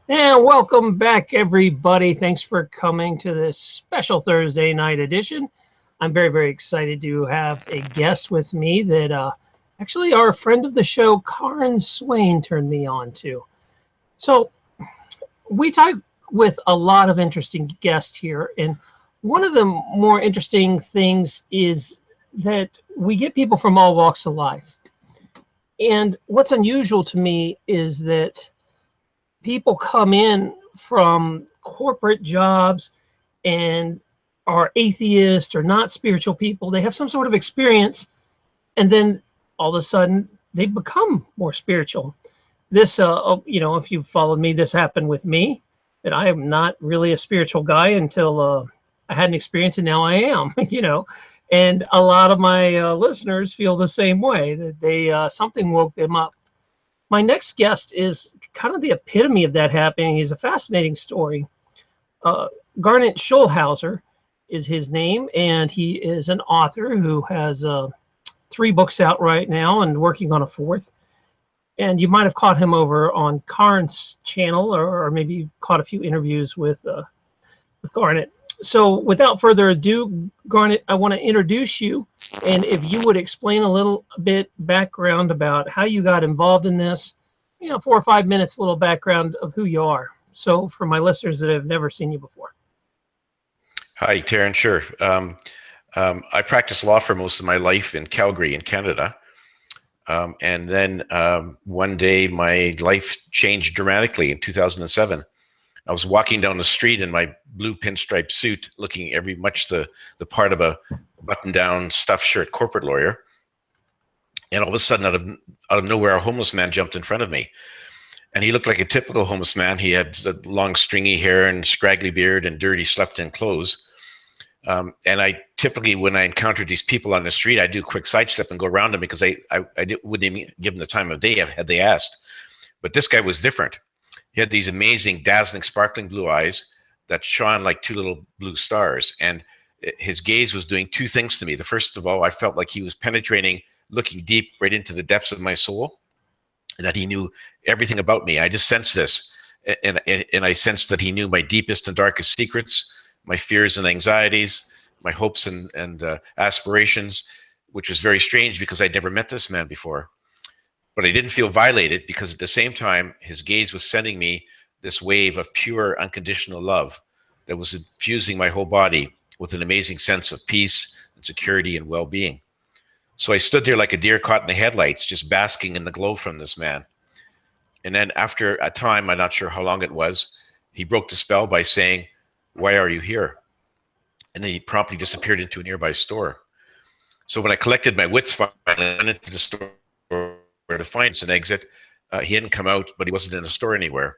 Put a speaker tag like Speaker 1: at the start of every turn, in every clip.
Speaker 1: And welcome back, everybody. Thanks for coming to this special Thursday night edition. I'm very, very excited to have a guest with me that actually our friend of the show, Karen Swain, turned me on to. So we talk with a lot of interesting guests here. And one of the more interesting things is that we get people from all walks of life. And what's unusual to me is that people come in from corporate jobs and are atheist or not spiritual people. They have some sort of experience, and then all of a sudden they become more spiritual. This, if you've followed me, this happened with me. That I am not really a spiritual guy until I had an experience, and now I am. And a lot of my listeners feel the same way, that they something woke them up. My next guest is kind of the epitome of that happening. He's a fascinating story. Uh, Garnet Schulhauser is his name, and he is an author who has 3 books out right now and working on a 4th. And you might have caught him over on Karen's channel, or maybe you caught a few interviews with Garnet. So without further ado, Garnet, I want to introduce you. And if you would explain a little bit background about how you got involved in this, 4 or 5 minutes, a little background of who you are. So for my listeners that have never seen you before.
Speaker 2: Hi, Taryn. Sure. I practiced law for most of my life in Calgary in Canada. And then one day my life changed dramatically in 2007. I was walking down the street in my blue pinstripe suit, looking every much the part of a button-down stuffed shirt corporate lawyer. And all of a sudden, out of nowhere, a homeless man jumped in front of me. And he looked like a typical homeless man. He had long, stringy hair and scraggly beard and dirty, slept-in clothes. And I typically, when I encountered these people on the street, I do a quick sidestep and go around them because I wouldn't even give them the time of day had they asked. But this guy was different. He had these amazing, dazzling, sparkling blue eyes that shone like 2 little blue stars. And his gaze was doing 2 things to me. The first of all, I felt like he was penetrating, looking deep right into the depths of my soul, and that he knew everything about me. I just sensed this. And I sensed that he knew my deepest and darkest secrets, my fears and anxieties, my hopes and aspirations, which was very strange because I'd never met this man before. But I didn't feel violated because at the same time, his gaze was sending me this wave of pure, unconditional love that was infusing my whole body with an amazing sense of peace and security and well-being. So I stood there like a deer caught in the headlights, just basking in the glow from this man. And then after a time, I'm not sure how long it was, he broke the spell by saying, "Why are you here?" And then he promptly disappeared into a nearby store. So when I collected my wits finally, I went into the store to find an exit. He hadn't come out, but he wasn't in the store anywhere.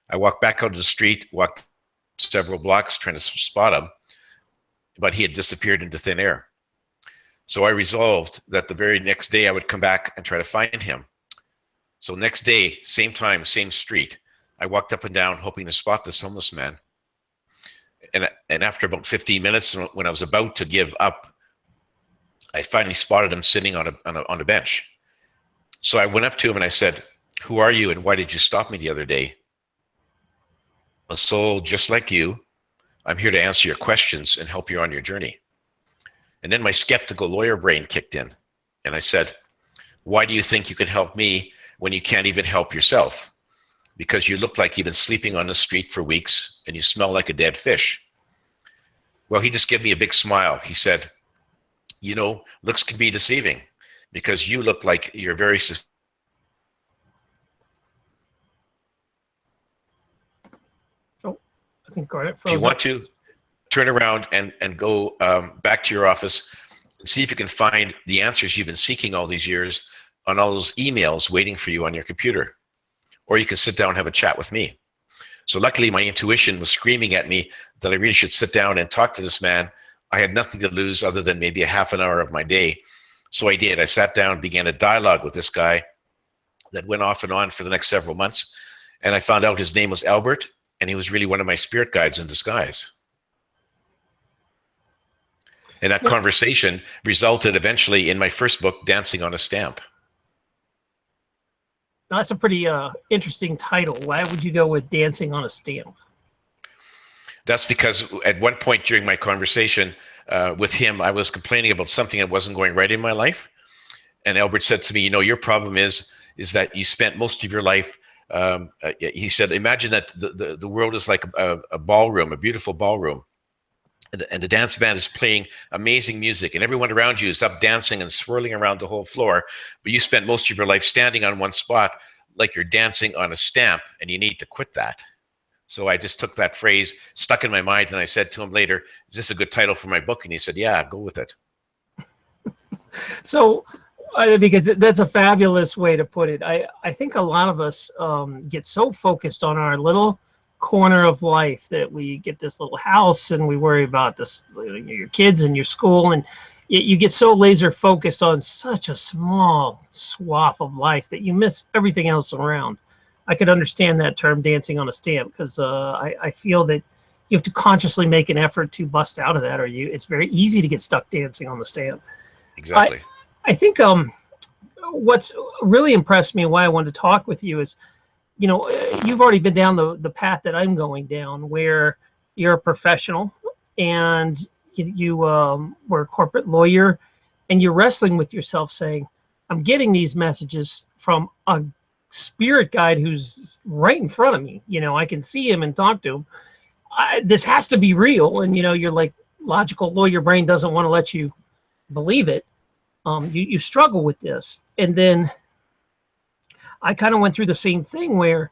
Speaker 2: I walked back out of the street, walked several blocks trying to spot him, but he had disappeared into thin air. So I resolved that the very next day I would come back and try to find him. So next day, same time, same street, I walked up and down hoping to spot this homeless man. And after about 15 minutes, when I was about to give up, I finally spotted him sitting on a bench. So I went up to him and I said, "Who are you and why did you stop me the other day?" "A soul just like you. I'm here to answer your questions and help you on your journey." And then my skeptical lawyer brain kicked in. And I said, "Why do you think you can help me when you can't even help yourself? Because you look like you've been sleeping on the street for weeks and you smell like a dead fish." Well, he just gave me a big smile. He said, "Looks can be deceiving because you look like you're very..."
Speaker 1: Oh, I think Garnet
Speaker 2: If you
Speaker 1: froze
Speaker 2: want
Speaker 1: up.
Speaker 2: to, turn around and go back to your office and see if you can find the answers you've been seeking all these years on all those emails waiting for you on your computer. Or you can sit down and have a chat with me. So luckily, my intuition was screaming at me that I really should sit down and talk to this man. I had nothing to lose other than maybe a half an hour of my day. So I did. I sat down, began a dialogue with this guy that went off and on for the next several months. And I found out his name was Albert, and he was really one of my spirit guides in disguise. And that conversation resulted eventually in my first book, Dancing on a Stamp.
Speaker 1: That's a pretty interesting title. Why would you go with dancing on a stamp?
Speaker 2: That's because at one point during my conversation with him, I was complaining about something that wasn't going right in my life. And Albert said to me, you know, your problem is that you spent most of your life. He said, imagine that the world is like a ballroom, a beautiful ballroom, and the dance band is playing amazing music, and everyone around you is up dancing and swirling around the whole floor. But you spent most of your life standing on one spot, like you're dancing on a stamp, and you need to quit that. So I just took that phrase, stuck in my mind, and I said to him later, "Is this a good title for my book?" And he said, "Yeah, go with it."
Speaker 1: So, because that's a fabulous way to put it. I think a lot of us get so focused on our little corner of life that we get this little house and we worry about this, your kids and your school, and you get so laser focused on such a small swath of life that you miss everything else around. I could understand that term, dancing on a stamp, because I feel that you have to consciously make an effort to bust out of that, or it's very easy to get stuck dancing on the stamp.
Speaker 2: Exactly.
Speaker 1: I think what's really impressed me and why I wanted to talk with you is, you've already been down the path that I'm going down, where you're a professional and you were a corporate lawyer, and you're wrestling with yourself saying, I'm getting these messages from a spirit guide who's right in front of me. I can see him and talk to him. This has to be real. And, you're like, logical lawyer brain doesn't want to let you believe it. You struggle with this. And then I kind of went through the same thing where,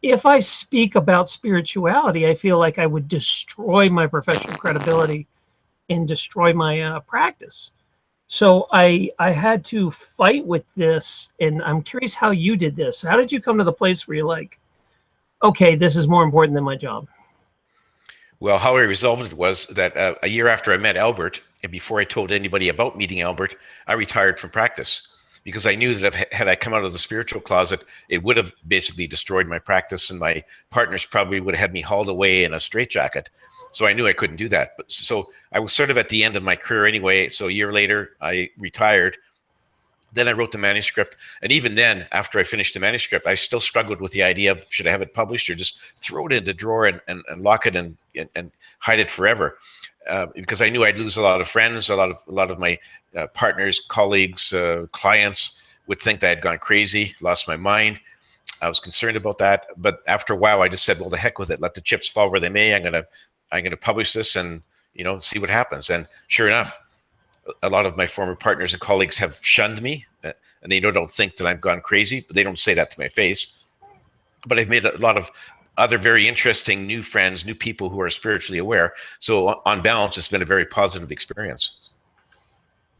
Speaker 1: if I speak about spirituality, I feel like I would destroy my professional credibility and destroy my practice. So I had to fight with this, and I'm curious how you did this. How did you come to the place where you're like, okay, this is more important than my job?
Speaker 2: Well, how I resolved it was that a year after I met Albert, and before I told anybody about meeting Albert, I retired from practice because I knew that had I come out of the spiritual closet, it would have basically destroyed my practice, and my partners probably would have had me hauled away in a straitjacket. So I knew I couldn't do that. But so I was sort of at the end of my career anyway. So a year later, I retired. Then I wrote the manuscript. And even then, after I finished the manuscript, I still struggled with the idea of should I have it published or just throw it in the drawer and lock it and hide it forever. Because I knew I'd lose a lot of friends, a lot of my partners, colleagues, clients would think that I had gone crazy, lost my mind. I was concerned about that. But after a while, I just said, well, the heck with it. Let the chips fall where they may. I'm gonna publish this and see what happens. And sure enough, a lot of my former partners and colleagues have shunned me, and they don't think that I've gone crazy, but they don't say that to my face. But I've made a lot of other very interesting new friends, new people who are spiritually aware. So on balance, it's been a very positive experience.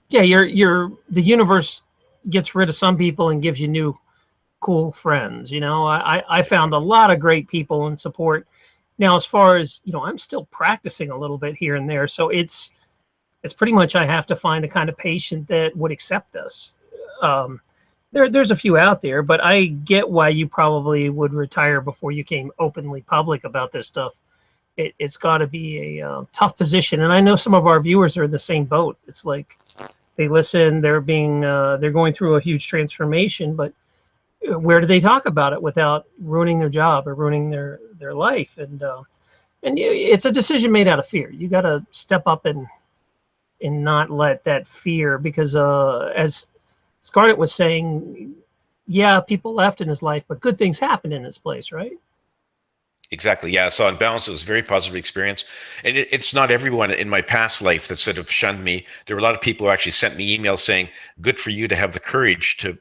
Speaker 1: Yeah, the universe gets rid of some people and gives you new cool friends. I found a lot of great people and support. Now, as far as, I'm still practicing a little bit here and there. So it's pretty much I have to find a kind of patient that would accept this. There's a few out there, but I get why you probably would retire before you came openly public about this stuff. It's got to be a tough position. And I know some of our viewers are in the same boat. It's like they listen, they're going through a huge transformation, but where do they talk about it without ruining their job or ruining their life? And it's a decision made out of fear. You got to step up and not let that fear, because as Garnet was saying, yeah, people left in his life, but good things happened in this place, right?
Speaker 2: Exactly. Yeah. So on balance, it was a very positive experience. And it's not everyone in my past life that sort of shunned me. There were a lot of people who actually sent me emails saying, good for you to have the courage to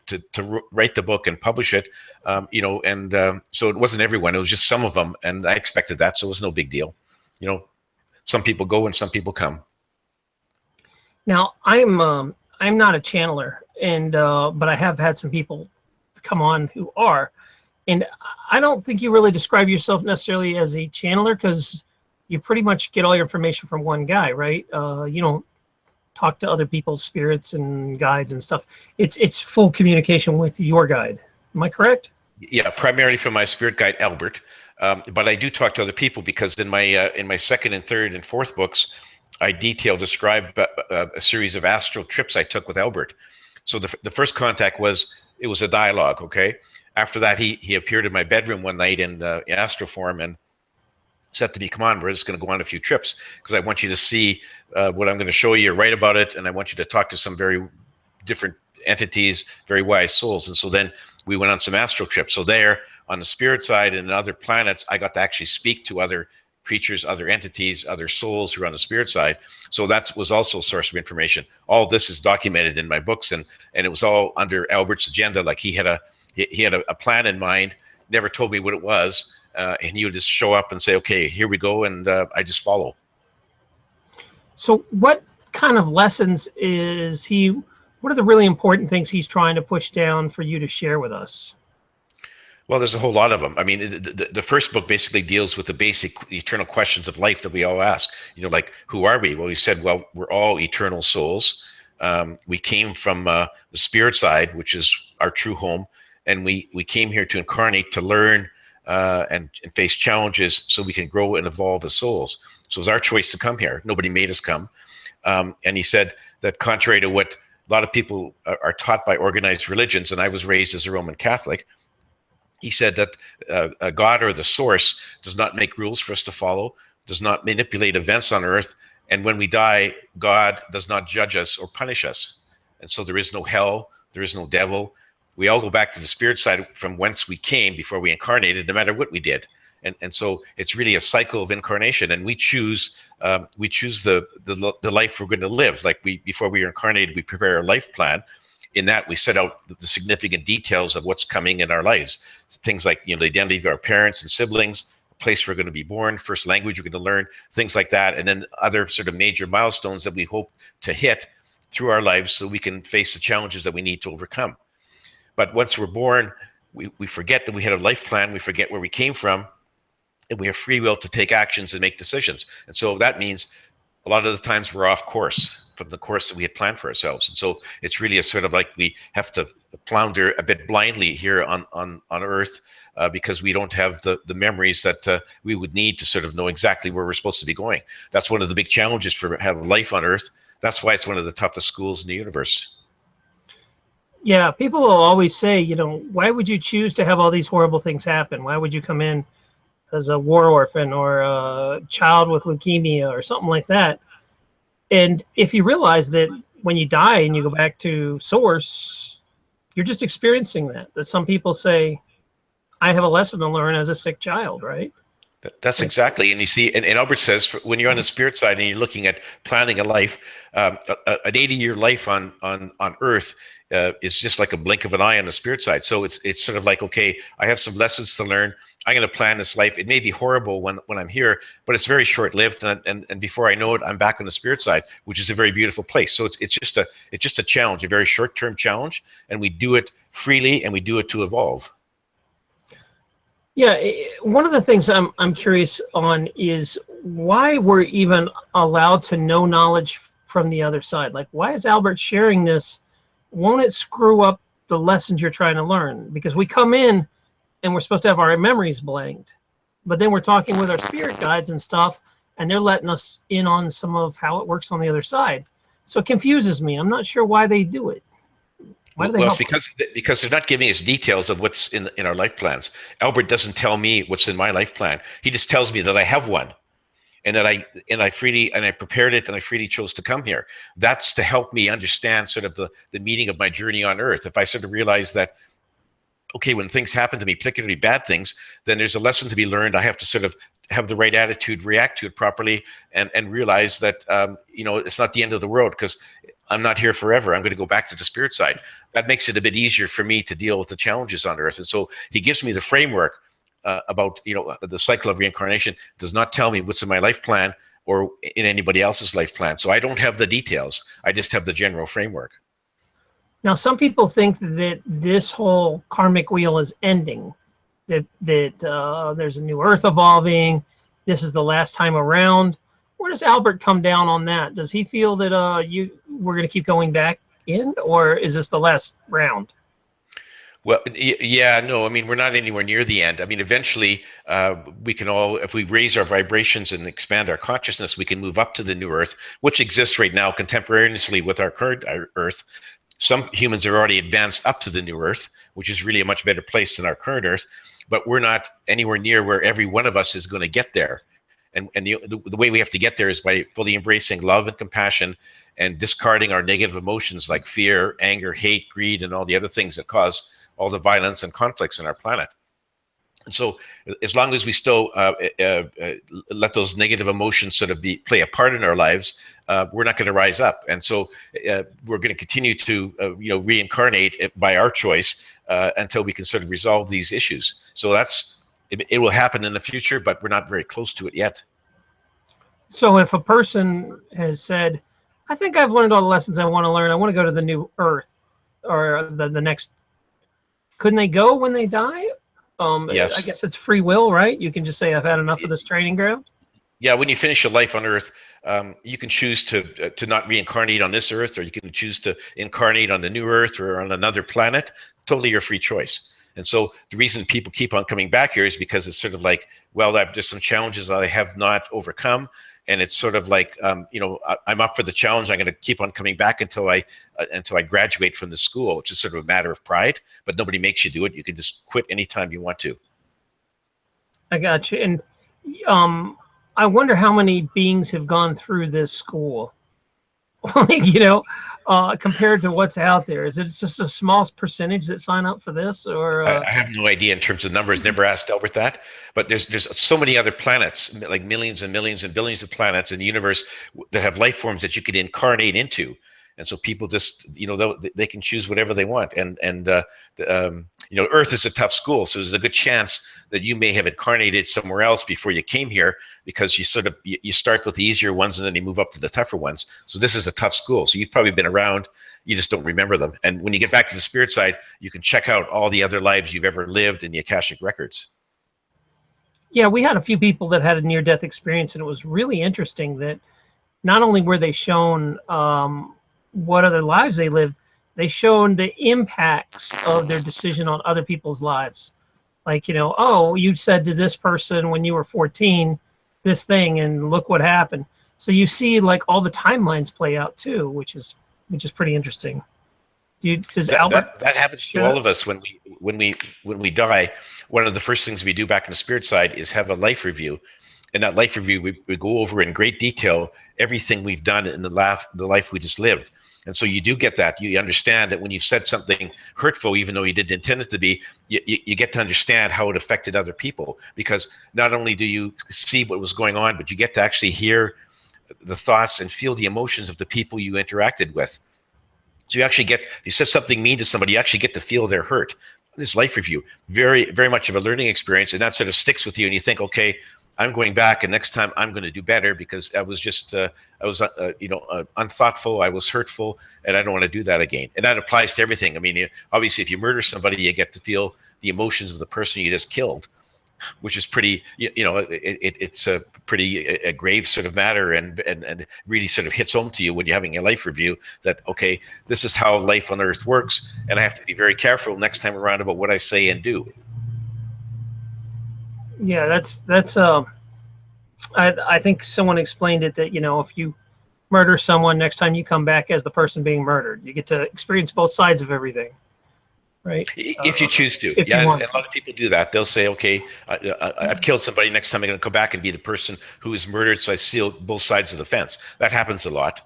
Speaker 2: write the book and publish it. So it wasn't everyone. It was just some of them. And I expected that. So it was no big deal. Some people go and some people come.
Speaker 1: Now, I'm not a channeler, and but I have had some people come on who are. And I don't think you really describe yourself necessarily as a channeler, because you pretty much get all your information from one guy, right? You don't talk to other people's spirits and guides and stuff. It's full communication with your guide. Am I correct?
Speaker 2: Yeah, primarily from my spirit guide, Albert. But I do talk to other people because in my second and third and fourth books, I describe a series of astral trips I took with Albert. So the first contact was it was a dialogue. Okay. After that, he appeared in my bedroom one night in astral form and said to me, "Come on, we're just going to go on a few trips because I want you to see what I'm going to show you, write about it, and I want you to talk to some very different entities, very wise souls." And so then we went on some astral trips. So there on the spirit side and other planets, I got to actually speak to other creatures, other entities, other souls who are on the spirit side. So that was also a source of information. All of this is documented in my books, and it was all under Albert's agenda. Like he had a plan in mind, never told me what it was, and he would just show up and say, "Okay, here we go," and I just follow.
Speaker 1: So what kind of lessons is he, what are the really important things he's trying to push down for you to share with us?
Speaker 2: Well, there's a whole lot of them. I mean, the first book basically deals with the basic eternal questions of life that we all ask. You know, like, who are we? Well, he said, well, we're all eternal souls. We came from the spirit side, which is our true home. And we came here to incarnate, to learn and face challenges so we can grow and evolve as souls. So it's our choice to come here. Nobody made us come. And he said that contrary to what a lot of people are taught by organized religions, and I was raised as a Roman Catholic, he said that God or the source does not make rules for us to follow, does not manipulate events on earth. And when we die, God does not judge us or punish us. And so there is no hell, there is no devil. We all go back to the spirit side from whence we came before we incarnated, no matter what we did. And so it's really a cycle of incarnation, and we choose the life we're going to live. Like before we are incarnated, we prepare a life plan. In that, we set out the significant details of what's coming in our lives. Things like, the identity of our parents and siblings, the place we're going to be born, first language we're going to learn, things like that, and then other sort of major milestones that we hope to hit through our lives so we can face the challenges that we need to overcome. But once we're born, we forget that we had a life plan, we forget where we came from, and we have free will to take actions and make decisions. And so that means a lot of the times we're off course from the course that we had planned for ourselves. And so it's really a sort of like we have to flounder a bit blindly here on Earth because we don't have the memories that we would need to sort of know exactly where we're supposed to be going. That's one of the big challenges for having life on Earth. That's why it's one of the toughest schools in the universe.
Speaker 1: Yeah, people will always say, why would you choose to have all these horrible things happen? Why would you come in as a war orphan or a child with leukemia or something like that? And if you realize that when you die and you go back to source, you're just experiencing that some people say, I have a lesson to learn as a sick child, right?
Speaker 2: That's exactly. And you see, and Albert says, when you're on the spirit side and you're looking at planning a life, an 80-year life on Earth is just like a blink of an eye on the spirit side. So it's sort of like, okay, I have some lessons to learn. I'm going to plan this life. It may be horrible when I'm here, but it's very short-lived. And before I know it, I'm back on the spirit side, which is a very beautiful place. So it's just a challenge, a very short-term challenge. And we do it freely and we do it to evolve.
Speaker 1: Yeah, one of the things I'm curious on is why we're even allowed to know knowledge from the other side. Like, why is Albert sharing this? Won't it screw up the lessons you're trying to learn? Because we come in and we're supposed to have our memories blanked, but then we're talking with our spirit guides and stuff, and they're letting us in on some of how it works on the other side. So it confuses me. I'm not sure why they do it.
Speaker 2: Well, it's because they're not giving us details of what's in our life plans. Albert doesn't tell me what's in my life plan. He just tells me that I have one, and that I prepared it, and I freely chose to come here. That's to help me understand sort of the meaning of my journey on Earth. If I sort of realize that, okay, when things happen to me, particularly bad things, then there's a lesson to be learned. I have to sort of have the right attitude, react to it properly, and realize that it's not the end of the world because I'm not here forever. I'm going to go back to the spirit side. That makes it a bit easier for me to deal with the challenges on Earth. And so he gives me the framework about the cycle of reincarnation. Does not tell me what's in my life plan or in anybody else's life plan. So I don't have the details. I just have the general framework.
Speaker 1: Now, some people think that this whole karmic wheel is ending, that there's a new Earth evolving. This is the last time around. Where does Albert come down on that? Does he feel that we're going to keep going back in, or is this the last round?
Speaker 2: Well, yeah, no, I mean, we're not anywhere near the end. I mean, eventually we can all, if we raise our vibrations and expand our consciousness, we can move up to the new Earth, which exists right now contemporaneously with our current Earth. Some humans are already advanced up to the new Earth, which is really a much better place than our current Earth, but we're not anywhere near where every one of us is going to get there. And the way we have to get there is by fully embracing love and compassion and discarding our negative emotions like fear, anger, hate, greed, and all the other things that cause all the violence and conflicts on our planet. And so as long as we still let those negative emotions sort of play a part in our lives, we're not going to rise up. And so we're going to continue to reincarnate by our choice until we can sort of resolve these issues. So it will happen in the future, but we're not very close to it yet.
Speaker 1: So if a person has said, I think I've learned all the lessons I want to learn, I want to go to the new Earth or the next, couldn't they go when they die?
Speaker 2: Yes.
Speaker 1: I guess it's free will, right? You can just say, I've had enough of this training ground.
Speaker 2: Yeah, when you finish your life on Earth, you can choose to not reincarnate on this Earth, or you can choose to incarnate on the new Earth or on another planet. Totally your free choice. And so the reason people keep on coming back here is because it's sort of like, well, there's some challenges that I have not overcome. And it's sort of like, I'm up for the challenge. I'm going to keep on coming back until I graduate from the school, which is sort of a matter of pride. But nobody makes you do it. You can just quit anytime you want to.
Speaker 1: I got you. And I wonder how many beings have gone through this school, compared to what's out there. Is it just a small percentage that sign up for this, or?
Speaker 2: I have no idea in terms of numbers. Never asked Albert that. But there's so many other planets, like millions and millions and billions of planets in the universe that have life forms that you could incarnate into. And so people just, they can choose whatever they want. And Earth is a tough school. So there's a good chance that you may have incarnated somewhere else before you came here, because you start with the easier ones and then you move up to the tougher ones. So this is a tough school. So you've probably been around, you just don't remember them. And when you get back to the spirit side, you can check out all the other lives you've ever lived in the Akashic records.
Speaker 1: Yeah, we had a few people that had a near-death experience, and it was really interesting that not only were they shown what other lives they lived, they showed the impacts of their decision on other people's lives. Like, oh, you said to this person when you were 14 this thing, and look what happened. So you see like all the timelines play out too, which is pretty interesting.
Speaker 2: That happens to all of us when we die. One of the first things we do back in the spirit side is have a life review. In that life review, we go over in great detail everything we've done in the life we just lived. And so you do get that. You understand that when you've said something hurtful, even though you didn't intend it to be, you get to understand how it affected other people. Because not only do you see what was going on, but you get to actually hear the thoughts and feel the emotions of the people you interacted with. So you actually if you said something mean to somebody, you actually get to feel their hurt. This life review, very, very much of a learning experience. And that sort of sticks with you, and you think, okay, I'm going back, and next time I'm going to do better, because I was just, unthoughtful, I was hurtful, and I don't want to do that again. And that applies to everything. I mean, obviously, if you murder somebody, you get to feel the emotions of the person you just killed, which is pretty, it's a pretty a grave sort of matter, and really sort of hits home to you when you're having a life review that, okay, this is how life on Earth works, and I have to be very careful next time around about what I say and do.
Speaker 1: Yeah, that's I think someone explained it that, if you murder someone, next time you come back as the person being murdered, you get to experience both sides of everything, right?
Speaker 2: If you choose to. Yeah, and a lot of people do that. They'll say, okay, I've killed somebody, next time I'm going to come back and be the person who is murdered, so I see both sides of the fence. That happens a lot.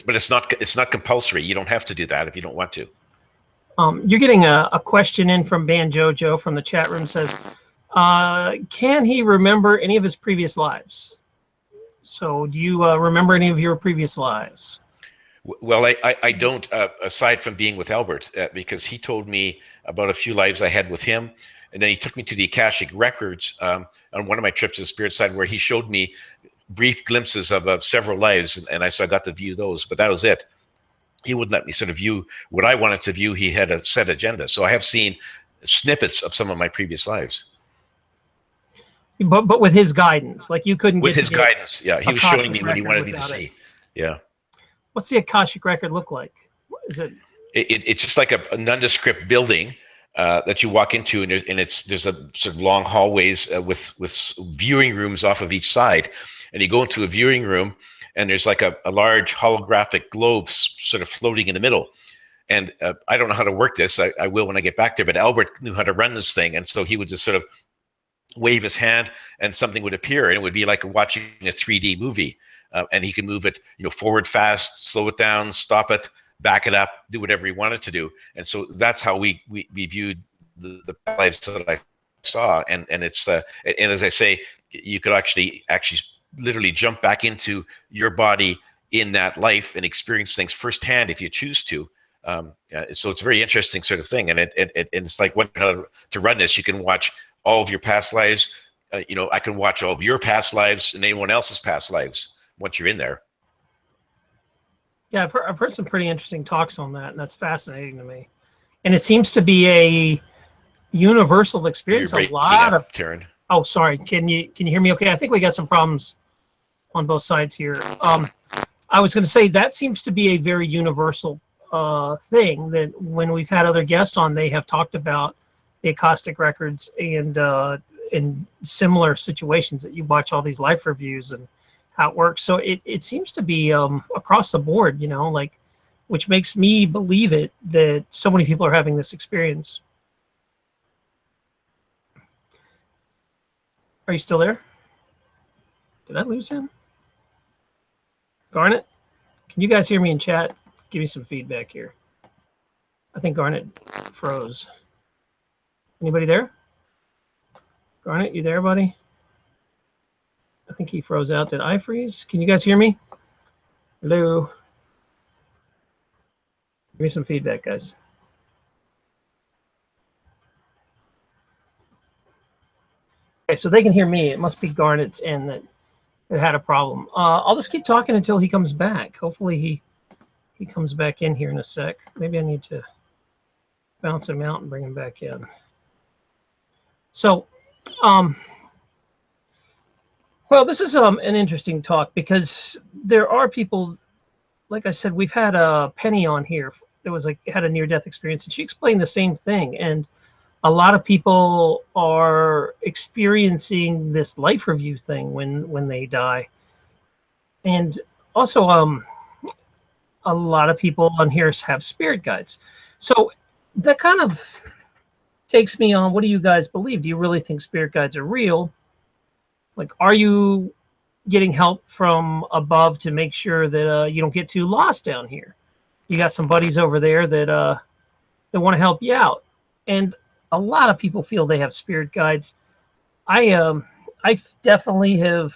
Speaker 2: But it's not compulsory. You don't have to do that if you don't want to.
Speaker 1: You're getting a question in from Banjojo from the chat room. Says, can he remember any of his previous lives? So do you remember any of your previous lives?
Speaker 2: Well, I don't, aside from being with Albert, because he told me about a few lives I had with him. And then he took me to the Akashic records on one of my trips to the spirit side, where he showed me brief glimpses of several lives. And I got to view those, but that was it. He wouldn't let me sort of view what I wanted to view. He had a set agenda. So I have seen snippets of some of my previous lives.
Speaker 1: But with his guidance, like you couldn't
Speaker 2: with his guidance, yeah, he was showing me what he wanted me to see. Yeah.
Speaker 1: What's the Akashic record look like? Is it?
Speaker 2: It's just like a nondescript building that you walk into, and there's a sort of long hallways with viewing rooms off of each side, and you go into a viewing room, and there's like a large holographic globe sort of floating in the middle. And I don't know how to work this. I will when I get back there. But Albert knew how to run this thing, and so he would just sort of wave his hand, and something would appear, and it would be like watching a 3D movie. And he can move it, forward fast, slow it down, stop it, back it up, do whatever he wanted to do. And so that's how we viewed the lives that I saw. And it's and as I say, you could actually literally jump back into your body in that life and experience things firsthand if you choose to. So it's a very interesting sort of thing, and it's like when to run this, you can watch all of your past lives. I can watch all of your past lives and anyone else's past lives once you're in there.
Speaker 1: Yeah, I've heard some pretty interesting talks on that, and that's fascinating to me. And it seems to be a universal experience.
Speaker 2: You're breaking up, Taryn.
Speaker 1: Oh, sorry. Can you hear me? Okay, I think we got some problems on both sides here. I was going to say that seems to be a very universal thing, that when we've had other guests on, they have talked about the acoustic records and in similar situations, that you watch all these life reviews and how it works. So it seems to be across the board, which makes me believe it, that so many people are having this experience. Are you still there? Did I lose him? Garnet, can you guys hear me in chat? Give me some feedback here. I think Garnet froze. Anybody there? Garnet, you there, buddy? I think he froze out. Did I freeze? Can you guys hear me? Hello? Give me some feedback, guys. Okay, so they can hear me. It must be Garnet's end that had a problem. I'll just keep talking until he comes back. Hopefully he comes back in here in a sec. Maybe I need to bounce him out and bring him back in. So, well, this is an interesting talk, because there are people, like I said, we've had Penny on here that had a near-death experience, and she explained the same thing. And a lot of people are experiencing this life review thing when they die. And also, a lot of people on here have spirit guides. So that kind of takes me on, what do you guys believe? Do you really think spirit guides are real? Like, are you getting help from above to make sure that you don't get too lost down here? You got some buddies over there that want to help you out. And a lot of people feel they have spirit guides. I definitely have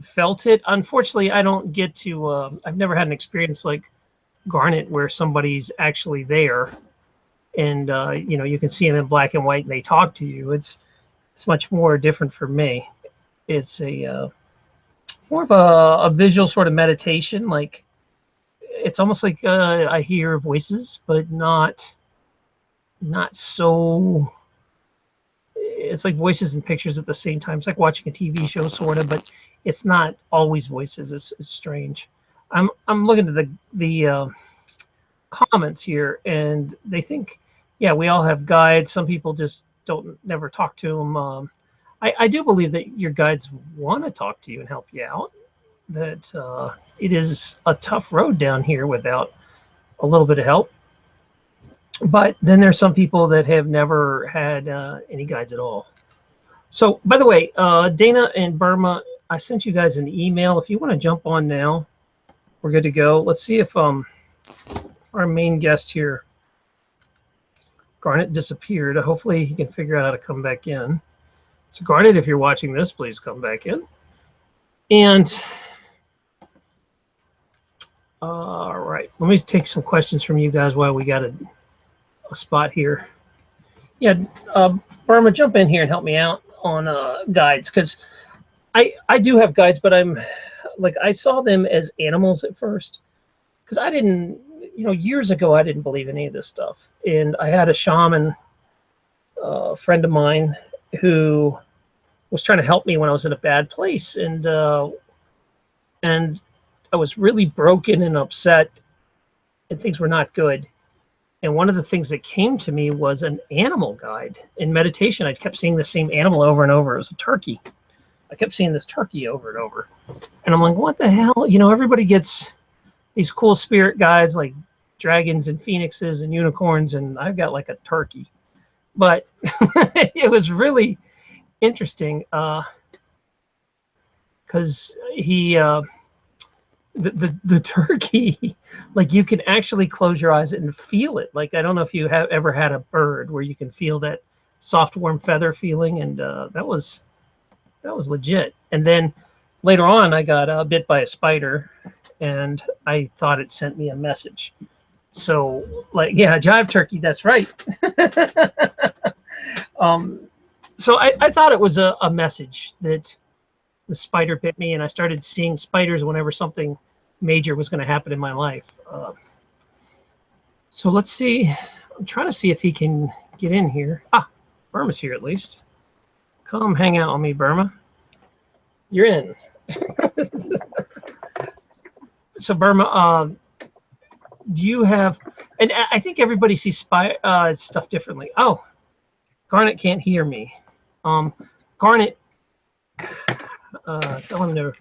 Speaker 1: felt it. Unfortunately, I don't get to, I've never had an experience like Garnet where somebody's actually there, and you can see them in black and white and they talk to you. It's much more different for me. It's a more of a visual sort of meditation. Like, it's almost like I hear voices, but not so. It's like voices and pictures at the same time. It's like watching a TV show, sort of, but it's not always voices. It's strange. I'm looking at the comments here, and they think, yeah, we all have guides. Some people just never talk to them. I do believe that your guides want to talk to you and help you out. That it is a tough road down here without a little bit of help. But then there's some people that have never had any guides at all. So, by the way, Dana and Burma, I sent you guys an email. If you want to jump on now, we're good to go. Let's see if our main guest here, Garnet, disappeared. Hopefully he can figure out how to come back in. So Garnet, if you're watching this, please come back in. And all right, let me take some questions from you guys while we got a spot here. Yeah, Burma, jump in here and help me out on guides, because I do have guides, but I saw them as animals at first, because I didn't, years ago, I didn't believe any of this stuff. And I had a shaman, friend of mine, who was trying to help me when I was in a bad place. And I was really broken and upset, and things were not good. And one of the things that came to me was an animal guide. In meditation, I kept seeing the same animal over and over. It was a turkey. I kept seeing this turkey over and over. And I'm like, what the hell? You know, everybody gets these cool spirit guides like dragons and phoenixes and unicorns, and I've got like a turkey. But it was really interesting because the turkey, like you can actually close your eyes and feel it. Like, I don't know if you have ever had a bird where you can feel that soft, warm feather feeling, and that was legit. And then later on, I got bit by a spider, and I thought it sent me a message. So, like, yeah, jive turkey, that's right. So I thought it was a message that the spider bit me, and I started seeing spiders whenever something major was going to happen in my life. So let's see. I'm trying to see if he can get in here. Ah, Burma's here at least. Come hang out with me, Burma. You're in. So Burma, do you have? And I think everybody sees stuff differently. Oh, Garnet can't hear me. Garnet, tell him to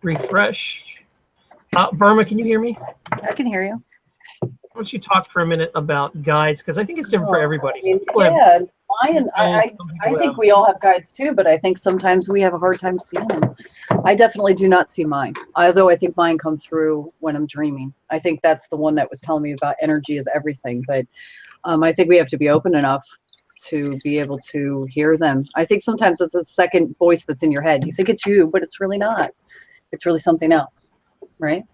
Speaker 1: refresh. Burma, can you hear me?
Speaker 3: I can hear you.
Speaker 1: Why don't you talk for a minute about guides? Because I think it's different for everybody.
Speaker 3: Yeah, mine. I think we all have guides too, but I think sometimes we have a hard time seeing them. I definitely do not see mine, although I think mine come through when I'm dreaming. I think that's the one that was telling me about energy is everything, but I think we have to be open enough to be able to hear them. I think sometimes it's a second voice that's in your head. You think it's you, but it's really not. It's really something else, right?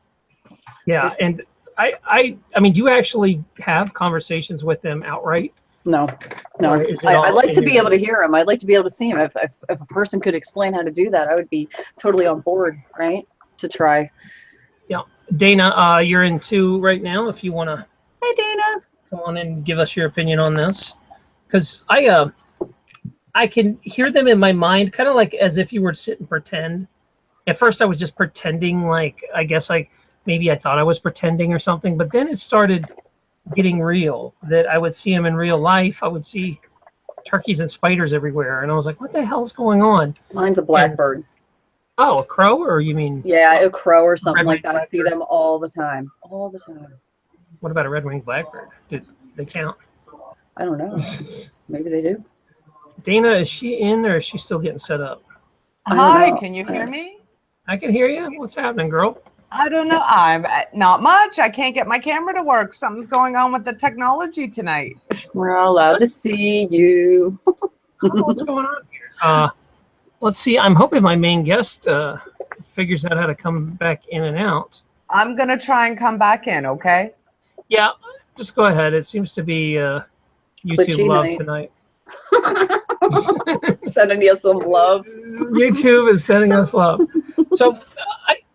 Speaker 1: Yeah, and I mean, do you actually have conversations with them outright?
Speaker 3: No. I'd like to be able to hear them. I'd like to be able to see them. If a person could explain how to do that, I would be totally on board, right? To try.
Speaker 1: Yeah, Dana, you're in 2 right now. If you want to,
Speaker 3: Hey, Dana,
Speaker 1: come on and give us your opinion on this, because I can hear them in my mind, kind of like as if you were to sit and pretend. At first, I was just pretending, like I guess maybe I thought I was pretending or something, but then it started getting real, that I would see them in real life. I would see turkeys and spiders everywhere, and I was like, what the hell's going on?
Speaker 3: Mine's a blackbird.
Speaker 1: Oh, a crow? Or you mean?
Speaker 3: Yeah, a crow or something like that. I see them all the time. All the time.
Speaker 1: What about a red-winged blackbird? Did they count?
Speaker 3: I don't know. Maybe they do.
Speaker 1: Dana, is she in, or is she still getting set up?
Speaker 4: Hi, can you hear me?
Speaker 1: I can hear you. What's happening, girl?
Speaker 4: I don't know. I'm not much. I can't get my camera to work. Something's going on with the technology tonight.
Speaker 3: We're all allowed to see you.
Speaker 1: What's going on here? Let's see. I'm hoping my main guest figures out how to come back in and out.
Speaker 4: I'm going to try and come back in, okay?
Speaker 1: Yeah, just go ahead. It seems to be YouTube love tonight.
Speaker 3: Sending you some love.
Speaker 1: YouTube is sending us love. So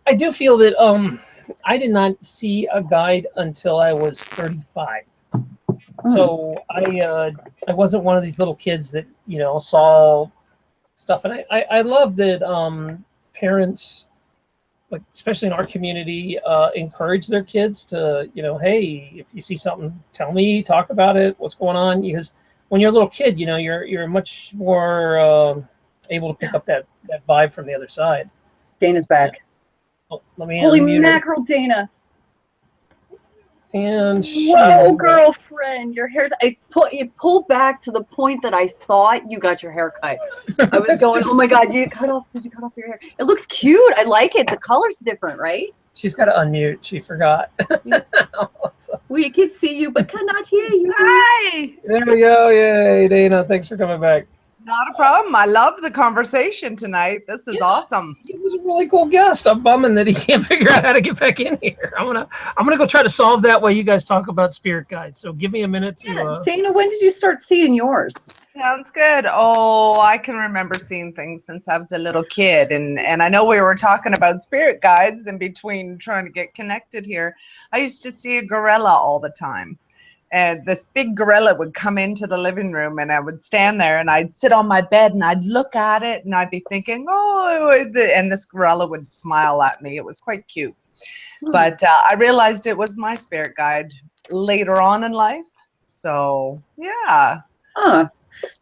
Speaker 1: I do feel that I did not see a guide until I was 35. So I wasn't one of these little kids that, you know, saw stuff. And I love that parents, like especially in our community, encourage their kids to, you know, hey, if you see something, tell me, talk about it, what's going on. Because when you're a little kid, you know, you're much more able to pick up that vibe from the other side.
Speaker 3: Dana's back.
Speaker 1: Oh, let me
Speaker 3: Holy
Speaker 1: unmute
Speaker 3: mackerel, Dana.
Speaker 1: And
Speaker 3: whoa, girlfriend, your hair's. You pulled back to the point that I thought you got your hair cut. I was going, oh my God, did you cut off your hair? It looks cute. I like it. The color's different, right?
Speaker 1: She's got to unmute. She forgot.
Speaker 3: We can see you, but cannot hear you.
Speaker 4: Hi.
Speaker 1: There we go. Yay, Dana. Thanks for coming back.
Speaker 4: Not a problem. I love the conversation tonight. This is awesome.
Speaker 1: He was a really cool guest. I'm bumming that he can't figure out how to get back in here. I'm gonna go try to solve that while you guys talk about spirit guides. So give me a minute to.
Speaker 3: Dana, when did you start seeing yours?
Speaker 4: Sounds good. Oh, I can remember seeing things since I was a little kid, and I know we were talking about spirit guides in between trying to get connected here. I used to see a gorilla all the time. And this big gorilla would come into the living room, and I would stand there, and I'd sit on my bed, and I'd look at it, and I'd be thinking, oh, and this gorilla would smile at me. It was quite cute. But I realized it was my spirit guide later on in life. So, yeah.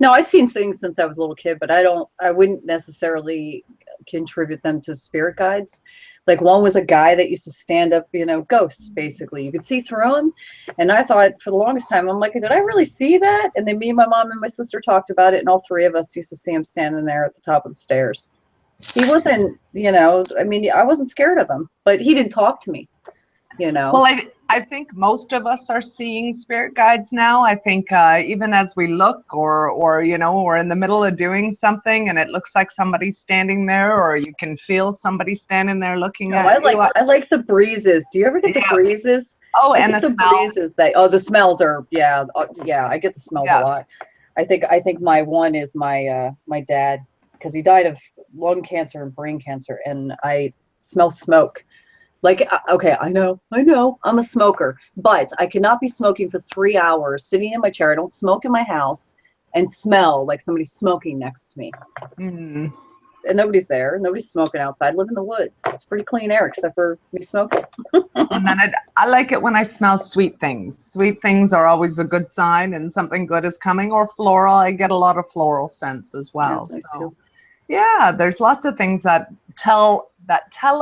Speaker 3: No, I've seen things since I was a little kid, but I wouldn't necessarily contribute them to spirit guides. Like one was a guy that used to stand up, you know, ghosts basically. You could see through him. And I thought for the longest time, I'm like, did I really see that? And then me and my mom and my sister talked about it, and all three of us used to see him standing there at the top of the stairs. He wasn't, you know, I mean, I wasn't scared of him, but he didn't talk to me, you know.
Speaker 4: Well, I think most of us are seeing spirit guides now. I think even as we look, or you know, we're in the middle of doing something and it looks like somebody's standing there, or you can feel somebody standing there looking at you.
Speaker 3: I like the breezes. Do you ever get the breezes?
Speaker 4: Oh,
Speaker 3: I
Speaker 4: and
Speaker 3: get
Speaker 4: the
Speaker 3: the breezes. The smells are, yeah, yeah. I get the smells a lot. I think my one is my my dad, because he died of lung cancer and brain cancer, and I smell smoke. Like, okay, I know, I'm a smoker, but I cannot be smoking for 3 hours, sitting in my chair. I don't smoke in my house and smell like somebody's smoking next to me.
Speaker 4: Mm.
Speaker 3: And nobody's there. Nobody's smoking outside. I live in the woods. It's pretty clean air, except for me smoking.
Speaker 4: And then I like it when I smell sweet things. Sweet things are always a good sign, and something good is coming. Or floral. I get a lot of floral scents as well.
Speaker 3: That's nice
Speaker 4: So,
Speaker 3: too.
Speaker 4: yeah, there's lots of things that tell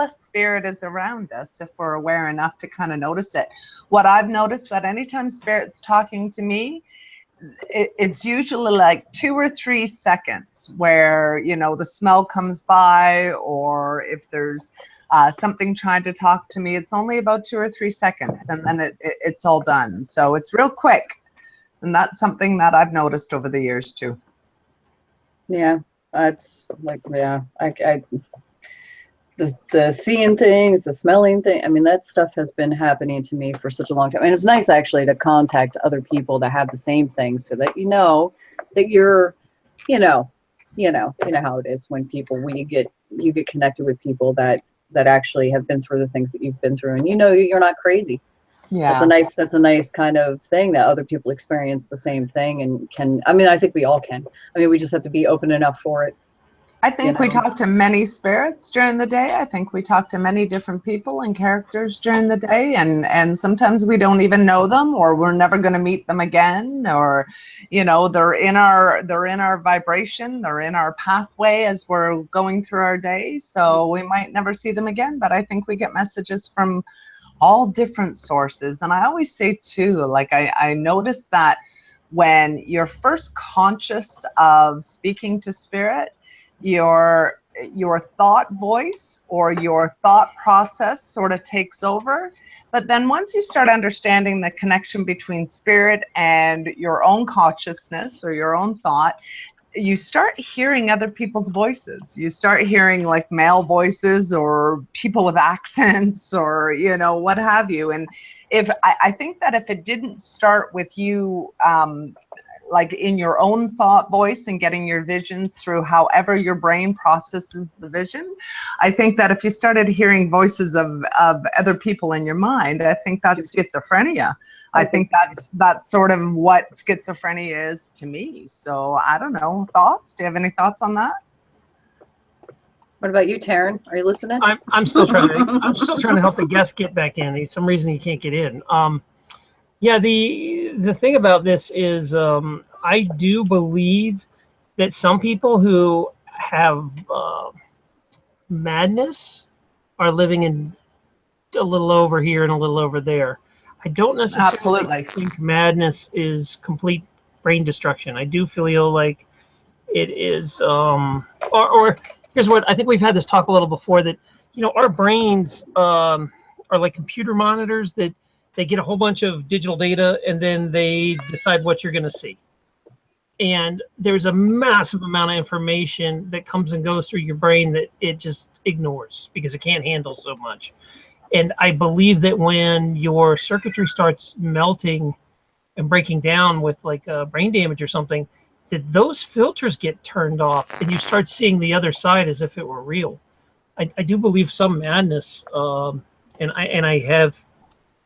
Speaker 4: us spirit is around us if we're aware enough to kind of notice it. What I've noticed, that anytime spirit's talking to me, it's usually like 2 or 3 seconds where, you know, the smell comes by, or if there's something trying to talk to me, it's only about 2 or 3 seconds, and then it's all done. So it's real quick, and that's something that I've noticed over the years too.
Speaker 3: Yeah, that's like, yeah, the seeing things, the smelling thing. I mean, that stuff has been happening to me for such a long time. And it's nice actually to contact other people that have the same thing, so that you know that you're, you know how it is when you get connected with people that actually have been through the things that you've been through, and you know you're not crazy.
Speaker 4: Yeah.
Speaker 3: That's a nice kind of thing, that other people experience the same thing and can. I mean, I think we all can. I mean, we just have to be open enough for it.
Speaker 4: I think we talk to many spirits during the day. I think we talk to many different people and characters during the day, and sometimes we don't even know them, or we're never going to meet them again, or, you know, they're in our vibration, they're in our pathway as we're going through our day. So we might never see them again, but I think we get messages from all different sources. And I always say too, like I noticed that when you're first conscious of speaking to spirit, your thought voice or your thought process sort of takes over. But then once you start understanding the connection between spirit and your own consciousness or your own thought, you start hearing other people's voices. You start hearing like male voices or people with accents, or, you know, what have you. And if I think that if it didn't start with you, like in your own thought voice and getting your visions through however your brain processes the vision, I think that if you started hearing voices of other people in your mind, I think that's schizophrenia. I think that's sort of what schizophrenia is to me. So I don't know. Thoughts? Do you have any thoughts on that?
Speaker 3: What about you, Taryn? Are you listening?
Speaker 1: I'm still trying to help the guest get back in. For some reason he can't get in. Yeah, the thing about this is, I do believe that some people who have madness are living in a little over here and a little over there. I don't necessarily think madness is complete brain destruction. I do feel like it is, or here's what I think. We've had this talk a little before, that, you know, our brains are like computer monitors that they get a whole bunch of digital data and then they decide what you're going to see. And there's a massive amount of information that comes and goes through your brain that it just ignores because it can't handle so much. And I believe that when your circuitry starts melting and breaking down with like brain damage or something, that those filters get turned off and you start seeing the other side as if it were real. I do believe some madness, and I have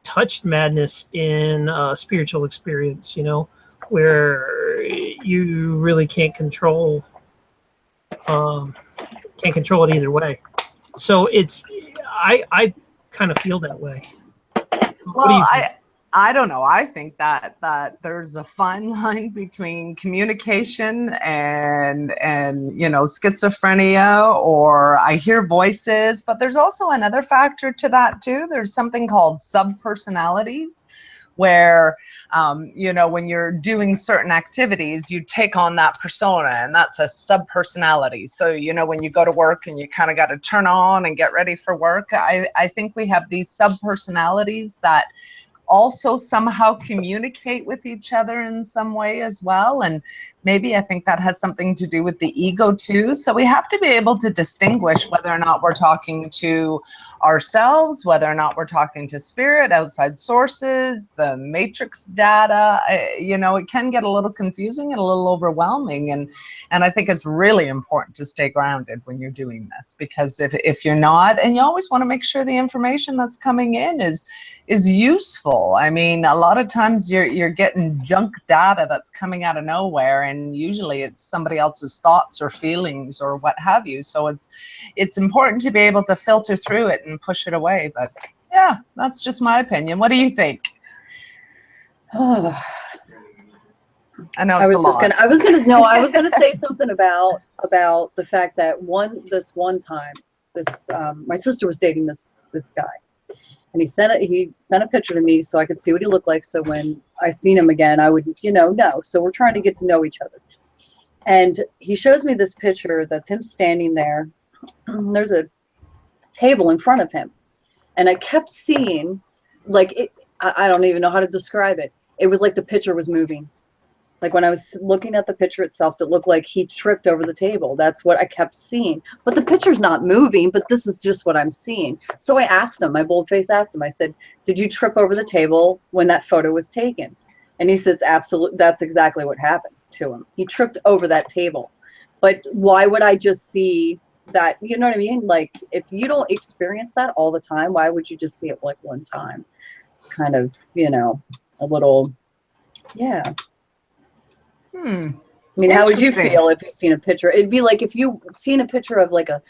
Speaker 1: touched madness in spiritual experience, you know, where you really can't control it either way. So it's, I kind of feel that way.
Speaker 4: Well, I don't know. I think that there's a fine line between communication and schizophrenia, or I hear voices, but there's also another factor to that too. There's something called subpersonalities, where when you're doing certain activities, you take on that persona, and that's a subpersonality. So when you go to work and you kind of got to turn on and get ready for work, I think we have these subpersonalities that also somehow communicate with each other in some way as well. And maybe I think that has something to do with the ego too. So we have to be able to distinguish whether or not we're talking to ourselves, whether or not we're talking to spirit, outside sources, the matrix data. It can get a little confusing and a little overwhelming. And I think it's really important to stay grounded when you're doing this, because if you're not, and you always want to make sure the information that's coming in is useful. I mean, a lot of times you're getting junk data that's coming out of nowhere, and usually it's somebody else's thoughts or feelings or what have you. So it's important to be able to filter through it and push it away. But yeah, that's just my opinion. What do you think?
Speaker 3: Oh.
Speaker 4: I know it's a lot.
Speaker 3: I was gonna say something about the fact that this one time, my sister was dating this guy. And he sent a picture to me so I could see what he looked like. So when I seen him again, I would, know. So we're trying to get to know each other. And he shows me this picture that's him standing there. There's a table in front of him. And I kept seeing, I don't even know how to describe it. It was like the picture was moving. Like when I was looking at the picture itself, it looked like he tripped over the table. That's what I kept seeing. But the picture's not moving, but this is just what I'm seeing. So I asked him, my bold-faced asked him, I said, did you trip over the table when that photo was taken? And he says, absolutely, that's exactly what happened to him. He tripped over that table. But why would I just see that? You know what I mean? Like, if you don't experience that all the time, why would you just see it like one time? It's kind of, a little, yeah. I mean, how would you feel if you've seen a picture? It'd be like if you seen a picture of like a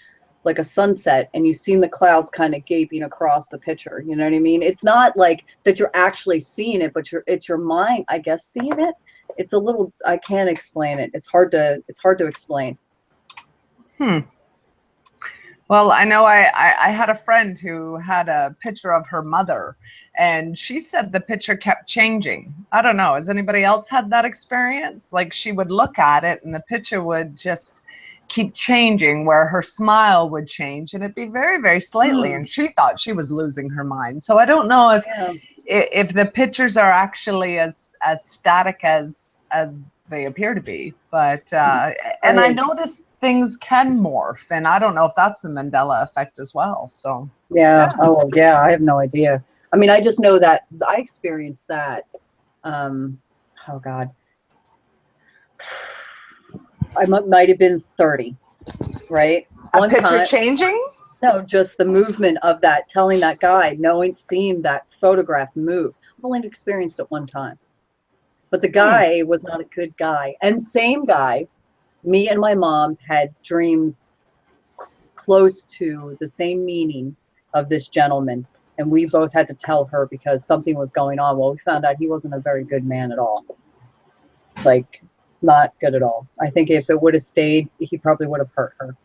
Speaker 3: sunset and you've seen the clouds kind of gaping across the picture. You know what I mean? It's not like that you're actually seeing it, but it's your mind, I guess, seeing it. It's a little, I can't explain it. It's hard to explain.
Speaker 4: Well, I know I had a friend who had a picture of her mother, and she said the picture kept changing. I don't know. Has anybody else had that experience? Like, she would look at it and the picture would just keep changing, where her smile would change, and it'd be very, very slightly. And she thought she was losing her mind. So I don't know if the pictures are actually as static as they appear to be. But and I noticed things can morph, and I don't know if that's the Mandela effect as well. So
Speaker 3: yeah. Oh yeah, I have no idea. I mean, I just know that I experienced that. Oh God, I might have been 30, right?
Speaker 4: A picture changing?
Speaker 3: No, just the movement of that, telling that guy, seeing that photograph move. I've only experienced it one time. But the guy was not a good guy. And same guy, me and my mom had dreams close to the same meaning of this gentleman. And we both had to tell her because something was going on. Well, we found out he wasn't a very good man at all. Like, not good at all. I think if it would have stayed, he probably would have hurt her.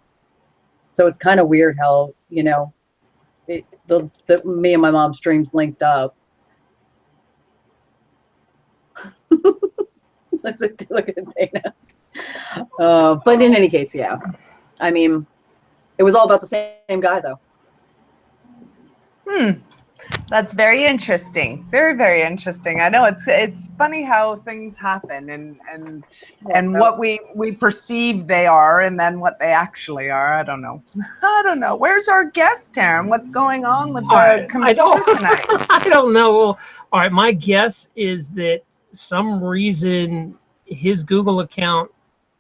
Speaker 3: So it's kind of weird how, me and my mom's dreams linked up. Look at Dana. But in any case, yeah. I mean, it was all about the same guy, though.
Speaker 4: That's very interesting. Very, very interesting. I know it's funny how things happen and what we perceive they are and then what they actually are. I don't know. I don't know. Where's our guest, Taryn? What's going on with the computer tonight?
Speaker 1: I don't know. Well, all right. My guess is that some reason his Google account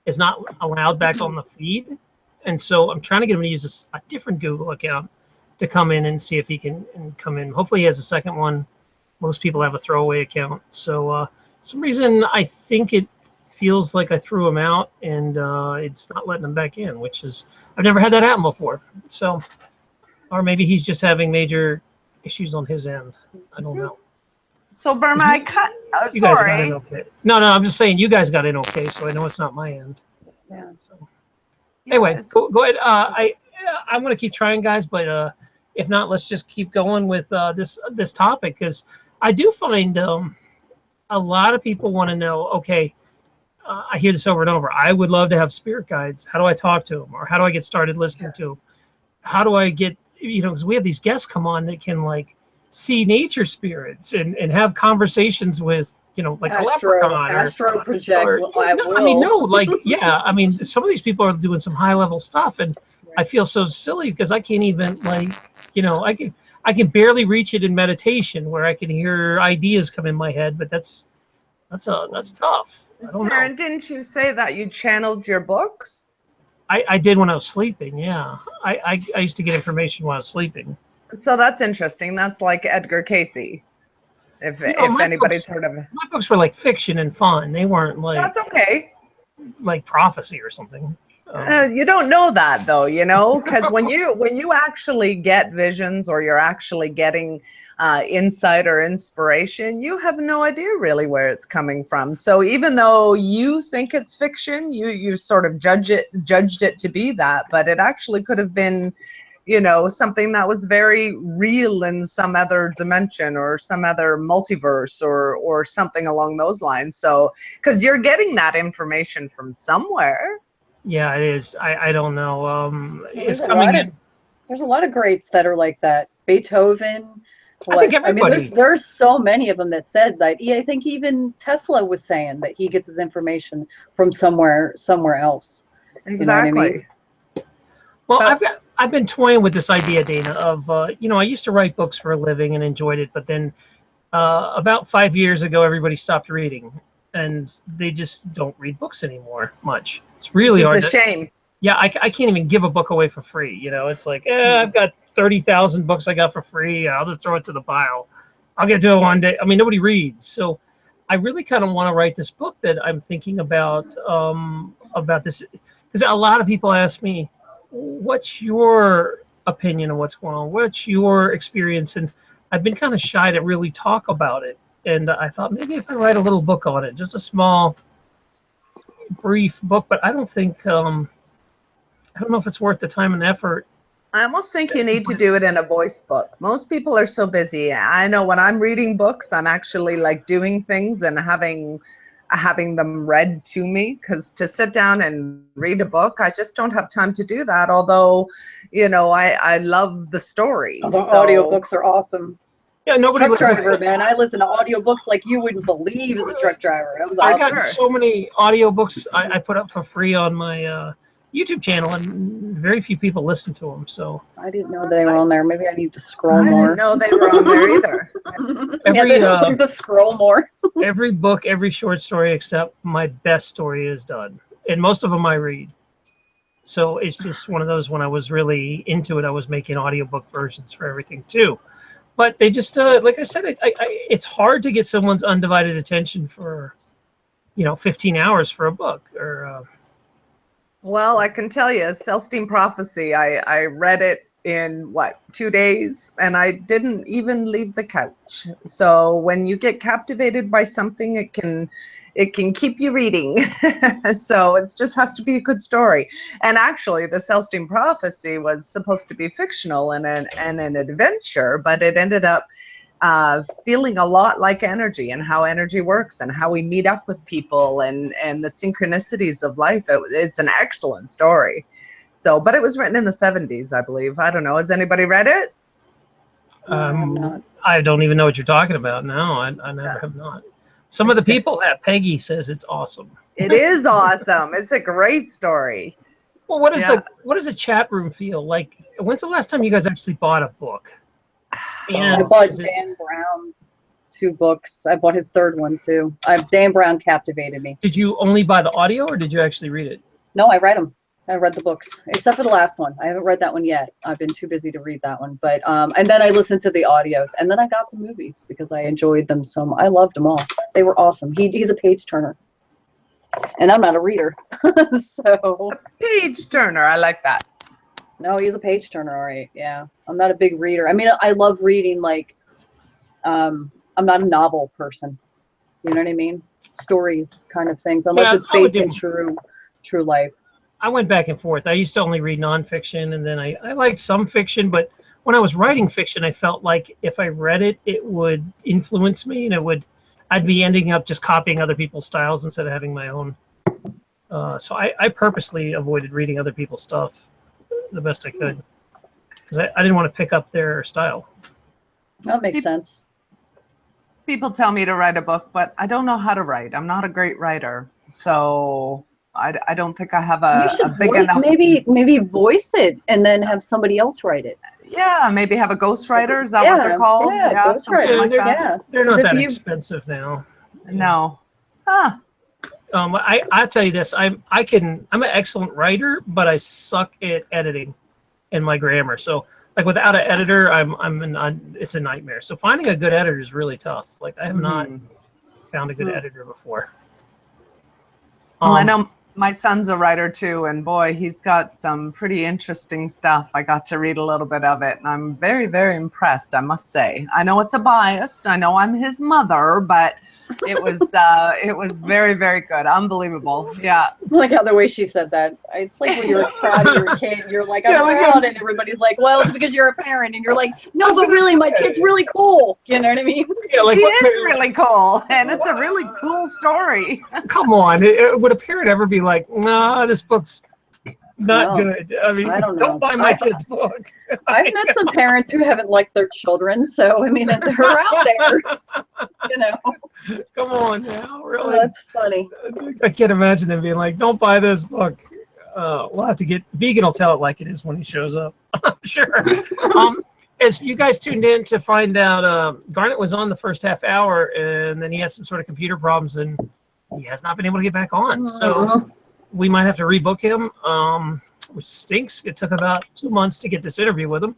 Speaker 1: is not allowed back on the feed. And so I'm trying to get him to use a different Google account to come in and see if he can come in. Hopefully he has a second one. Most people have a throwaway account. So some reason I think it feels like I threw him out and it's not letting him back in, which is, I've never had that happen before. So, or maybe he's just having major issues on his end. I don't know.
Speaker 4: So Burma, I cut.
Speaker 1: You guys got in
Speaker 4: Sorry.
Speaker 1: okay. No, I'm just saying you guys got in okay, so I know it's not my end.
Speaker 3: Yeah.
Speaker 1: So
Speaker 4: Yeah,
Speaker 1: anyway, go ahead. I'm gonna keep trying, guys, but if not, let's just keep going with this topic, because I do find a lot of people want to know. Okay, I hear this over and over. I would love to have spirit guides. How do I talk to them, or how do I get started listening to them? How do I get, because we have these guests come on that can like see nature spirits and have conversations with, like a leprechaun
Speaker 3: astro project.
Speaker 1: or I mean, no, like, yeah, I mean, some of these people are doing some high level stuff, and I feel so silly because I can't even like, I can barely reach it in meditation where I can hear ideas come in my head, but that's tough. I don't know.
Speaker 4: Taryn, didn't you say that you channeled your books?
Speaker 1: I did when I was sleeping. Yeah, I used to get information while I was sleeping.
Speaker 4: So that's interesting. That's like Edgar Casey. If anybody's heard of it.
Speaker 1: My books were like fiction and fun. They weren't like
Speaker 4: That's okay.
Speaker 1: like prophecy or something.
Speaker 4: You don't know that though, because when you actually get visions or you're actually getting insight or inspiration, you have no idea really where it's coming from. So even though you think it's fiction, you sort of judged it to be that, but it actually could have been, something that was very real in some other dimension or some other multiverse or something along those lines. So because you're getting that information from somewhere.
Speaker 1: Yeah, it is. I don't know.
Speaker 3: There's a lot of greats that are like that. Beethoven.
Speaker 1: I think everybody.
Speaker 3: There's so many of them that said that. I think even Tesla was saying that he gets his information from somewhere else.
Speaker 4: Exactly.
Speaker 3: You know what I mean?
Speaker 1: Well, I've been toying with this idea, Dana, of I used to write books for a living and enjoyed it, but then about 5 years ago, everybody stopped reading, and they just don't read books anymore much. It's really hard.
Speaker 4: It's a shame.
Speaker 1: Yeah, I can't even give a book away for free. It's like, I've got 30,000 books I got for free. I'll just throw it to the pile. I'll get to it one day. I mean, nobody reads. So I really kind of want to write this book that I'm thinking about this, because a lot of people ask me, what's your opinion of what's going on? What's your experience? And I've been kind of shy to really talk about it. And I thought maybe if I write a little book on it, just a small, brief book, but I don't think, I don't know if it's worth the time and effort.
Speaker 4: I almost think you need to do it in a voice book. Most people are so busy. I know when I'm reading books, I'm actually like doing things and having them read to me, because to sit down and read a book, I just don't have time to do that. Although, I love the story.
Speaker 3: Audiobooks are awesome.
Speaker 1: Yeah, nobody
Speaker 3: truck driver, man. I listen to audiobooks like you wouldn't believe as a truck driver. That was awesome.
Speaker 1: I got so many audiobooks I put up for free on my YouTube channel, and very few people listen to them. So
Speaker 3: I didn't know they were on there. Maybe I need to scroll more.
Speaker 4: I didn't know they were on there either.
Speaker 3: I need to scroll more.
Speaker 1: Every book, every short story except my best story is done, and most of them I read. So it's just one of those, when I was really into it, I was making audiobook versions for everything too. But they just, like I said, it's hard to get someone's undivided attention for, 15 hours for a book.
Speaker 4: Well, I can tell you, Celestine Prophecy, I read it in 2 days, and I didn't even leave the couch. So when you get captivated by something, it can keep you reading. So it just has to be a good story. And actually, the Celestine Prophecy was supposed to be fictional and an adventure, but it ended up feeling a lot like energy and how energy works and how we meet up with people and the synchronicities of life. It's an excellent story. So, but it was written in the 70s, I believe. I don't know. Has anybody read it?
Speaker 1: I don't even know what you're talking about. No, I never have not. Some of the people at Peggy says it's awesome.
Speaker 4: It is awesome. It's a great story.
Speaker 1: Well, what does a chat room feel like? When's the last time you guys actually bought a book?
Speaker 3: I bought Dan Brown's 2 books. I bought his 3rd one too. Dan Brown captivated me.
Speaker 1: Did you only buy the audio, or did you actually read it?
Speaker 3: No, I read them. I read the books, except for the last one. I haven't read that one yet. I've been too busy to read that one. But and then I listened to the audios, and then I got the movies because I enjoyed them so much. I loved them all. They were awesome. He's a page turner, and I'm not a reader, so.
Speaker 4: A page turner, I like that.
Speaker 3: No, he's a page turner, all right. Yeah, I'm not a big reader. I mean, I love reading like not a novel person. You know what I mean? Stories kind of things, unless
Speaker 1: Yeah,
Speaker 3: it's
Speaker 1: I would
Speaker 3: based in
Speaker 1: do.
Speaker 3: true life.
Speaker 1: I went back and forth. I used to only read nonfiction, and then I liked some fiction, but when I was writing fiction, I felt like if I read it, it would influence me, and I'd be ending up just copying other people's styles instead of having my own. So I purposely avoided reading other people's stuff the best I could, because I didn't want to pick up their style.
Speaker 3: That makes sense.
Speaker 4: People tell me to write a book, but I don't know how to write. I'm not a great writer, so I don't think I have
Speaker 3: You
Speaker 4: a
Speaker 3: should
Speaker 4: big enough.
Speaker 3: maybe voice it and then have somebody else write it.
Speaker 4: Yeah, maybe have a ghostwriter. Is that what they're called?
Speaker 3: Yeah,
Speaker 4: something
Speaker 3: ghostwriter.
Speaker 4: like that.
Speaker 3: Yeah,
Speaker 1: They're not
Speaker 3: 'Cause if
Speaker 1: that
Speaker 3: you-
Speaker 1: expensive now.
Speaker 4: No. Huh.
Speaker 1: I tell you this, I'm an excellent writer, but I suck at editing and my grammar. So like without an editor, it's a nightmare. So finding a good editor is really tough. Like I have not found a good editor before.
Speaker 4: Well, I know my son's a writer too, and boy, he's got some pretty interesting stuff. I got to read a little bit of it, and I'm very, very impressed, I must say. I know it's a biased. I know I'm his mother, but it was very, very good. Unbelievable. Yeah.
Speaker 3: I like how the way she said that. It's like when you're proud of your kid, you're like, I'm proud, and everybody's like, well, it's because you're a parent, and you're like, no, but really, my kid's really cool. You know what I mean?
Speaker 1: Yeah, like
Speaker 4: He is really cool, and it's a really cool story.
Speaker 1: Come on, would a parent ever be like, nah, this book's not good? I mean,
Speaker 3: I don't know.
Speaker 1: don't buy my kid's book.
Speaker 3: I've met some parents who haven't liked their children, so I mean, they're out there. You know.
Speaker 1: Come on now, really?
Speaker 3: Oh, that's funny.
Speaker 1: I can't imagine them being like, don't buy this book. We'll have to get Vegan will tell it like it is when he shows up. I'm sure. As you guys tuned in to find out, Garnet was on the first half hour, and then he had some sort of computer problems, and he has not been able to get back on. So we might have to rebook him, which stinks. It took about 2 months to get this interview with him.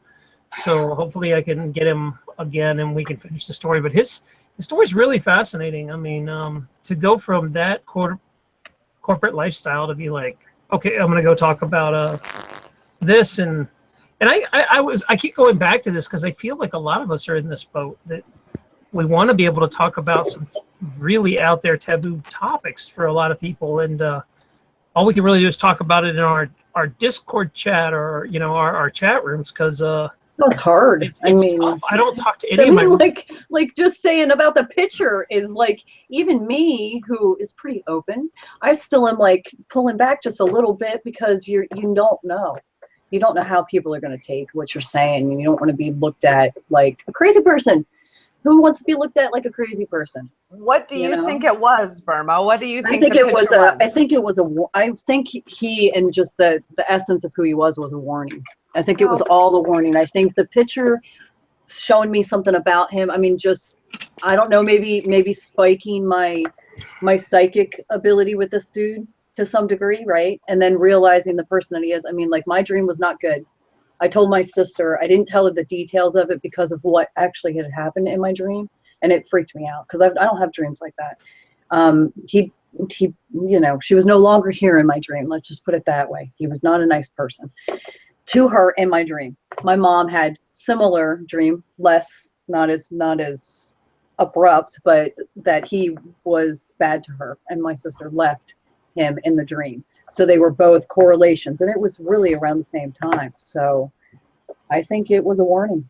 Speaker 1: So hopefully I can get him again, and we can finish the story. But his story is really fascinating. I mean, to go from that corporate lifestyle to be like, okay, I'm gonna go talk about this, and I keep going back to this because I feel like a lot of us are in this boat that we want to be able to talk about some really out there taboo topics for a lot of people, and all we can really do is talk about it in our Discord chat or our chat rooms because
Speaker 3: it's hard.
Speaker 1: It's tough. I don't talk to any of my
Speaker 3: like just saying about the picture is like, even me who is pretty open, I still am like pulling back just a little bit because you don't know how people are going to take what you're saying, and you don't want to be looked at like a crazy person. Who wants to be looked at like a crazy person?
Speaker 4: What do you think it was, Burma? What do you think?
Speaker 3: I think he and just the essence of who he was a warning. I think it was all the warning. I think the picture showing me something about him. I mean, just, I don't know, maybe spiking my psychic ability with this dude to some degree, right? And then realizing the person that he is. I mean, like, my dream was not good. I told my sister, I didn't tell her the details of it because of what actually had happened in my dream, and it freaked me out because I don't have dreams like that. He, she was no longer here in my dream. Let's just put it that way. He was not a nice person to her in my dream. My mom had similar dream, not as abrupt, but that he was bad to her, and my sister left him in the dream. So they were both correlations, and it was really around the same time. So I think it was a warning,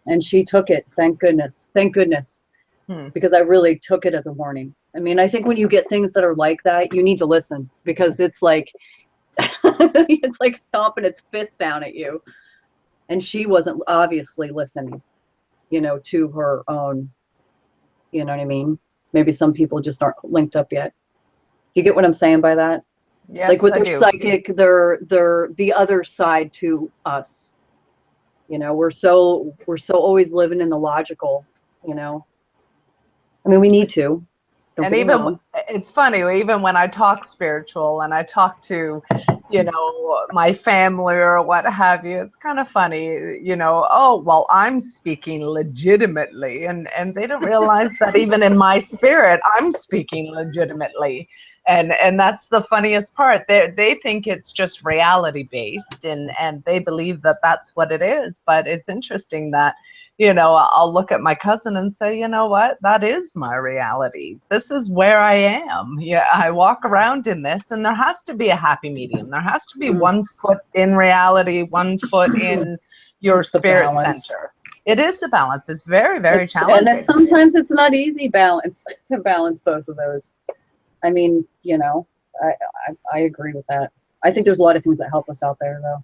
Speaker 3: and she took it. Thank goodness. Because I really took it as a warning. I mean, I think when you get things that are like that, you need to listen, because it's like, it's like stomping its fist down at you. And she wasn't obviously listening, to her own, you know what I mean? Maybe some people just aren't linked up yet. You get what I'm saying by that?
Speaker 4: Yes,
Speaker 3: like with
Speaker 4: I
Speaker 3: their
Speaker 4: do.
Speaker 3: psychic, they're the other side to us. We're so always living in the logical, I mean, we need to.
Speaker 4: And even, it's funny, even when I talk spiritual and I talk to, my family or what have you, it's kind of funny, oh, well, I'm speaking legitimately. And they don't realize that even in my spirit, I'm speaking legitimately. And that's the funniest part. They think it's just reality based, and they believe that that's what it is. But it's interesting that, you know, I'll look at my cousin and say, you know what, that is my reality. This is where I am. Yeah, I walk around in this, and there has to be a happy medium. There has to be one foot in reality, one foot in your spirit center. It is a balance. It's very, very challenging.
Speaker 3: And sometimes it's not easy to balance both of those. I mean, you know, I agree with that. I think there's a lot of things that help us out there, though,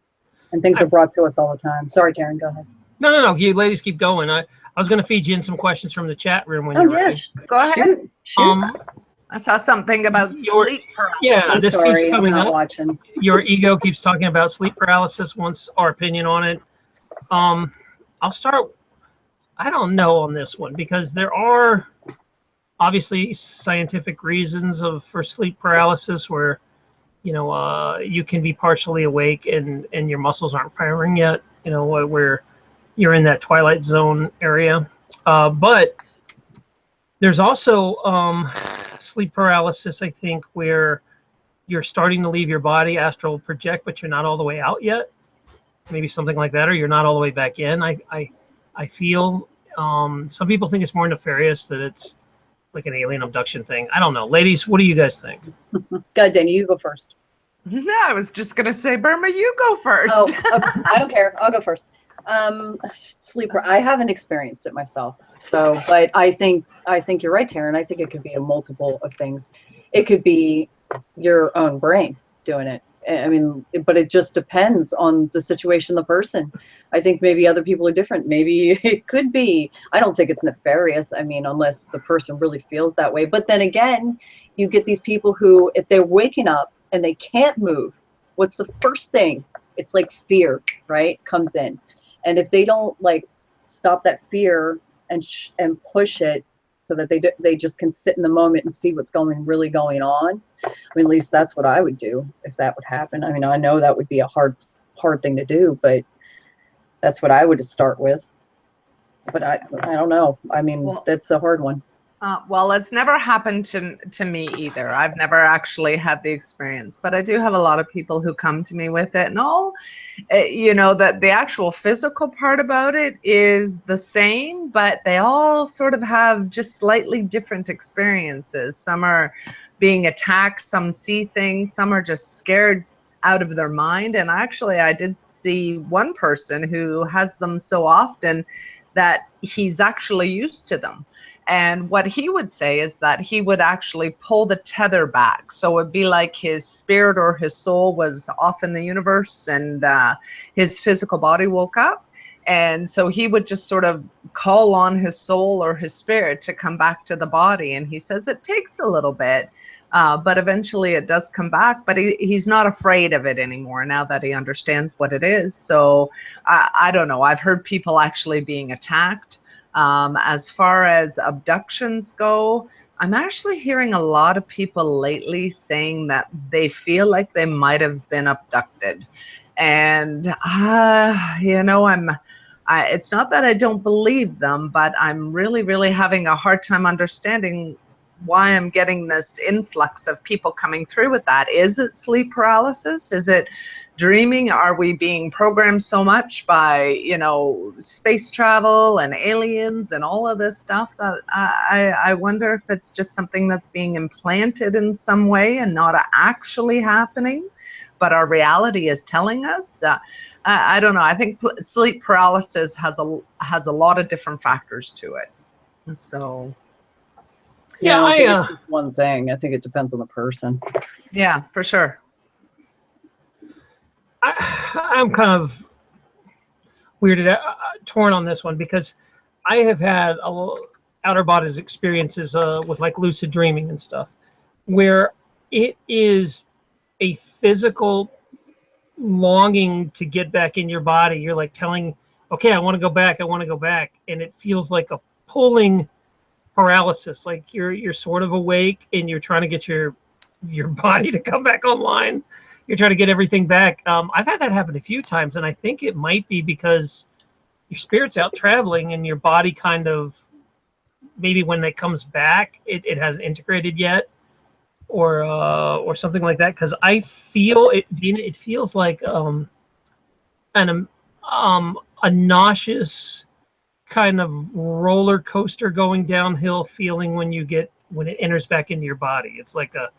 Speaker 3: and things are brought to us all the time. Sorry, Taryn, go ahead.
Speaker 1: No. You ladies keep going. I was going to feed you in some questions from the chat room when you're ready.
Speaker 4: Go ahead.
Speaker 3: Shoot.
Speaker 4: I saw something about sleep paralysis.
Speaker 1: Yeah, this keeps coming up.
Speaker 3: Watching.
Speaker 1: Your ego keeps talking about sleep paralysis. Wants our opinion on it. I'll start. I don't know on this one because there are obviously scientific reasons for sleep paralysis where, you know, you can be partially awake and your muscles aren't firing yet. You know, where you're in that twilight zone area. But there's also sleep paralysis, I think, where you're starting to leave your body, astral project, but you're not all the way out yet. Maybe something like that, or you're not all the way back in. I feel some people think it's more nefarious, that it's like an alien abduction thing. I don't know. Ladies, what do you guys think?
Speaker 3: Go, Danny, you go first.
Speaker 4: No, I was just going to say, Burma, you go first.
Speaker 3: Oh, okay. I don't care. I'll go first. Sleeper. I haven't experienced it myself, so but I think you're right, Taryn. I think it could be a multiple of things. It could be your own brain doing it. I mean, but it just depends on the situation, the person. I think maybe other people are different. Maybe it could be. I don't think it's nefarious. I mean, unless the person really feels that way. But then again, you get these people who, if they're waking up and they can't move, what's the first thing? It's like fear, right? Comes in. And if they don't like stop that fear and push it so that they just can sit in the moment and see what's really going on. I mean, at least that's what I would do if that would happen. I mean, I know that would be a hard thing to do, but that's what I would start with. But I don't know. I mean, that's a hard one.
Speaker 4: Well, it's never happened to me either. I've never actually had the experience, but I do have a lot of people who come to me with it, and all, you know, that the actual physical part about it is the same, but they all sort of have just slightly different experiences. Some are being attacked, some see things, some are just scared out of their mind. And actually, I did see one person who has them so often that he's actually used to them. And what he would say is that he would actually pull the tether back. So it'd be like his spirit or his soul was off in the universe, and his physical body woke up. And so he would just sort of call on his soul or his spirit to come back to the body. And he says it takes a little bit, but eventually it does come back. But he's not afraid of it anymore now that he understands what it is. So I don't know. I've heard people actually being attacked. As far as abductions go, I'm actually hearing a lot of people lately saying that they feel like they might have been abducted. And, you know, it's not that I don't believe them, but I'm really, really having a hard time understanding why I'm getting this influx of people coming through with that. Is it sleep paralysis? Is it dreaming? Are we being programmed so much by, you know, space travel and aliens and all of this stuff that I wonder if it's just something that's being implanted in some way and not actually happening, but our reality is telling us. I don't know. I think sleep paralysis has a lot of different factors to it. So.
Speaker 3: Yeah, I think it's just one thing. I think it depends on the person.
Speaker 4: Yeah, for sure.
Speaker 1: I'm kind of weirded out, torn on this one, because I have had outer bodies experiences with like lucid dreaming and stuff, where it is a physical longing to get back in your body. You're like telling, okay, I want to go back, and it feels like a pulling paralysis. Like you're sort of awake and you're trying to get your body to come back online. You're trying to get everything back. I've had that happen a few times, and I think it might be because your spirit's out traveling and your body kind of, maybe when it comes back, it hasn't integrated yet, or something like that. Because I feel it. It feels like a nauseous kind of roller coaster going downhill feeling when it enters back into your body. It's like a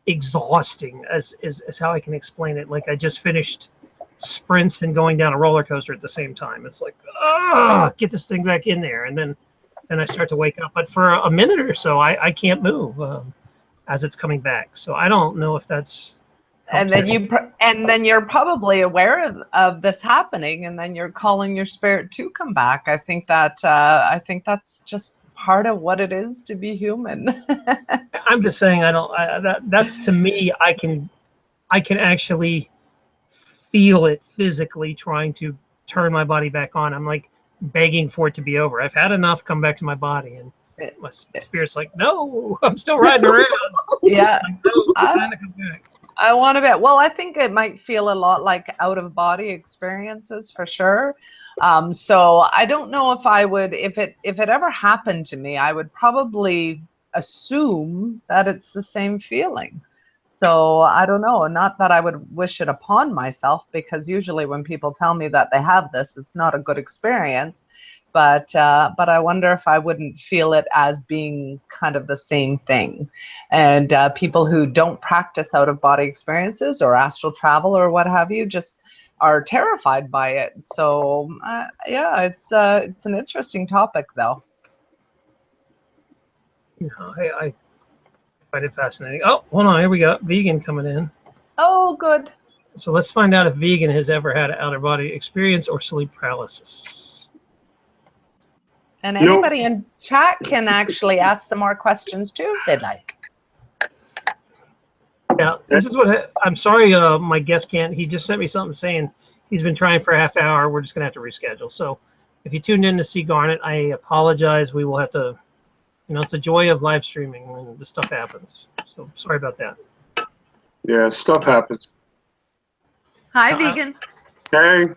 Speaker 1: exhausting as how I can explain it. Like I just finished sprints and going down a roller coaster at the same time. It's like, get this thing back in there. And then I start to wake up. But for a minute or so, I can't move as it's coming back. So I don't know if that's
Speaker 4: and then you're probably aware of this happening, and then you're calling your spirit to come back. I think that's just part of what it is to be human.
Speaker 1: I'm just saying that's to me, I can actually feel it physically trying to turn my body back on. I'm like begging for it to be over. I've had enough, come back to my body, and my spirit's like, no, I'm still riding around.
Speaker 4: Yeah.
Speaker 1: Like, no, come back.
Speaker 4: I want to bet. Well, I think it might feel a lot like out-of-body experiences for sure. So I don't know if I would, if it ever happened to me, I would probably assume that it's the same feeling. So I don't know. Not that I would wish it upon myself, because usually when people tell me that they have this, it's not a good experience. But I wonder if I wouldn't feel it as being kind of the same thing. And people who don't practice out-of-body experiences or astral travel or what have you just are terrified by it. So yeah, it's an interesting topic, though.
Speaker 1: Yeah, I find it fascinating. Oh, hold on, here we go. Vegan coming in.
Speaker 4: Oh, good.
Speaker 1: So let's find out if Vegan has ever had an out-of-body experience or sleep paralysis.
Speaker 4: And anybody in chat can actually ask some more questions too, if they'd like.
Speaker 1: Yeah, this is what I'm sorry. My guest can't. He just sent me something saying he's been trying for a half hour. We're just gonna have to reschedule. So if you tuned in to see Garnet, I apologize. We will have to. It's the joy of live streaming when this stuff happens. So sorry about that.
Speaker 5: Yeah, stuff happens.
Speaker 4: Hi, Vegan.
Speaker 5: Hey.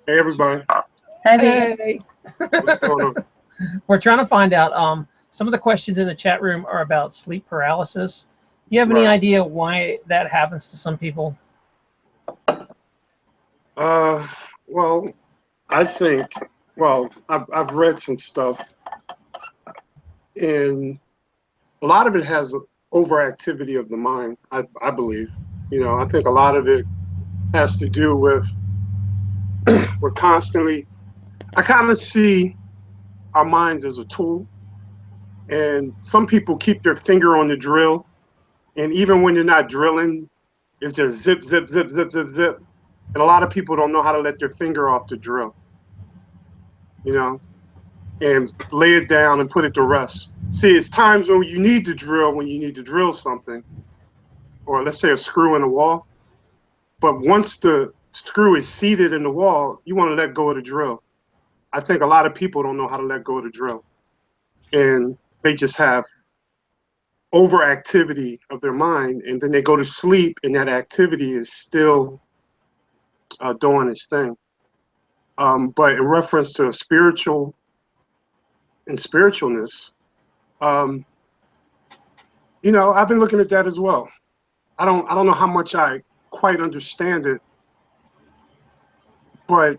Speaker 5: Hey, everybody.
Speaker 3: Hi, Vegan.
Speaker 1: Hey.
Speaker 5: What's going on?
Speaker 1: We're trying to find out. Some of the questions in the chat room are about sleep paralysis. Do you have any idea why that happens to some people?
Speaker 5: Well, I think, I've read some stuff, and a lot of it has overactivity of the mind, I believe. I think a lot of it has to do with we're constantly, I kind of see our minds as a tool, and some people keep their finger on the drill, and even when they're not drilling, it's just zip, zip, zip, zip, zip, zip. And a lot of people don't know how to let their finger off the drill, and lay it down and put it to rest. See, it's times when you need to drill, when you need to drill something, or let's say a screw in the wall. But once the screw is seated in the wall, you want to let go of the drill. I think a lot of people don't know how to let go of the drill, and they just have overactivity of their mind, and then they go to sleep, and that activity is still doing its thing. But in reference to spiritual and spiritualness, I've been looking at that as well. I don't know how much I quite understand it, but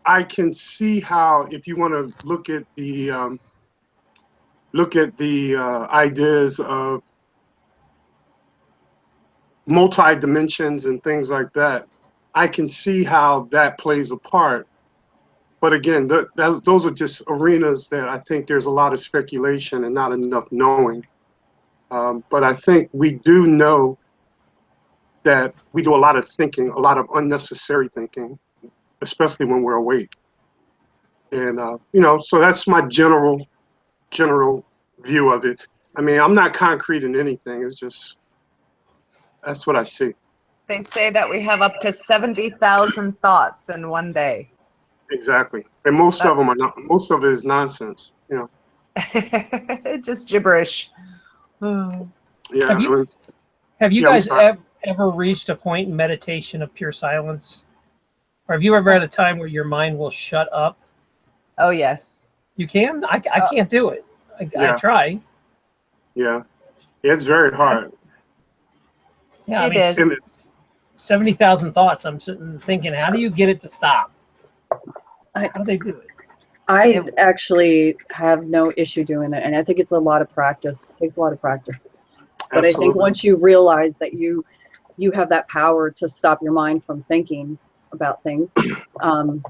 Speaker 5: I can see how, if you want to look at the ideas of multi-dimensions and things like that, I can see how that plays a part. But again, those are just arenas that I think there's a lot of speculation and not enough knowing. But I think we do know that we do a lot of thinking, a lot of unnecessary thinking, especially when we're awake. And, so that's my general view of it. I mean, I'm not concrete in anything. It's just, that's what I see.
Speaker 4: They say that we have up to 70,000 thoughts in one day.
Speaker 5: Exactly. And most of them are not, most of it is nonsense,
Speaker 4: Just gibberish.
Speaker 5: Yeah.
Speaker 1: Have you guys ever reached a point in meditation of pure silence? Or have you ever had a time where your mind will shut up?
Speaker 4: Oh, yes.
Speaker 1: You can? I can't do it. I try.
Speaker 5: Yeah. It's very hard.
Speaker 1: Yeah,
Speaker 4: it is.
Speaker 1: 70,000 thoughts. I'm sitting thinking, how do you get it to stop? How do they do it?
Speaker 3: I actually have no issue doing it, and I think it's a lot of practice. It takes a lot of practice. But I think
Speaker 5: Absolutely.
Speaker 3: once you realize that you have that power to stop your mind from thinking about things,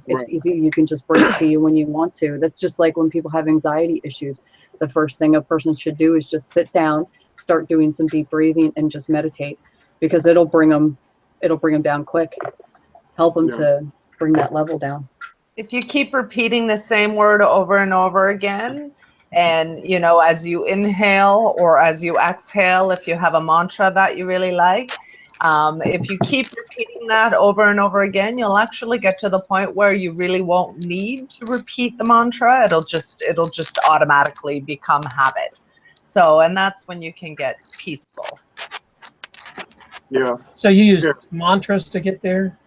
Speaker 3: it's easy. You can just bring it to you when you want to. That's just like when people have anxiety issues. The first thing a person should do is just sit down, start doing some deep breathing, and just meditate, because it'll bring them down quick. Help them to bring that level down.
Speaker 4: If you keep repeating the same word over and over again, and you know, as you inhale or as you exhale, if you have a mantra that you really like, if you keep repeating that over and over again, you'll actually get to the point where you really won't need to repeat the mantra. It'll just automatically become habit. So, and that's when you can get peaceful.
Speaker 5: Yeah.
Speaker 1: So you use mantras to get there?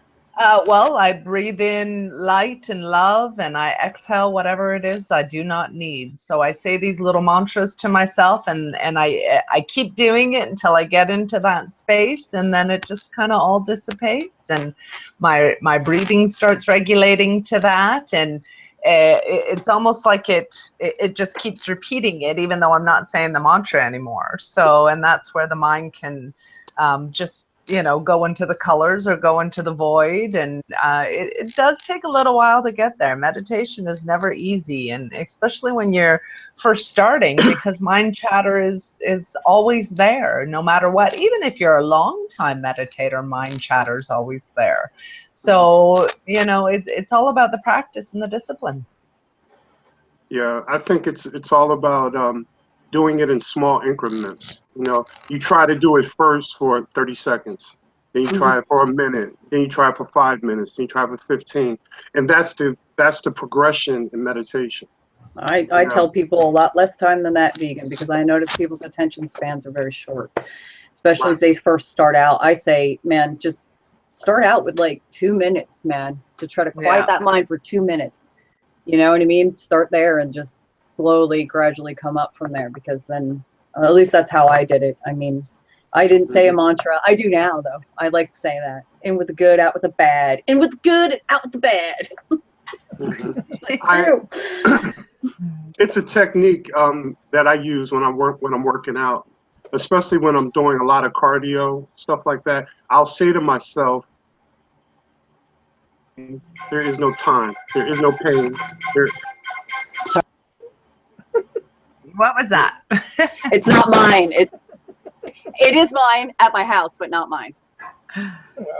Speaker 4: Well, I breathe in light and love, and I exhale whatever it is I do not need. So I say these little mantras to myself, and I keep doing it until I get into that space, and then it just kind of all dissipates, and my breathing starts regulating to that, and it's almost like it just keeps repeating it, even though I'm not saying the mantra anymore. So, and that's where the mind can just, you know, go into the colors or go into the void, and it does take a little while to get there. Meditation is never easy, and especially when you're first starting, because mind chatter is always there, no matter what. Even if you're a long time meditator, mind chatter is always there. So, you know, it's all about the practice and the discipline.
Speaker 5: Yeah, I think it's all about doing it in small increments. You know, you try to do it first for 30 seconds, then you try it for a minute, then you try it for 5 minutes, then you try it for 15, and that's the progression in meditation.
Speaker 3: I tell people a lot less time than that, vegan, because I notice people's attention spans are very short, especially if they first start out. I say, man, just start out with like 2 minutes, man, to try to quiet that mind for 2 minutes. You know what I mean? Start there and just slowly, gradually come up from there, because then, at least that's how I did it. I mean, I didn't say a mantra. I do now, though. I like to say that. In with the good, out with the bad. In with the good, out with the bad.
Speaker 5: It's a technique that I use when I'm working out, especially when I'm doing a lot of cardio, stuff like that. I'll say to myself, there is no time. There is no pain.
Speaker 4: What was that?
Speaker 3: It's not mine. It is mine at my house, but not mine.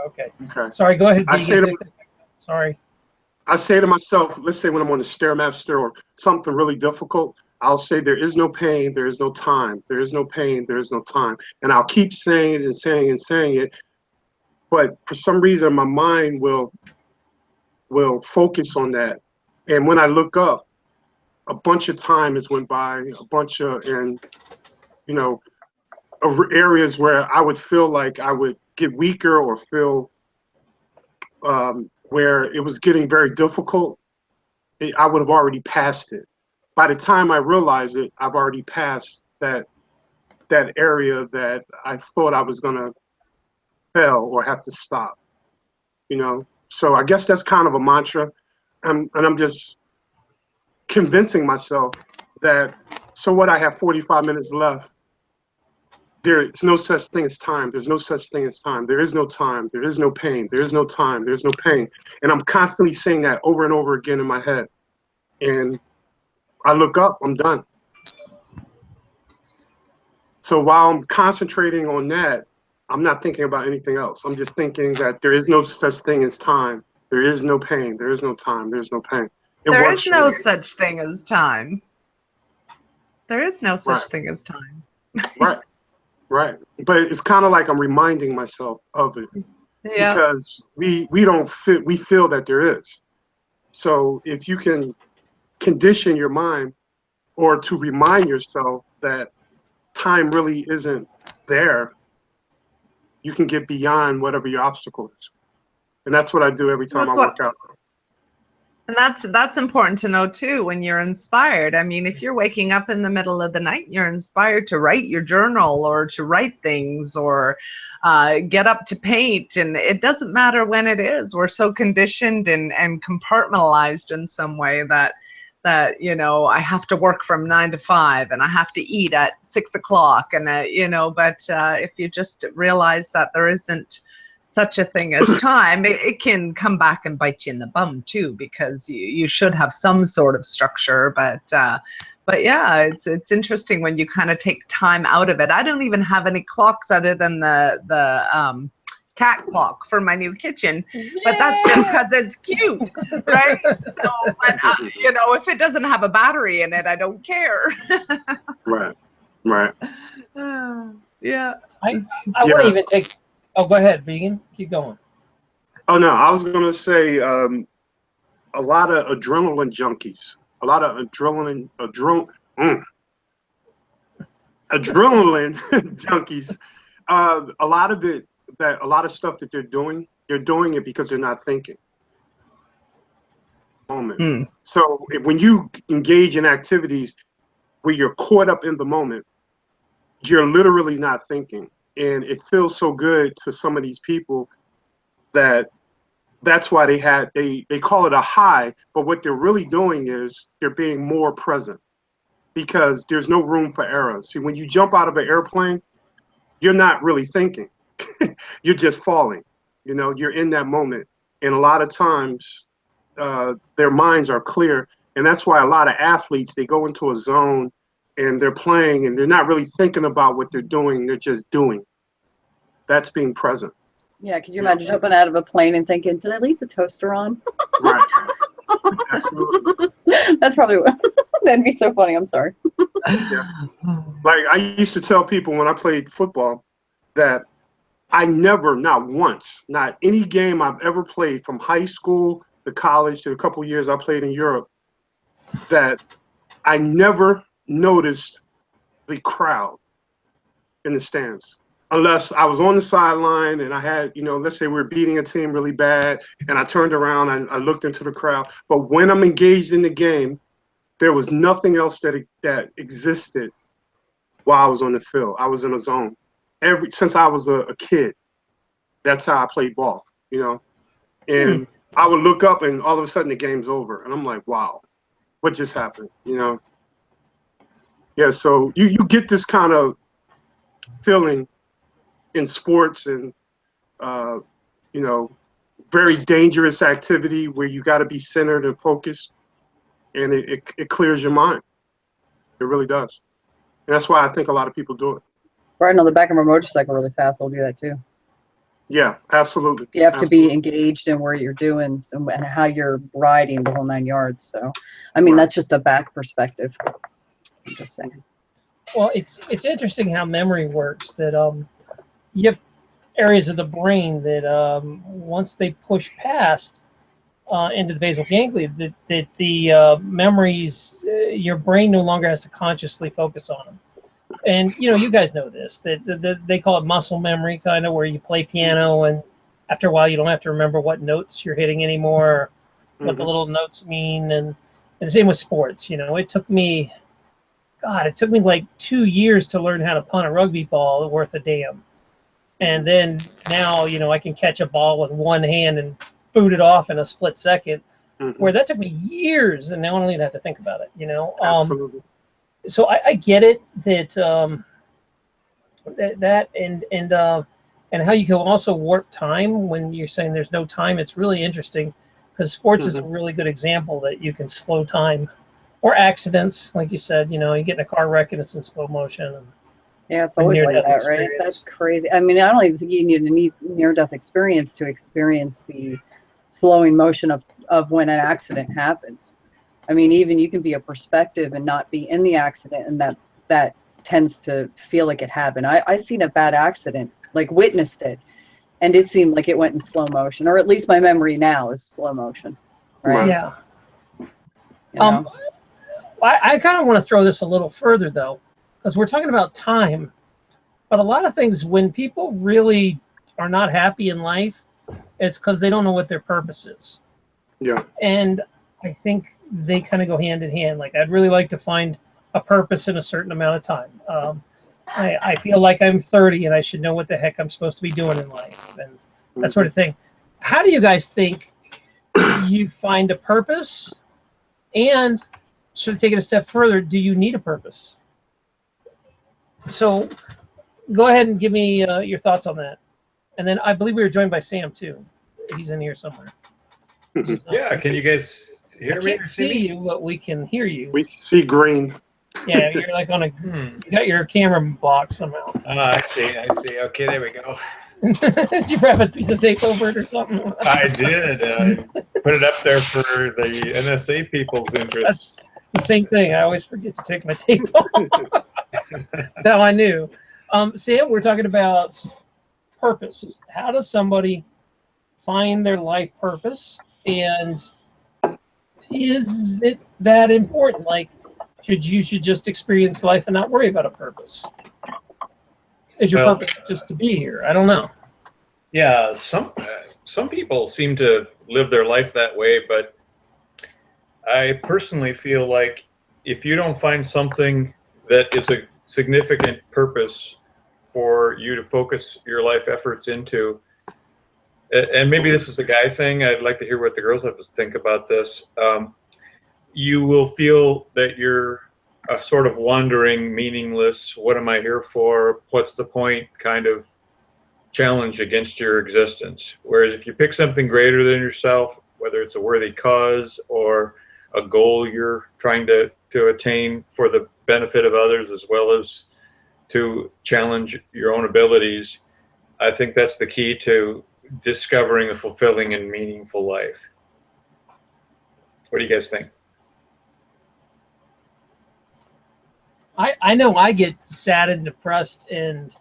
Speaker 1: Okay. Sorry, go ahead, vegan. Sorry.
Speaker 5: I say to myself, let's say when I'm on the Stairmaster or something really difficult, I'll say there is no pain, there is no time. There is no pain, there is no time. And I'll keep saying it and saying it and saying it. But for some reason, my mind will focus on that. And when I look up, a bunch of time has went by, and you know, areas where I would feel like I would get weaker or feel where it was getting very difficult, I would have already passed it. By the time I realized it, I've already passed that area that I thought I was gonna fail or have to stop. You know, so I guess that's kind of a mantra, and I'm just convincing myself that, so what, I have 45 minutes left. There is no such thing as time. There's no such thing as time. There is no time. There is no pain. There is no time. There's no pain. And I'm constantly saying that over and over again in my head. And I look up, I'm done. So while I'm concentrating on that, I'm not thinking about anything else. I'm just thinking that there is no such thing as time. There is no pain. There is no time. There is no pain.
Speaker 4: There is no such thing as time. There is no such thing as time.
Speaker 5: Right. But it's kind of like I'm reminding myself of it. Yeah. Because we feel that there is. So if you can condition your mind, or to remind yourself that time really isn't there, you can get beyond whatever your obstacle is. And that's what I do every time I work out.
Speaker 4: And that's important to know too when you're inspired. I mean, if you're waking up in the middle of the night, you're inspired to write your journal or to write things or get up to paint, and it doesn't matter when it is. We're so conditioned and compartmentalized in some way that you know, I have to work from 9 to 5 and I have to eat at 6 o'clock, and you know, but if you just realize that there isn't such a thing as time, it can come back and bite you in the bum too, because you should have some sort of structure. But yeah, it's interesting when you kind of take time out of it. I don't even have any clocks other than the cat clock for my new kitchen, but that's just because it's cute, right? So, but you know, if it doesn't have a battery in it, I don't care.
Speaker 5: Right. Right.
Speaker 4: Yeah.
Speaker 1: I want to even take. Oh, go ahead, Vegan. Keep going.
Speaker 5: Oh no, I was gonna say a lot of adrenaline junkies, a lot of adrenaline junkies. A lot of it, that a lot of stuff that they're doing it because they're not thinking. Moment. So when you engage in activities where you're caught up in the moment, you're literally not thinking, and it feels so good to some of these people that's why they call it a high, but what they're really doing is they're being more present because there's no room for error. See, when you jump out of an airplane, you're not really thinking. You're just falling. You know, you're in that moment. And a lot of times their minds are clear. And that's why a lot of athletes, they go into a zone and they're playing and they're not really thinking about what they're doing. They're just doing. That's being present.
Speaker 3: Yeah, could you imagine jumping out of a plane and thinking, did I leave the toaster on?
Speaker 5: Right. Absolutely.
Speaker 3: That's probably what, that'd be so funny. I'm sorry.
Speaker 5: Yeah. Like I used to tell people when I played football that I never, not once, not any game I've ever played from high school to college to a couple years I played in Europe, that I never noticed the crowd in the stands. Unless I was on the sideline and I had, you know, let's say we're beating a team really bad and I turned around and I looked into the crowd. But when I'm engaged in the game, there was nothing else that existed while I was on the field. I was in a zone. Since I was a kid, that's how I played ball, you know. And I would look up and all of a sudden the game's over. And I'm like, wow, what just happened, you know? Yeah, so you get this kind of feeling in sports and you know, very dangerous activity where you got to be centered and focused, and it clears your mind. It really does, and that's why I think a lot of people do it.
Speaker 3: Riding on the back of a motorcycle really fast will do that too.
Speaker 5: Yeah, absolutely.
Speaker 3: You have to be engaged in where you're doing and how you're riding the whole 9 yards. So, I mean, that's just a back perspective. I'm just saying.
Speaker 1: Well, it's interesting how memory works. That you have areas of the brain that once they push past into the basal ganglia, that the memories, your brain no longer has to consciously focus on them. And you know, you guys know this, that they call it muscle memory, kind of, where you play piano and after a while you don't have to remember what notes you're hitting anymore, or what the little notes mean. And the same with sports. You know, it took me like 2 years to learn how to punt a rugby ball worth a damn. And then now, you know, I can catch a ball with one hand and boot it off in a split second, where that took me years, and now I don't even have to think about it, you know.
Speaker 5: Absolutely.
Speaker 1: So I get it that and how you can also warp time when you're saying there's no time. It's really interesting because sports is a really good example that you can slow time, or accidents, like you said. You know, you get in a car wreck and it's in slow motion. And
Speaker 3: yeah, it's always like that, right? That's crazy. I mean, I don't even think you need a near-death experience to experience the slowing motion of when an accident happens. I mean, even you can be a perspective and not be in the accident, and that tends to feel like it happened. I seen a bad accident, like witnessed it, and it seemed like it went in slow motion, or at least my memory now is slow motion, right?
Speaker 1: Yeah.
Speaker 3: You know?
Speaker 1: I kind of want to throw this a little further, though, because we're talking about time, but a lot of things, when people really are not happy in life, it's because they don't know what their purpose is.
Speaker 5: Yeah.
Speaker 1: And I think they kind of go hand in hand. Like I'd really like to find a purpose in a certain amount of time. I feel like I'm 30 and I should know what the heck I'm supposed to be doing in life and that sort of thing. How do you guys think you find a purpose? And should I take it a step further? Do you need a purpose? So go ahead and give me your thoughts on that. And then I believe we were joined by Sam too. He's in here somewhere.
Speaker 6: Yeah, can you guys hear me?
Speaker 1: I can't see you, but we can hear you.
Speaker 5: We see green.
Speaker 1: Yeah, you're like on a. You got your camera blocked somehow.
Speaker 6: I see. Okay, there we go.
Speaker 1: Did you wrap a piece of tape over it or something?
Speaker 6: I did. Put it up there for the NSA people's interest.
Speaker 1: It's the same thing. I always forget to take my tape off. That's how I knew. Sam, we're talking about purpose. How does somebody find their life purpose? And is it that important? Like, you should just experience life and not worry about a purpose? Is your purpose just to be here? I don't know.
Speaker 6: Yeah, some people seem to live their life that way, but I personally feel like if you don't find something that is a significant purpose for you to focus your life efforts into, and maybe this is a guy thing, I'd like to hear what the girls have to think about this. You will feel that you're a sort of wandering, meaningless, what am I here for, what's the point kind of challenge against your existence. Whereas if you pick something greater than yourself, whether it's a worthy cause or a goal you're trying to attain for the benefit of others as well as to challenge your own abilities, I think that's the key to discovering a fulfilling and meaningful life. What do you guys think?
Speaker 1: I know I get sad and depressed and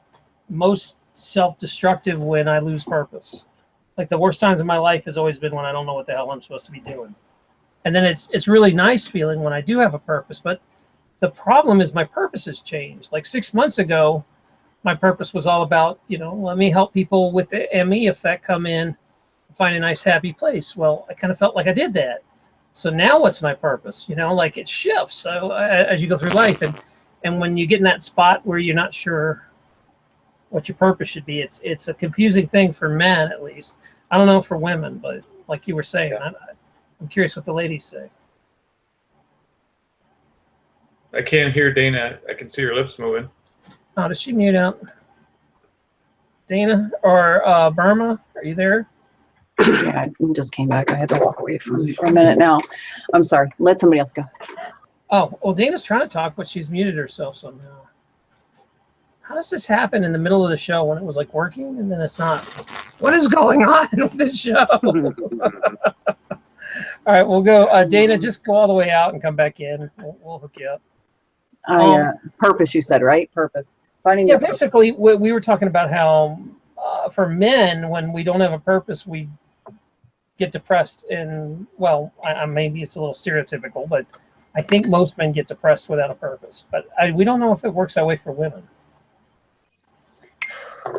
Speaker 1: most self-destructive when I lose purpose. Like the worst times in my life has always been when I don't know what the hell I'm supposed to be doing. And then it's really nice feeling when I do have a purpose. But the problem is my purpose has changed. Like 6 months ago, my purpose was all about, let me help people with the ME effect come in, find a nice, happy place. Well, I kind of felt like I did that. So now what's my purpose? Like it shifts so as you go through life. And when you get in that spot where you're not sure what your purpose should be, it's a confusing thing for men, at least. I don't know for women, but like you were saying, I'm curious what the ladies say.
Speaker 6: I can't hear Dana. I can see her lips moving.
Speaker 1: Oh, does she mute out? Dana or Burma, are you there?
Speaker 3: Yeah, I just came back. I had to walk away for a minute now. I'm sorry. Let somebody else go.
Speaker 1: Oh, well, Dana's trying to talk, but she's muted herself somehow. How does this happen in the middle of the show when it was like working and then it's not? What is going on with this show? All right, we'll go. Dana, just go all the way out and come back in. We'll hook you up.
Speaker 3: Purpose, you said, right? Purpose. Finding.
Speaker 1: Yeah, basically, we were talking about how for men, when we don't have a purpose, we get depressed. And, well, maybe it's a little stereotypical, but I think most men get depressed without a purpose. But we don't know if it works that way for women.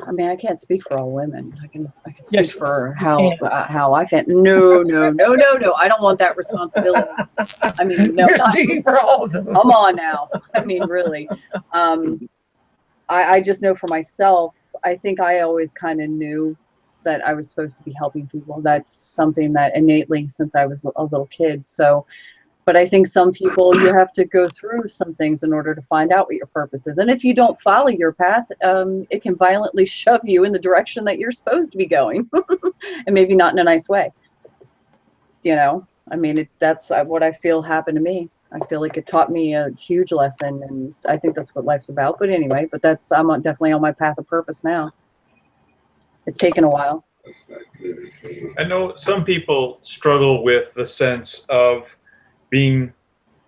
Speaker 3: I mean, I can't speak for all women. I can speak for how I feel. No. I don't want that responsibility. I mean, no.
Speaker 1: You're speaking for all of them.
Speaker 3: Come on now. I mean, really. I just know for myself, I think I always kind of knew that I was supposed to be helping people. That's something that innately since I was a little kid. So, but I think some people, you have to go through some things in order to find out what your purpose is. And if you don't follow your path, it can violently shove you in the direction that you're supposed to be going. And maybe not in a nice way. I mean, that's what I feel happened to me. I feel like it taught me a huge lesson. And I think that's what life's about. But anyway, I'm definitely on my path of purpose now. It's taken a while.
Speaker 6: I know some people struggle with the sense of being,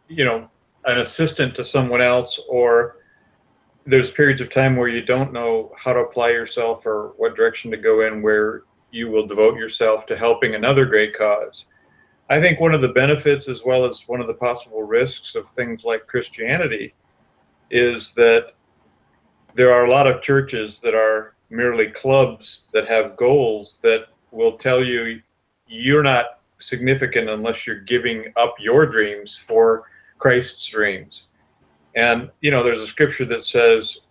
Speaker 6: an assistant to someone else, or there's periods of time where you don't know how to apply yourself or what direction to go in, where you will devote yourself to helping another great cause. I think one of the benefits, as well as one of the possible risks of things like Christianity, is that there are a lot of churches that are merely clubs that have goals that will tell you you're not significant unless you're giving up your dreams for Christ's dreams. And, you know, there's a scripture that says,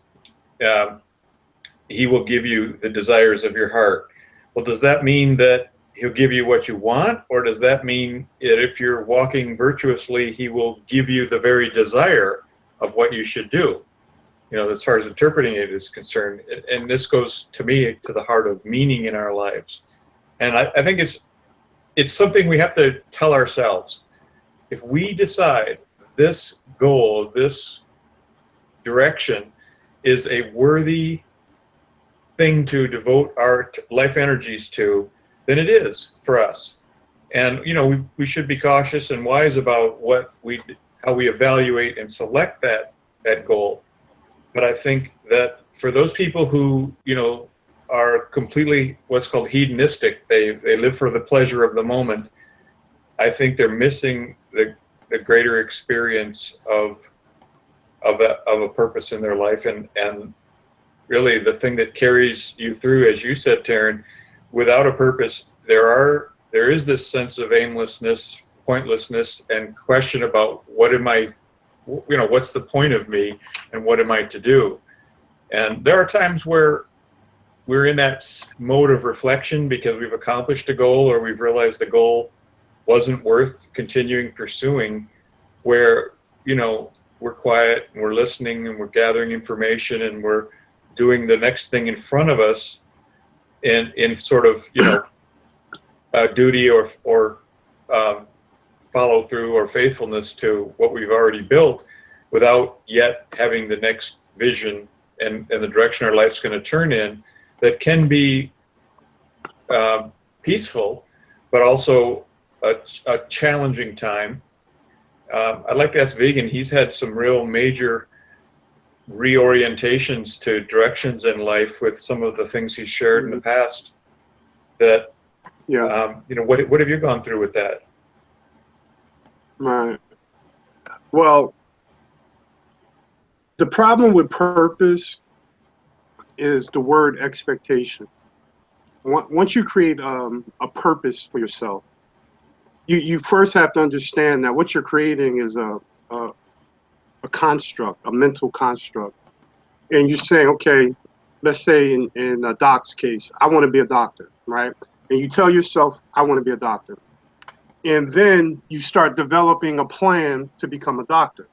Speaker 6: he will give you the desires of your heart. Well, does that mean that he'll give you what you want? Or does that mean that if you're walking virtuously, he will give you the very desire of what you should do? You know, as far as interpreting it is concerned. And this goes, to me, to the heart of meaning in our lives. And I think it's something we have to tell ourselves. If we decide this goal, this direction is a worthy thing to devote our life energies to, then it is for us. And, you know, we should be cautious and wise about how we evaluate and select that goal. But I think that for those people who, you know, are completely what's called hedonistic, they live for the pleasure of the moment, I think they're missing the greater experience of a purpose in their life, and really the thing that carries you through, as you said, Taryn. Without a purpose, there is this sense of aimlessness, pointlessness, and question about what am I, you know, what's the point of me and what am I to do? And there are times where we're in that mode of reflection because we've accomplished a goal or we've realized the goal wasn't worth continuing pursuing, where, you know, we're quiet and we're listening and we're gathering information and we're doing the next thing in front of us in sort of, you know, duty or follow through or faithfulness to what we've already built, without yet having the next vision and the direction our life's going to turn in, that can be peaceful, but also a challenging time. I'd like to ask Vegan, he's had some real major reorientations to directions in life with some of the things he's shared in the past. That,
Speaker 5: Yeah.
Speaker 6: you know, what have you gone through with that?
Speaker 5: Right. Well, the problem with purpose is the word expectation. Once you create a purpose for yourself, you first have to understand that what you're creating is a construct, a mental construct. And you're saying, okay, let's say in Doc's case, I want to be a doctor, right? And you tell yourself, I want to be a doctor. And then you start developing a plan to become a doctor.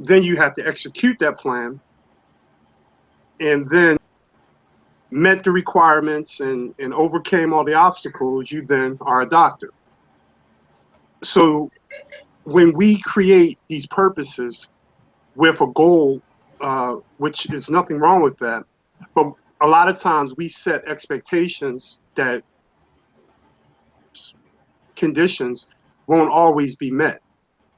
Speaker 5: Then you have to execute that plan, and then met the requirements and overcame all the obstacles, you then are a doctor. So when we create these purposes with a goal, which is nothing wrong with that, but a lot of times we set expectations that conditions won't always be met.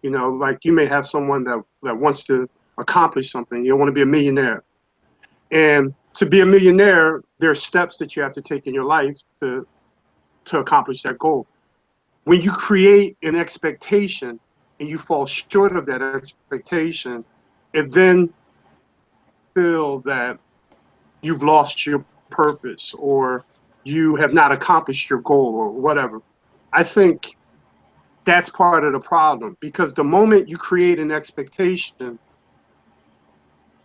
Speaker 5: You know, like you may have someone that wants to accomplish something. You want to be a millionaire. And to be a millionaire, there are steps that you have to take in your life to accomplish that goal. When you create an expectation and you fall short of that expectation, and then feel that you've lost your purpose or you have not accomplished your goal or whatever, I think that's part of the problem, because the moment you create an expectation,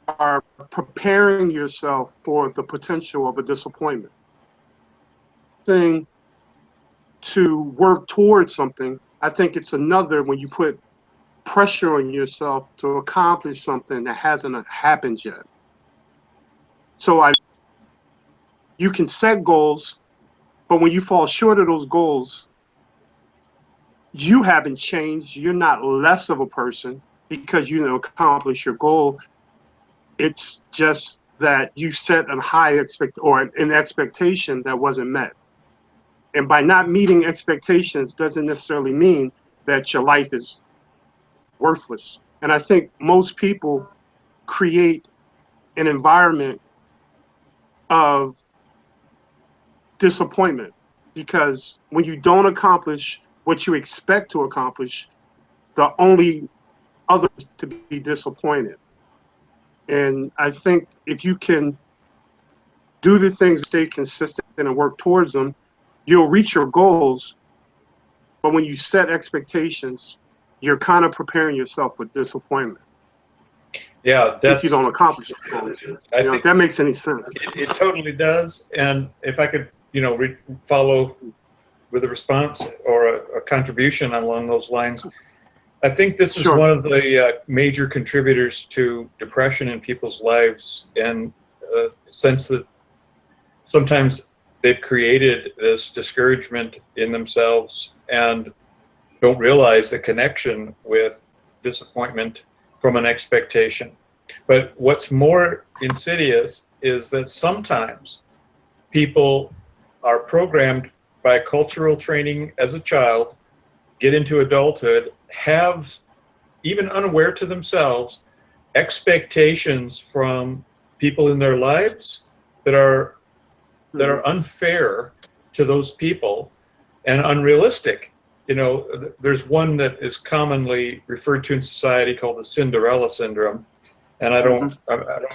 Speaker 5: you are preparing yourself for the potential of a disappointment. Thing to work towards something, I think it's another when you put pressure on yourself to accomplish something that hasn't happened yet. So you can set goals, but when you fall short of those goals, you haven't changed. You're not less of a person because you accomplish your goal. It's just that you set a high an expectation that wasn't met. And by not meeting expectations doesn't necessarily mean that your life is worthless. And I think most people create an environment of disappointment, because when you don't accomplish what you expect to accomplish, the only others to be disappointed. And I think if you can do the things, stay consistent and work towards them, you'll reach your goals. But when you set expectations, you're kind of preparing yourself for disappointment.
Speaker 6: Yeah,
Speaker 5: if you don't accomplish it. If that makes any sense.
Speaker 6: It totally does. And if I could, follow with a response or a contribution along those lines, I think this is one of the major contributors to depression in people's lives, and sense that sometimes they've created this discouragement in themselves and don't realize the connection with disappointment from an expectation. But what's more insidious is that sometimes people are programmed by cultural training as a child, get into adulthood, have, even unaware to themselves, expectations from people in their lives that are unfair to those people and unrealistic. There's one that is commonly referred to in society called the Cinderella syndrome. And I don't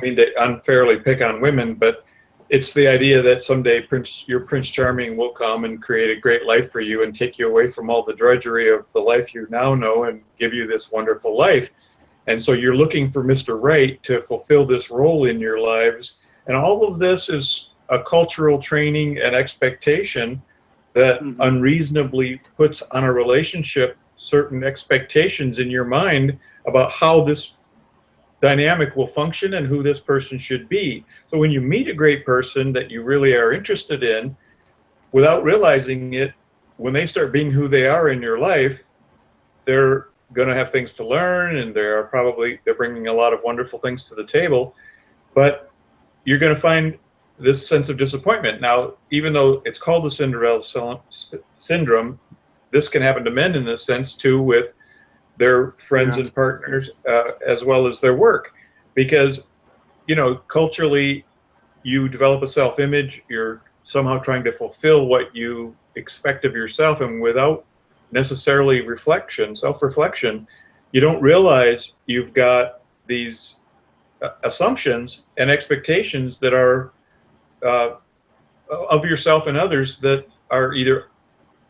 Speaker 6: mean to unfairly pick on women, but it's the idea that someday your Prince Charming will come and create a great life for you and take you away from all the drudgery of the life you now know and give you this wonderful life. And so you're looking for Mr. Right to fulfill this role in your lives. And all of this is a cultural training and expectation that unreasonably puts on a relationship certain expectations in your mind about how this dynamic will function and who this person should be. So when you meet a great person that you really are interested in, without realizing it, when they start being who they are in your life, they're going to have things to learn, and they're bringing a lot of wonderful things to the table, but you're going to find this sense of disappointment. Now, even though it's called the Cinderella syndrome, this can happen to men in this sense too, with their friends and partners, as well as their work, because culturally you develop a self-image, you're somehow trying to fulfill what you expect of yourself, and without necessarily self-reflection, you don't realize you've got these assumptions and expectations that are of yourself and others that are either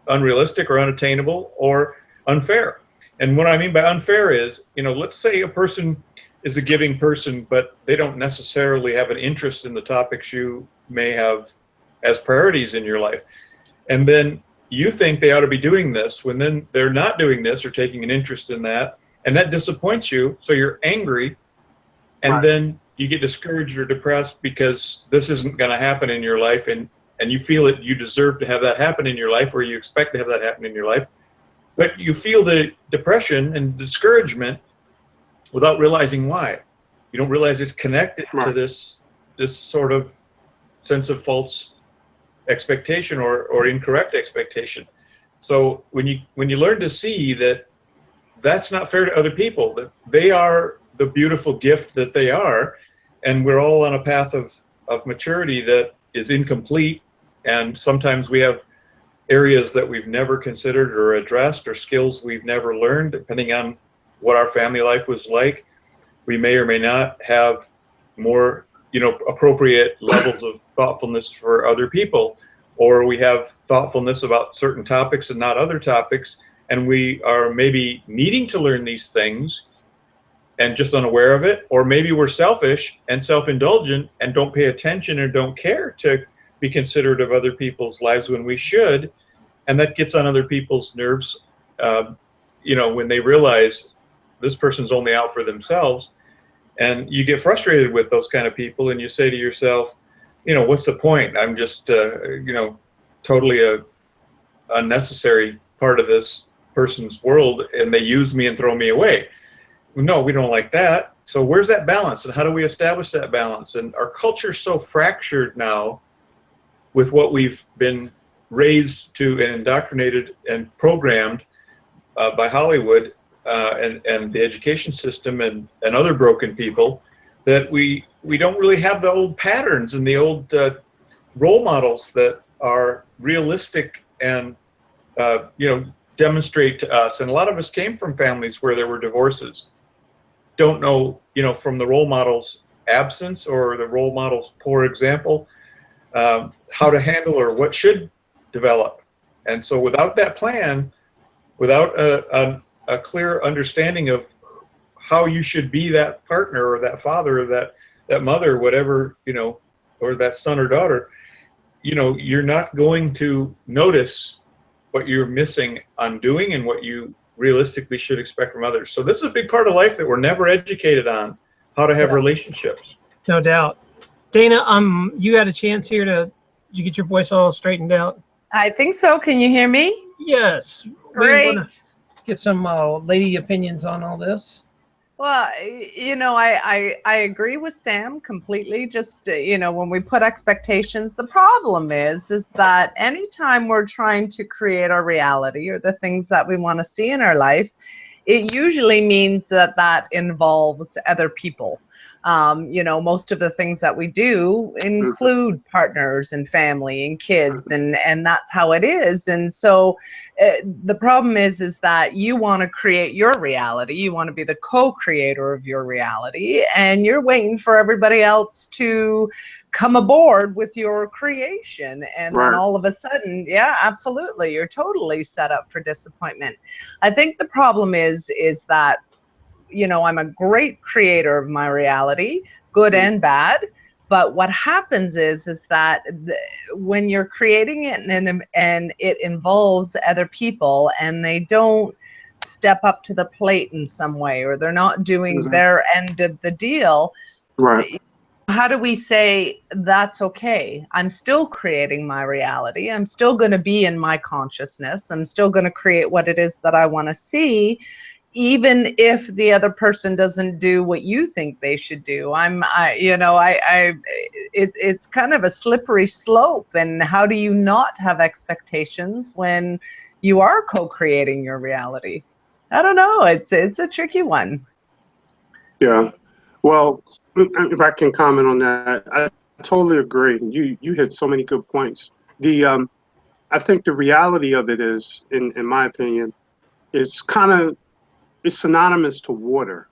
Speaker 6: unrealistic or unattainable or unfair. And what I mean by unfair is, let's say a person is a giving person, but they don't necessarily have an interest in the topics you may have as priorities in your life. And then you think they ought to be doing this when then they're not doing this or taking an interest in that. And that disappoints you. So you're angry. And then you get discouraged or depressed because this isn't going to happen in your life. And you feel that you deserve to have that happen in your life, or you expect to have that happen in your life. But you feel the depression and discouragement without realizing why. You don't realize it's connected to this sort of sense of false expectation or incorrect expectation. So when you learn to see that that's not fair to other people, that they are the beautiful gift that they are, and we're all on a path of maturity that is incomplete, and sometimes we have areas that we've never considered or addressed, or skills we've never learned, depending on what our family life was like. We may or may not have more, appropriate levels of thoughtfulness for other people, or we have thoughtfulness about certain topics and not other topics, and we are maybe needing to learn these things and just unaware of it, or maybe we're selfish and self-indulgent and don't pay attention or don't care to be considerate of other people's lives when we should, and that gets on other people's nerves, when they realize this person's only out for themselves. And you get frustrated with those kind of people, and you say to yourself, what's the point? I'm just, totally a unnecessary part of this person's world, and they use me and throw me away. No, we don't like that. So where's that balance, and how do we establish that balance? And our culture's so fractured now with what we've been raised to and indoctrinated and programmed by Hollywood and the education system and other broken people, that we don't really have the old patterns and the old role models that are realistic and demonstrate to us. And a lot of us came from families where there were divorces. Don't know, from the role model's absence or the role model's poor example, how to handle or what should develop. And so without that plan, without a clear understanding of how you should be that partner or that father or that mother, whatever, you know, or that son or daughter, you know, you're not going to notice what you're missing on doing and what you realistically should expect from others. So this is a big part of life that we're never educated on, how to have relationships.
Speaker 1: No doubt. Dana, you had a chance here did you get your voice all straightened out?
Speaker 4: I think so. Can you hear me?
Speaker 1: Yes.
Speaker 4: Great.
Speaker 1: We want to get some lady opinions on all this.
Speaker 4: Well, you know, I agree with Sam completely. Just, you know, when we put expectations, the problem is that anytime we're trying to create our reality or the things that we want to see in our life, it usually means that involves other people. You know, most of the things that we do include partners and family and kids, and that's how it is. And so the problem is that you want to create your reality. You want to be the co-creator of your reality, and you're waiting for everybody else to come aboard with your creation, and then all of a sudden, yeah, absolutely, you're totally set up for disappointment. I think the problem is that, you know, I'm a great creator of my reality, good and bad. But what happens is that when you're creating it and it involves other people and they don't step up to the plate in some way, or they're not doing their end of the deal, how do we say that's okay? I'm still creating my reality. I'm still going to be in my consciousness. I'm still going to create what it is that I want to see, even if the other person doesn't do what you think they should do. It's kind of a slippery slope. And how do you not have expectations when you are co-creating your reality? I don't know. It's a tricky one.
Speaker 5: Yeah. Well, if I can comment on that, I totally agree. You hit so many good points. I think the reality of it is, in my opinion, it's synonymous to water.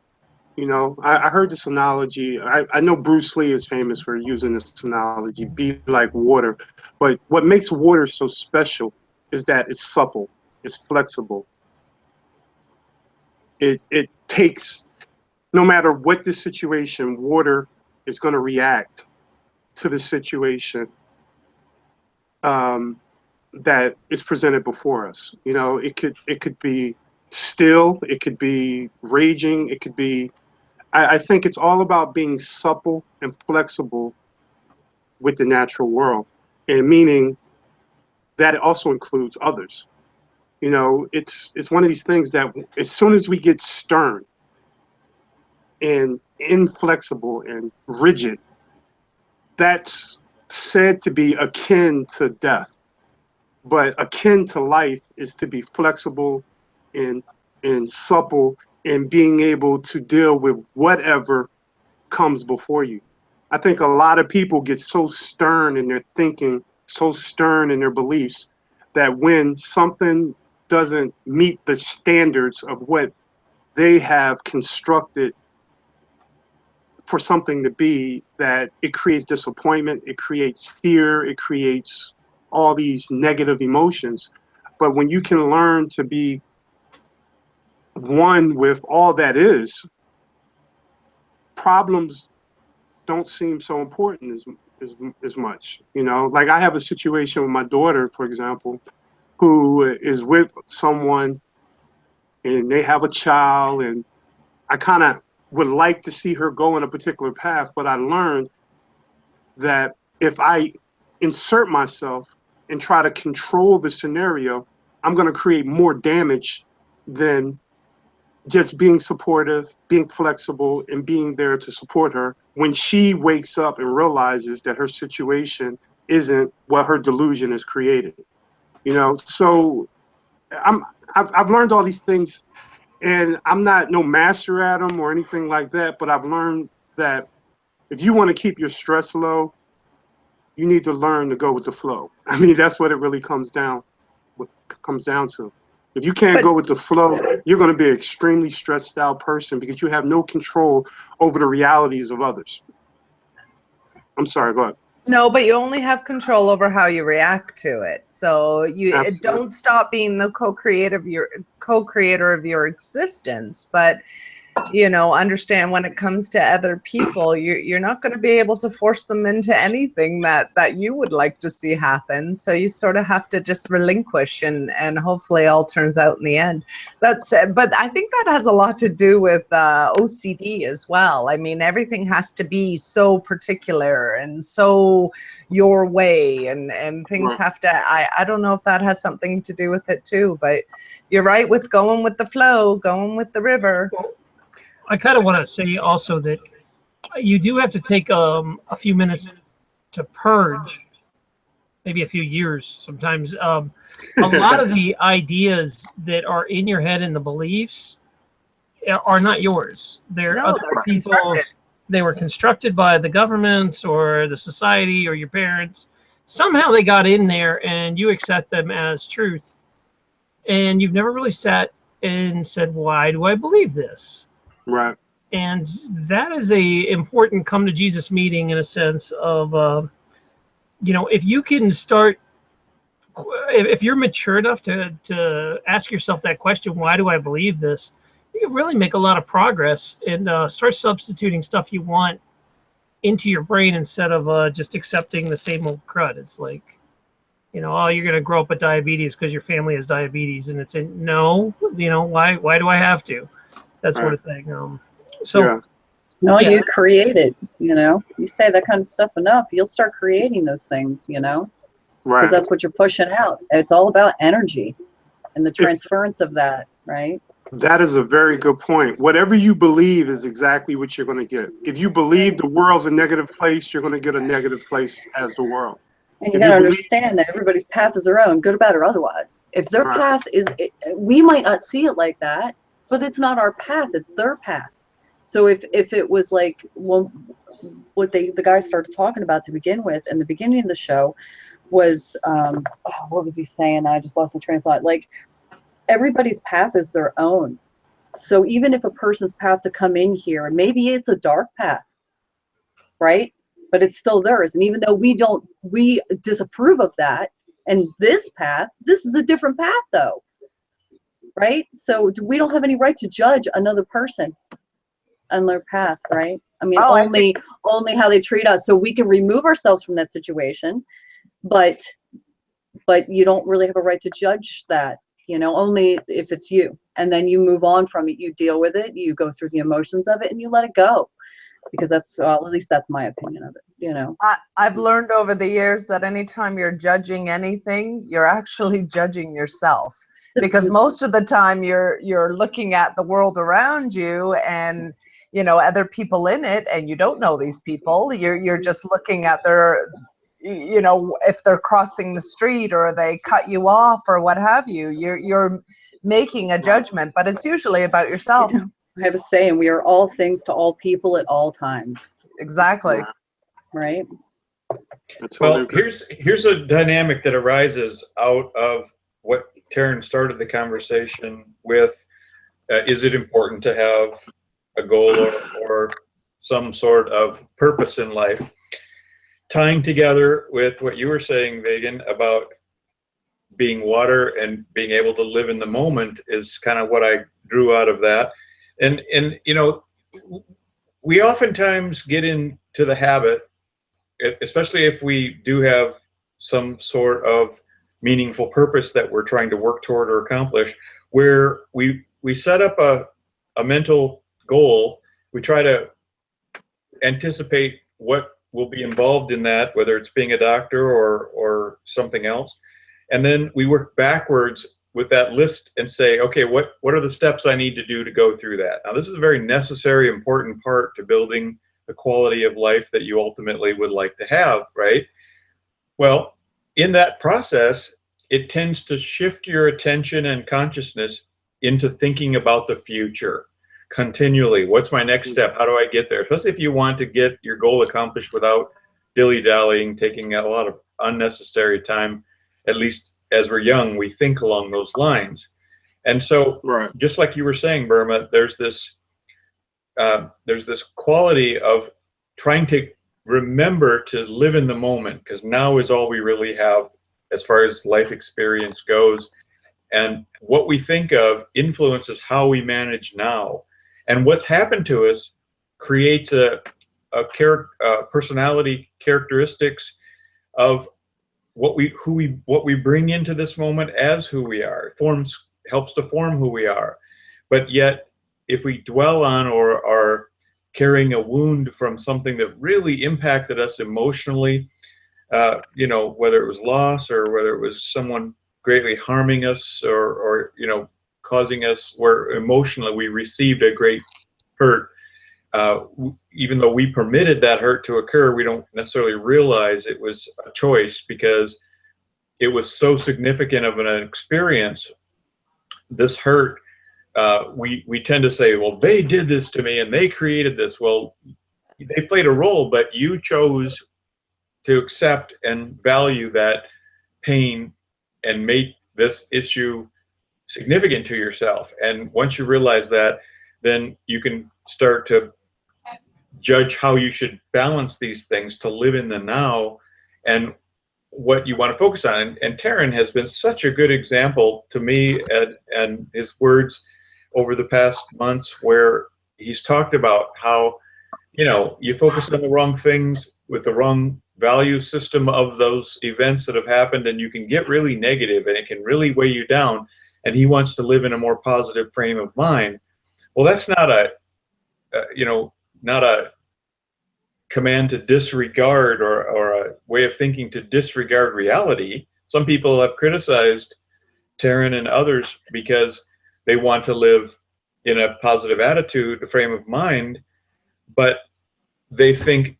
Speaker 5: You know, I heard this analogy. I know Bruce Lee is famous for using this analogy, be like water. But what makes water so special is that it's supple, it's flexible. It takes, no matter what the situation, water is going to react to the situation that is presented before us. You know, it could be still, it could be raging, it could be. I think it's all about being supple and flexible with the natural world, and meaning that it also includes others. You know, it's one of these things that as soon as we get stern and inflexible and rigid, that's said to be akin to death. But akin to life is to be flexible and supple and being able to deal with whatever comes before you. I think a lot of people get so stern in their thinking, so stern in their beliefs, that when something doesn't meet the standards of what they have constructed for something to be, that it creates disappointment, it creates fear, it creates all these negative emotions. But when you can learn to be one with all that is, problems don't seem so important as much. You know, like I have a situation with my daughter, for example, who is with someone and they have a child, and I kind of would like to see her go in a particular path, but I learned that if I insert myself and try to control the scenario, I'm going to create more damage than just being supportive, being flexible, and being there to support her when she wakes up and realizes that her situation isn't what her delusion has created. You know, so I've learned all these things, and I'm not no master at them or anything like that, but I've learned that if you want to keep your stress low, you need to learn to go with the flow. I mean, that's what it really comes down to. If you can't go with the flow, you're going to be an extremely stressed out person because you have no control over the realities of others. I'm sorry, go ahead.
Speaker 4: No, but you only have control over how you react to it. So you don't stop being the co-creator of your existence, but you know, understand when it comes to other people, you're not going to be able to force them into anything that you would like to see happen. So you sort of have to just relinquish, and hopefully all turns out in the end. But I think that has a lot to do with OCD as well. I mean, everything has to be so particular and so your way, and things have to, I don't know if that has something to do with it too, but you're right with going with the flow, going with the river.
Speaker 1: I kind of want to say also that you do have to take a few minutes to purge, maybe a few years sometimes. A lot of the ideas that are in your head and the beliefs are not yours. They're other people's. They were constructed by the government or the society or your parents. Somehow they got in there and you accept them as truth. And you've never really sat and said, why do I believe this?
Speaker 5: Right.
Speaker 1: And that is a important come to Jesus meeting in a sense of, you know, if you can start, if you're mature enough to ask yourself that question, why do I believe this? You can really make a lot of progress and start substituting stuff you want into your brain instead of just accepting the same old crud. It's like, you know, oh, you're going to grow up with diabetes because your family has diabetes. And it's no, you know, why do I have to? That sort of thing.
Speaker 3: No, you create it, you know, you say that kind of stuff enough, you'll start creating those things, you know, because that's what you're pushing out. It's all about energy and the transference of that, right?
Speaker 5: That is a very good point. Whatever you believe is exactly what you're going to get. If you believe the world's a negative place, you're going to get a negative place as the world.
Speaker 3: And you got to understand that everybody's path is their own, good, bad, or otherwise. If their path is, we might not see it like that, but it's not our path, it's their path. So if it was like, well, what the guy started talking about to begin with in the beginning of the show was, what was he saying? I just lost my train of thought. Like, everybody's path is their own. So even if a person's path to come in here, and maybe it's a dark path, right? But it's still theirs. And even though we disapprove of that, and this path, this is a different path though, right? So we don't have any right to judge another person on their path, right? I mean, only how they treat us. So we can remove ourselves from that situation, but you don't really have a right to judge that, you know, only if it's you. And then you move on from it, you deal with it, you go through the emotions of it, and you let it go. Because that's, well, at least that's my opinion of it, you know.
Speaker 4: I've learned over the years that anytime you're judging anything, you're actually judging yourself. Because most of the time you're looking at the world around you and, you know, other people in it, and you don't know these people. You're just looking at their, you know, if they're crossing the street or they cut you off or what have you. You're making a judgment, but it's usually about yourself.
Speaker 3: You know, I have a saying, we are all things to all people at all times.
Speaker 4: Exactly.
Speaker 3: Right.
Speaker 6: Well, here's a dynamic that arises out of what Taryn started the conversation with. Is it important to have a goal or some sort of purpose in life? Tying together with what you were saying, Vegan, about being water and being able to live in the moment is kind of what I drew out of that. And you know, we oftentimes get into the habit, especially if we do have some sort of meaningful purpose that we're trying to work toward or accomplish, where we set up a mental goal. We try to anticipate what will be involved in that, whether it's being a doctor or something else. And then we work backwards with that list and say, okay, what are the steps I need to do to go through that? Now, this is a very necessary, important part to building the quality of life that you ultimately would like to have, right? Well, in that process, it tends to shift your attention and consciousness into thinking about the future continually. What's my next step? How do I get there? Especially if you want to get your goal accomplished without dilly-dallying, taking a lot of unnecessary time. At least as we're young, we think along those lines. And so, just like you were saying, Burma, there's this quality of trying to remember to live in the moment, because now is all we really have as far as life experience goes. And what we think of influences how we manage now. And what's happened to us creates a personality characteristics of what we bring into this moment as who we are. It helps to form who we are. But yet, if we dwell on or are carrying a wound from something that really impacted us emotionally, you know, whether it was loss or whether it was someone greatly harming us or you know, causing us, where emotionally we received a great hurt, even though we permitted that hurt to occur, we don't necessarily realize it was a choice because it was so significant of an experience. This hurt, we tend to say, well, they did this to me and they created this. Well, they played a role, but you chose to accept and value that pain and make this issue significant to yourself. And once you realize that, then you can start to judge how you should balance these things to live in the now and what you want to focus on. And Taryn has been such a good example to me, and his words over the past months, where he's talked about how, you know, you focus on the wrong things with the wrong value system of those events that have happened, and you can get really negative and it can really weigh you down. And he wants to live in a more positive frame of mind. Well, that's not a, you know, not a command to disregard or a way of thinking to disregard reality. Some people have criticized Taryn and others because they want to live in a positive attitude, a frame of mind, but they think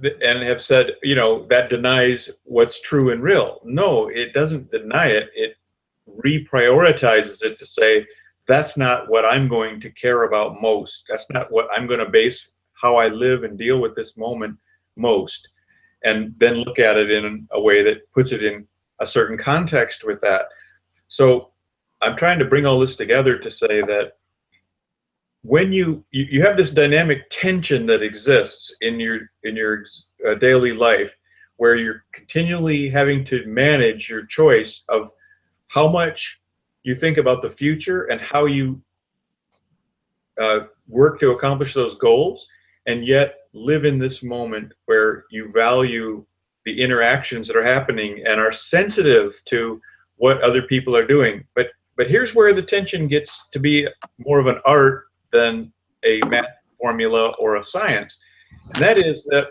Speaker 6: and have said, you know, that denies what's true and real. No, it doesn't deny it. It reprioritizes it to say, that's not what I'm going to care about most. That's not what I'm going to base how I live and deal with this moment most. And then look at it in a way that puts it in a certain context with that. So I'm trying to bring all this together to say that when you have this dynamic tension that exists in your daily life, where you're continually having to manage your choice of how much you think about the future and how you work to accomplish those goals, and yet live in this moment where you value the interactions that are happening and are sensitive to what other people are doing. But here's where the tension gets to be more of an art than a math formula or a science. And that is that,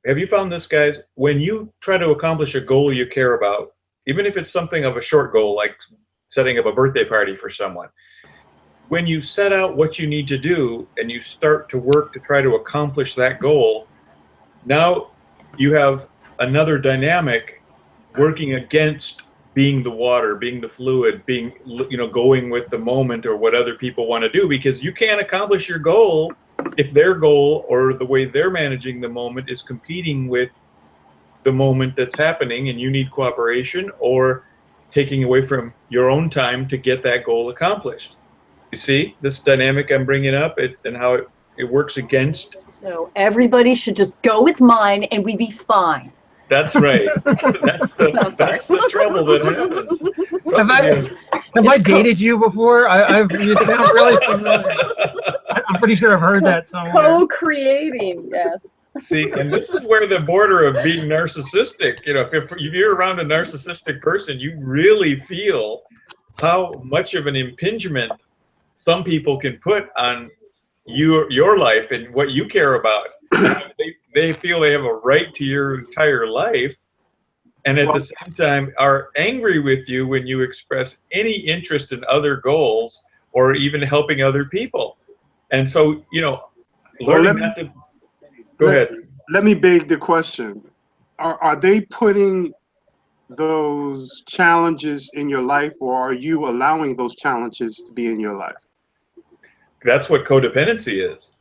Speaker 6: have you found this, guys? When you try to accomplish a goal you care about, even if it's something of a short goal, like setting up a birthday party for someone, when you set out what you need to do and you start to work to try to accomplish that goal, now you have another dynamic working against being the water, being the fluid, being, you know, going with the moment or what other people want to do, because you can't accomplish your goal if their goal or the way they're managing the moment is competing with the moment that's happening, and you need cooperation or taking away from your own time to get that goal accomplished. You see this dynamic I'm bringing up, and how it works against.
Speaker 3: So everybody should just go with mine and we'd be fine.
Speaker 6: That's right. That's the trouble that happens.
Speaker 1: Have I dated you before? You sound really familiar. I'm pretty sure I've heard that somewhere.
Speaker 3: Co-creating, yes.
Speaker 6: See, and this is where the border of being narcissistic, you know, if you're around a narcissistic person, you really feel how much of an impingement some people can put on your life and what you care about. They feel they have a right to your entire life, and at the same time are angry with you when you express any interest in other goals or even helping other people. And so, you know, learning not to go ahead.
Speaker 5: Let me beg the question. Are they putting those challenges in your life, or are you allowing those challenges to be in your life?
Speaker 6: That's what codependency is.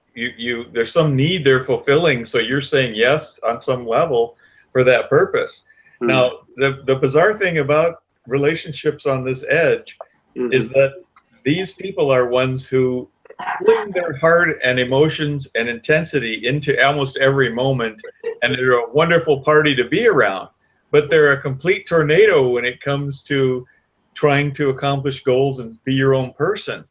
Speaker 6: There's some need they're fulfilling, so you're saying yes on some level for that purpose. Mm-hmm. Now, the bizarre thing about relationships on this edge is that these people are ones who fling their heart and emotions and intensity into almost every moment, and they're a wonderful party to be around. But they're a complete tornado when it comes to trying to accomplish goals and be your own person.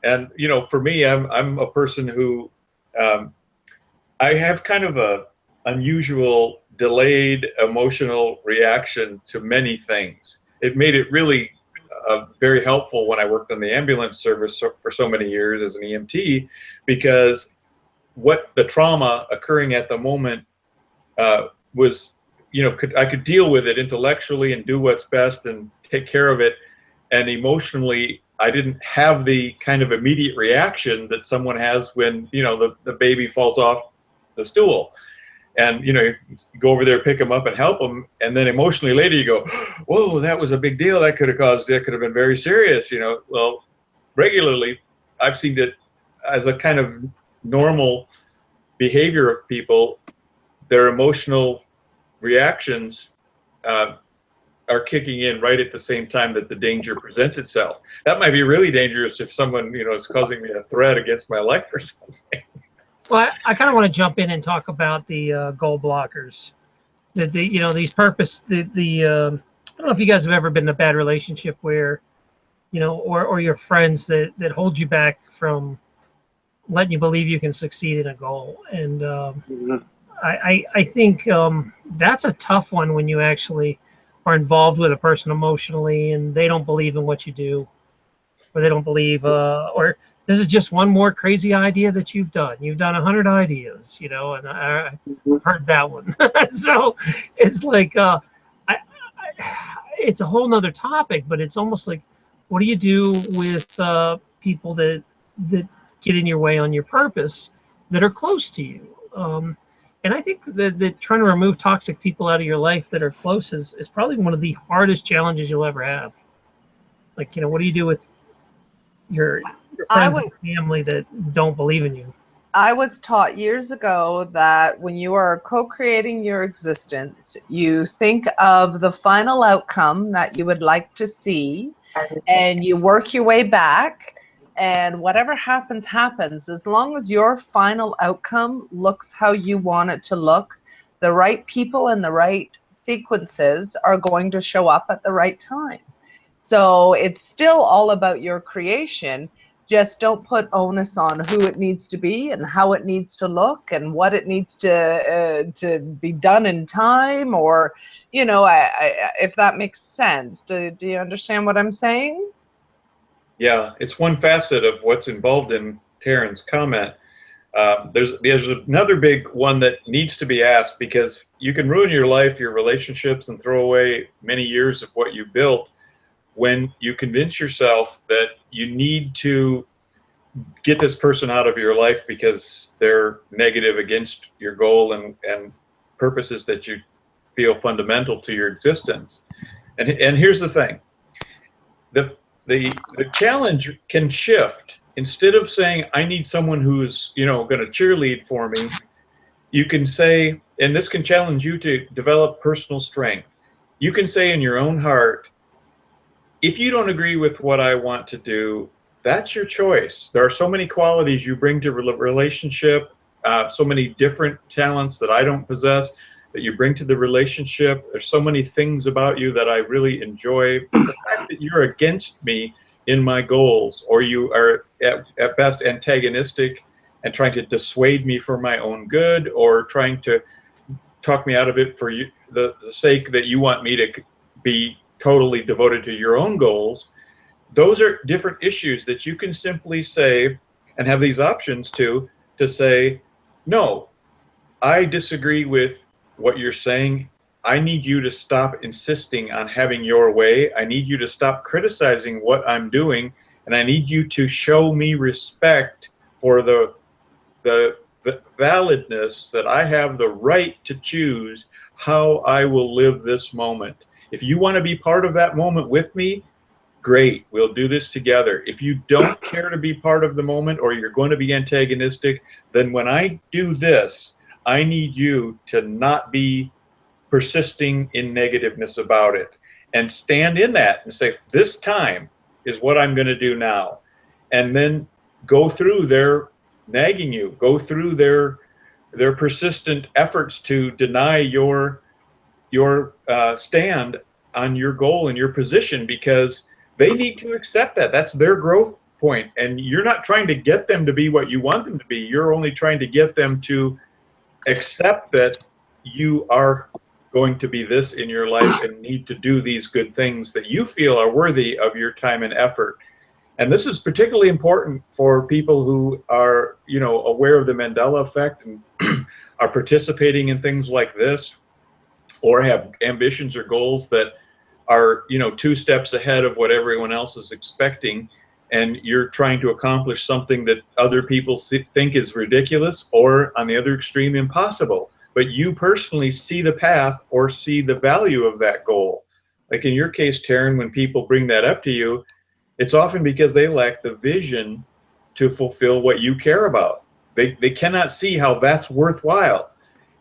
Speaker 6: And you know, for me, I'm a person who I have kind of a unusual delayed emotional reaction to many things. It made it really very helpful when I worked in the ambulance service for so many years as an EMT, because what the trauma occurring at the moment was, you know, I could deal with it intellectually and do what's best and take care of it, and emotionally I didn't have the kind of immediate reaction that someone has when, you know, the baby falls off the stool. And, you know, you go over there, pick them up and help them. And then emotionally later you go, whoa, that was a big deal. That could have been very serious, you know. Well, regularly I've seen it as a kind of normal behavior of people. Their emotional reactions are kicking in right at the same time that the danger presents itself. That might be really dangerous if someone, you know, is causing me a threat against my life or something.
Speaker 1: Well, I kind of want to jump in and talk about the goal blockers. You know, these purpose, I don't know if you guys have ever been in a bad relationship where, you know, or your friends that hold you back from letting you believe you can succeed in a goal. And I think that's a tough one when you actually are involved with a person emotionally and they don't believe in what you do, or they don't believe, or this is just one more crazy idea that you've done. You've done 100 ideas, you know, and I've heard that one. So it's like, it's a whole nother topic, but it's almost like, what do you do with people that get in your way on your purpose that are close to you? And I think that trying to remove toxic people out of your life that are close is probably one of the hardest challenges you'll ever have. Like, you know, what do you do with your friends and family that don't believe in you?
Speaker 4: I was taught years ago that when you are co-creating your existence, you think of the final outcome that you would like to see, and you work your way back, and whatever happens, happens. As long as your final outcome looks how you want it to look, the right people and the right sequences are going to show up at the right time. So it's still all about your creation. Just don't put onus on who it needs to be and how it needs to look and what it needs to be done in time, or, you know, if that makes sense. Do you understand what I'm saying?
Speaker 6: Yeah, it's one facet of what's involved in Taryn's comment. There's another big one that needs to be asked, because you can ruin your life, your relationships, and throw away many years of what you built when you convince yourself that you need to get this person out of your life because they're negative against your goal and purposes that you feel fundamental to your existence. And here's the thing. The challenge can shift. Instead of saying, I need someone who's, you know, going to cheerlead for me, you can say, and this can challenge you to develop personal strength. You can say in your own heart, if you don't agree with what I want to do, that's your choice. There are so many qualities you bring to relationship, so many different talents that I don't possess that you bring to the relationship. There's so many things about you that I really enjoy. But the fact that you're against me in my goals, or you are at best antagonistic and trying to dissuade me for my own good, or trying to talk me out of it for you, the sake that you want me to be totally devoted to your own goals, those are different issues that you can simply say and have these options to say, no, I disagree with what you're saying. I need you to stop insisting on having your way. I need you to stop criticizing what I'm doing, and I need you to show me respect for the validness that I have the right to choose how I will live this moment. If you want to be part of that moment with me, great, we'll do this together. If you don't care to be part of the moment, or you're going to be antagonistic, then when I do this, I need you to not be persisting in negativeness about it, and stand in that and say, this time is what I'm going to do now. And then go through their nagging you, go through their persistent efforts to deny your stand on your goal and your position, because they need to accept that. That's their growth point. And you're not trying to get them to be what you want them to be. You're only trying to get them to accept that you are going to be this in your life and need to do these good things that you feel are worthy of your time and effort. And this is particularly important for people who are, you know, aware of the Mandela effect and are participating in things like this, or have ambitions or goals that are, you know, 2 steps ahead of what everyone else is expecting, and you're trying to accomplish something that other people think is ridiculous, or on the other extreme, impossible. But you personally see the path or see the value of that goal. Like in your case, Taryn, when people bring that up to you, it's often because they lack the vision to fulfill what you care about. They cannot see how that's worthwhile.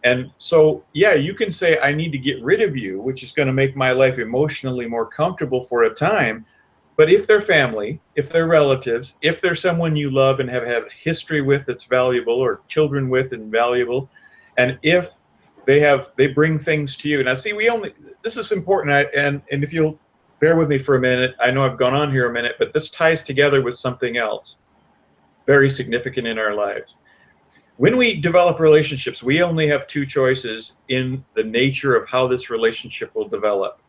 Speaker 6: And so, yeah, you can say, I need to get rid of you, which is going to make my life emotionally more comfortable for a time. But if they're family, if they're relatives, if they're someone you love and have had history with that's valuable, or children with and valuable, and if they bring things to you. Now, see, this is important. And if you'll bear with me for a minute, I know I've gone on here a minute, but this ties together with something else very significant in our lives. When we develop relationships, we only have 2 choices in the nature of how this relationship will develop.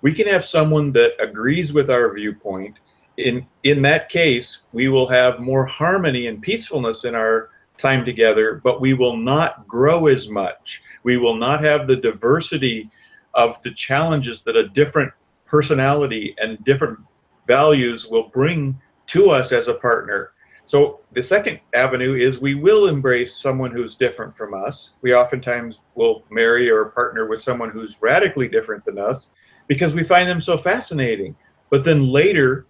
Speaker 6: We can have someone that agrees with our viewpoint. In that case, we will have more harmony and peacefulness in our time together, but we will not grow as much. We will not have the diversity of the challenges that a different personality and different values will bring to us as a partner. So the second avenue is we will embrace someone who's different from us. We oftentimes will marry or partner with someone who's radically different than us because we find them so fascinating. But then later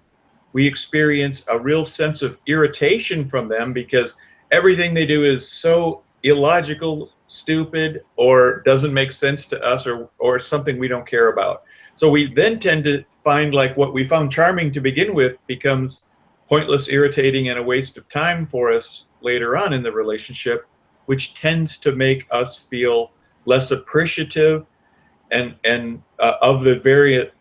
Speaker 6: we experience a real sense of irritation from them because everything they do is so illogical, stupid, or doesn't make sense to us, or something we don't care about. So we then tend to find like what we found charming to begin with becomes pointless, irritating, and a waste of time for us later on in the relationship, which tends to make us feel less appreciative and of the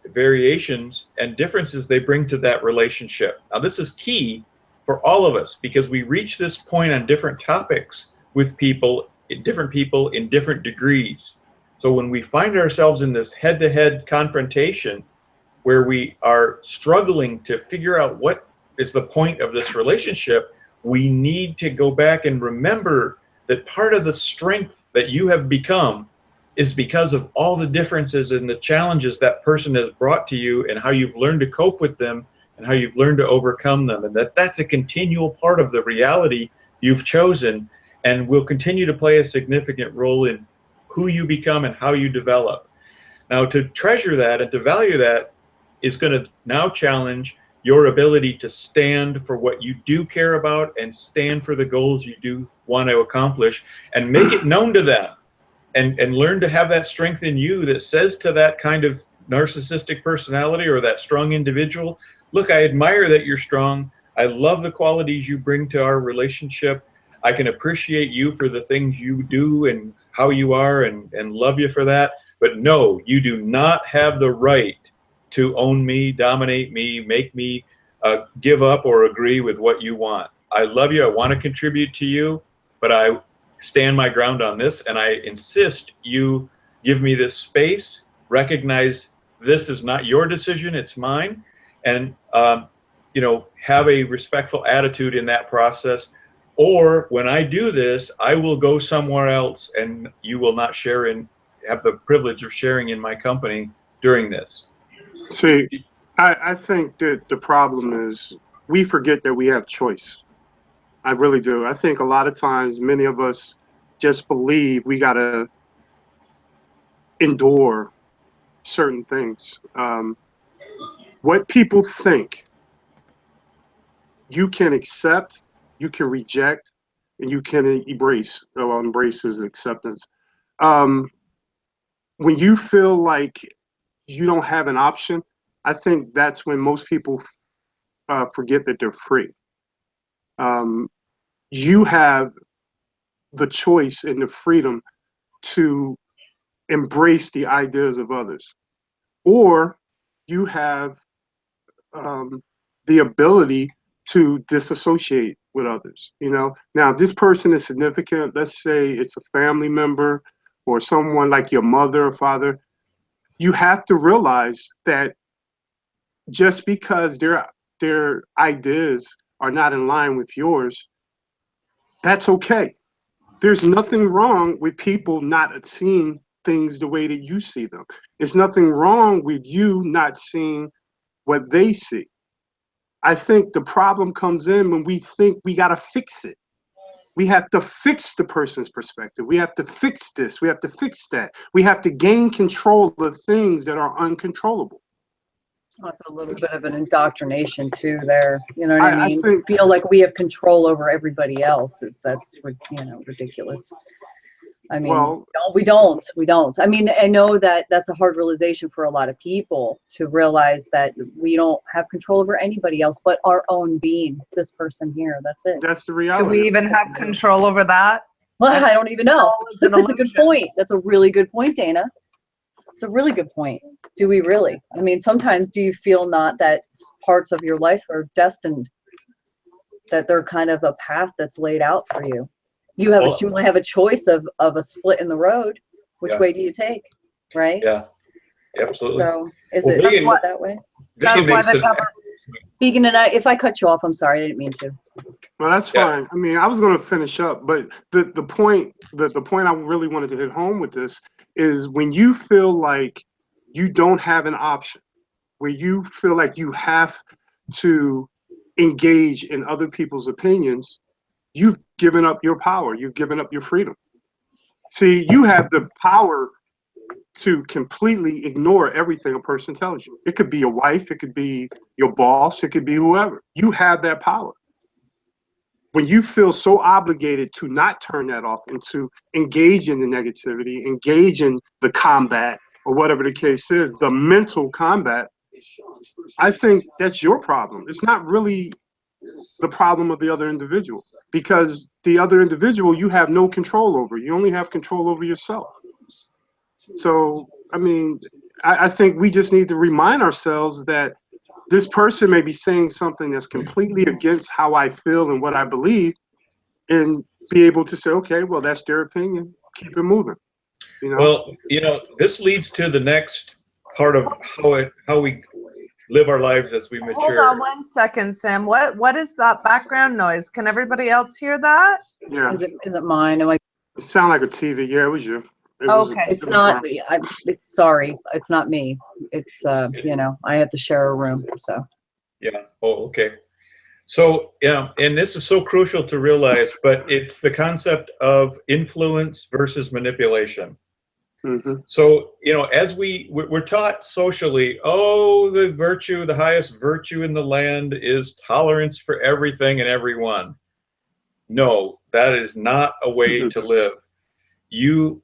Speaker 6: variations and differences they bring to that relationship. Now, this is key for all of us because we reach this point on different topics with people in different degrees. So when we find ourselves in this head-to-head confrontation where we are struggling to figure out what is the point of this relationship, we need to go back and remember that part of the strength that you have become is because of all the differences and the challenges that person has brought to you and how you've learned to cope with them and how you've learned to overcome them. And that's a continual part of the reality you've chosen and will continue to play a significant role in who you become and how you develop. Now, to treasure that and to value that is going to now challenge your ability to stand for what you do care about and stand for the goals you do want to accomplish and make it known to them and learn to have that strength in you that says to that kind of narcissistic personality or that strong individual, look, I admire that you're strong. I love the qualities you bring to our relationship. I can appreciate you for the things you do and how you are and love you for that. But no, you do not have the right to own me, dominate me, make me give up or agree with what you want. I love you. I want to contribute to you, but I stand my ground on this, and I insist you give me this space, recognize this is not your decision, it's mine, and have a respectful attitude in that process. Or when I do this, I will go somewhere else and you will not have the privilege of sharing in my company during this.
Speaker 5: See, I think that the problem is we forget that we have choice. I really do. I think a lot of times many of us just believe we got to endure certain things. What people think, you can accept, you can reject, and you can embrace. Well, embrace is acceptance. When you feel like you don't have an option, I think that's when most people forget that they're free. You have the choice and the freedom to embrace the ideas of others, or you have the ability to disassociate with others. You know, now if this person is significant, let's say it's a family member or someone like your mother or father, you have to realize that just because their ideas are not in line with yours, that's okay. There's nothing wrong with people not seeing things the way that you see them. There's nothing wrong with you not seeing what they see. I think the problem comes in when we think we got to fix it. We have to fix the person's perspective. We have to fix this. We have to fix that. We have to gain control of things that are uncontrollable.
Speaker 3: That's a little bit of an indoctrination too there. You know what I mean?
Speaker 5: think,
Speaker 3: Feel like we have control over everybody else. That's ridiculous. I mean,
Speaker 5: well,
Speaker 3: no, we don't. I mean, I know that that's a hard realization for a lot of people to realize that we don't have control over anybody else but our own being, this person here. That's it.
Speaker 5: that's the reality.
Speaker 4: Do we even have control over that?
Speaker 3: Well, I don't even know.
Speaker 4: It's an
Speaker 3: That's a good
Speaker 4: illusion.
Speaker 3: point. That's a really good point, Dana. It's a really good point. Do we really? I mean, sometimes do you feel not that parts of your life are destined, that they're kind of a path that's laid out for you? You might have a choice of a split in the road. Which way do you take? Right?
Speaker 6: Yeah, absolutely.
Speaker 3: So is
Speaker 6: Well,
Speaker 3: it
Speaker 6: Vegan-
Speaker 3: that way?
Speaker 4: That's why the government.
Speaker 3: Vegan, and if I cut you off, I'm sorry. I didn't mean to.
Speaker 5: Well, that's fine. I mean, I was going to finish up, but the point I really wanted to hit home with this is when you feel like you don't have an option, where you feel like you have to engage in other people's opinions, you've given up your power. You've given up your freedom. See, you have the power to completely ignore everything a person tells you. It could be your wife, it could be your boss, it could be whoever. You have that power. When you feel so obligated to not turn that off and to engage in the negativity, engage in the combat, or whatever the case is, the mental combat, I think that's your problem. It's not really the problem of the other individual, because the other individual you have no control over. You only have control over yourself. So, I mean, I think we just need to remind ourselves that this person may be saying something that's completely against how I feel and what I believe, and be able to say, okay, well, that's their opinion. Keep it moving. You know?
Speaker 6: Well, this leads to the next part of how we live our lives as we mature.
Speaker 4: Hold on 1 second, Sam. What is that background noise? Can everybody else hear that?
Speaker 5: Yeah.
Speaker 3: Is it mine? Am I?
Speaker 5: It sounded like a TV. Yeah, it was you.
Speaker 4: Okay.
Speaker 3: It's not me. It's sorry. It's not me. It's I have to share a room. So.
Speaker 6: Yeah. Oh, okay. So, and this is so crucial to realize, but it's the concept of influence versus manipulation.
Speaker 5: Mm-hmm.
Speaker 6: So, as we're taught socially, the highest virtue in the land is tolerance for everything and everyone. No, that is not a way to live. You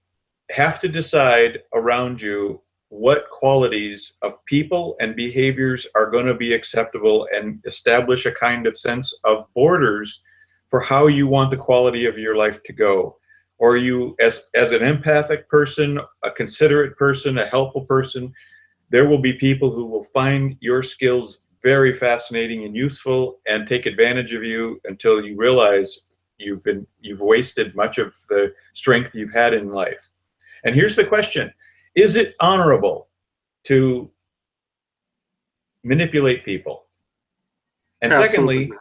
Speaker 6: have to decide around you what qualities of people and behaviors are going to be acceptable, and establish a kind of sense of borders for how you want the quality of your life to go. Or you, as an empathic person, a considerate person, a helpful person, there will be people who will find your skills very fascinating and useful and take advantage of you until you realize you've wasted much of the strength you've had in life. And here's the question: is it honorable to manipulate people? And
Speaker 5: Absolutely.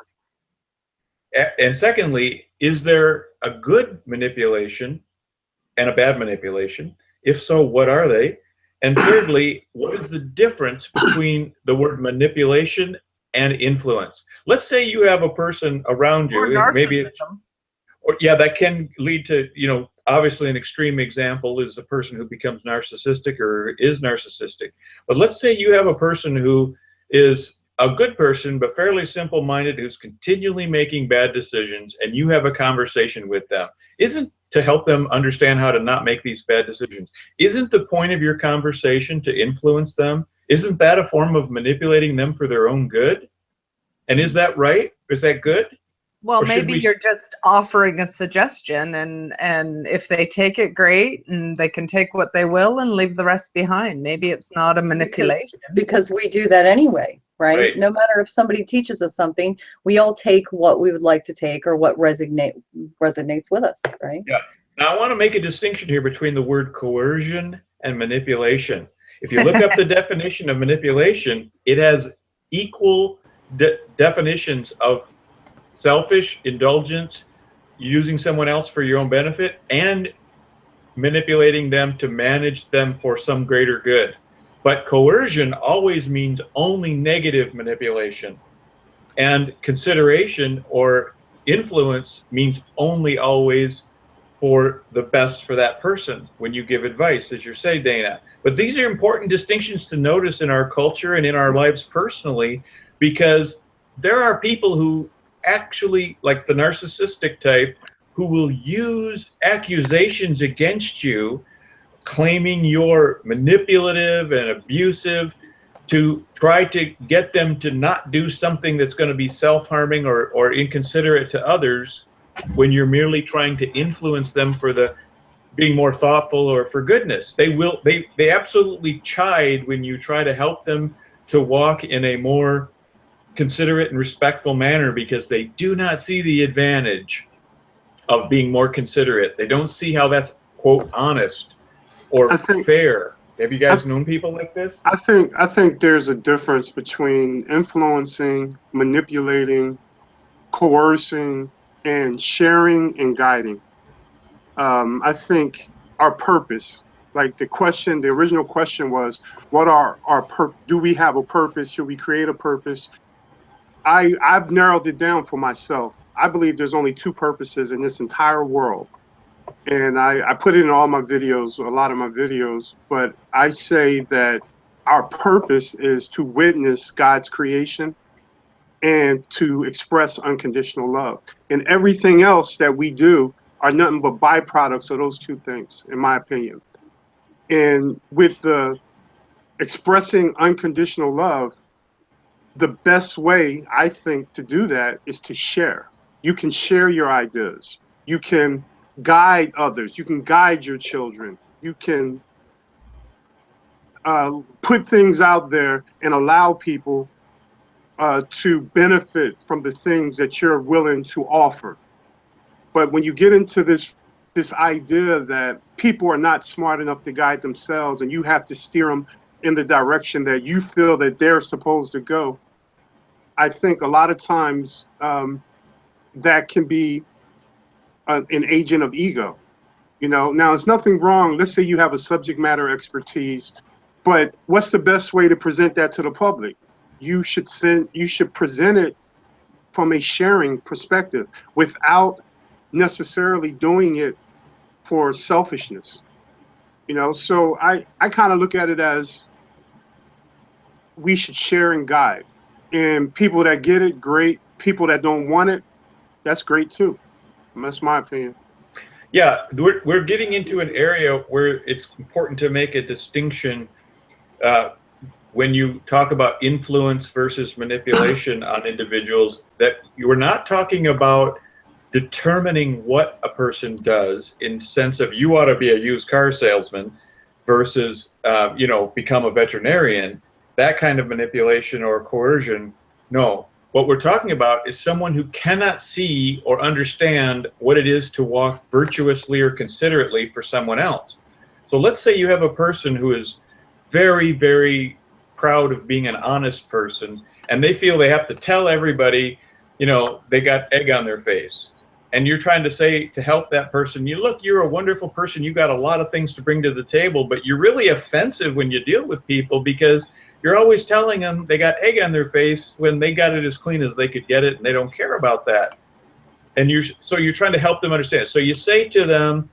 Speaker 6: secondly, is there a good manipulation and a bad manipulation? If so, what are they? And thirdly, what is the difference between the word manipulation and influence? Let's say you have a person around you,
Speaker 4: Or
Speaker 6: maybe
Speaker 4: narcissism.
Speaker 6: that can lead to, obviously an extreme example is a person who becomes narcissistic or is narcissistic. But let's say you have a person who is a good person, but fairly simple-minded, who's continually making bad decisions, and you have a conversation with them. Isn't to help them understand how to not make these bad decisions? Isn't the point of your conversation to influence them? Isn't that a form of manipulating them for their own good? And is that right? Is that good?
Speaker 4: Well,
Speaker 6: Or should
Speaker 4: maybe
Speaker 6: we-
Speaker 4: you're just offering a suggestion, and if they take it, great, and they can take what they will and leave the rest behind. Maybe it's not a manipulation.
Speaker 3: Because we do that anyway, right?
Speaker 6: Right.
Speaker 3: No matter if somebody teaches us something, we all take what we would like to take or what resonates with us, right?
Speaker 6: Yeah. Now I want to make a distinction here between the word coercion and manipulation. If you look up the definition of manipulation, it has equal definitions of selfish indulgence, using someone else for your own benefit, and manipulating them to manage them for some greater good. But coercion always means only negative manipulation, and consideration or influence means only always for the best for that person when you give advice, as you say, Dana. But these are important distinctions to notice in our culture and in our lives personally, because there are people who actually, like the narcissistic type, who will use accusations against you, claiming you're manipulative and abusive, to try to get them to not do something that's going to be self-harming or inconsiderate to others, when you're merely trying to influence them for the being more thoughtful or for goodness. They absolutely chide when you try to help them to walk in a more considerate and respectful manner, because they do not see the advantage of being more considerate. They don't see how that's, quote, honest or fair. Have you guys known people like this?
Speaker 5: I think there's a difference between influencing, manipulating, coercing, and sharing and guiding. I think our purpose, like the original question was, do we have a purpose? Should we create a purpose? I've narrowed it down for myself. I believe there's only two purposes in this entire world. And I put it in all my videos, a lot of my videos, but I say that our purpose is to witness God's creation and to express unconditional love. And everything else that we do are nothing but byproducts of those two things, in my opinion. And with the expressing unconditional love, the best way I think to do that is to share. You can share your ideas. You can guide others. You can guide your children. You can put things out there and allow people to benefit from the things that you're willing to offer. But when you get into this idea that people are not smart enough to guide themselves and you have to steer them in the direction that you feel that they're supposed to go, I think a lot of times that can be an agent of ego. Now there's nothing wrong. Let's say you have a subject matter expertise, but what's the best way to present that to the public? You should present it from a sharing perspective without necessarily doing it for selfishness. So I kind of look at it as we should share and guide. And people that get it, great. People that don't want it, that's great too. That's my opinion.
Speaker 6: Yeah, we're getting into an area where it's important to make a distinction when you talk about influence versus manipulation on individuals, that you're not talking about determining what a person does in sense of you ought to be a used car salesman versus, become a veterinarian, that kind of manipulation or coercion. No. What we're talking about is someone who cannot see or understand what it is to walk virtuously or considerately for someone else. So let's say you have a person who is very, very proud of being an honest person, and they feel they have to tell everybody, they got egg on their face. And you're trying to say, to help that person, you're a wonderful person. You got a lot of things to bring to the table, but you're really offensive when you deal with people because you're always telling them they got egg on their face when they got it as clean as they could get it, and they don't care about that. And you're trying to help them understand. So you say to them,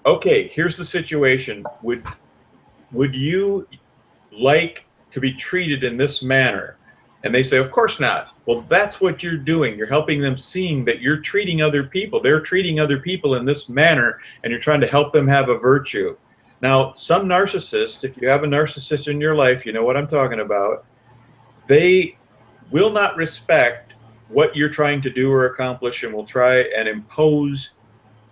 Speaker 6: okay, here's the situation. Would you like to be treated in this manner? And they say, of course not. Well, that's what you're doing. You're helping them seeing that you're treating other people. They're treating other people in this manner, and you're trying to help them have a virtue. Now, some narcissists, if you have a narcissist in your life, you know what I'm talking about, they will not respect what you're trying to do or accomplish and will try and impose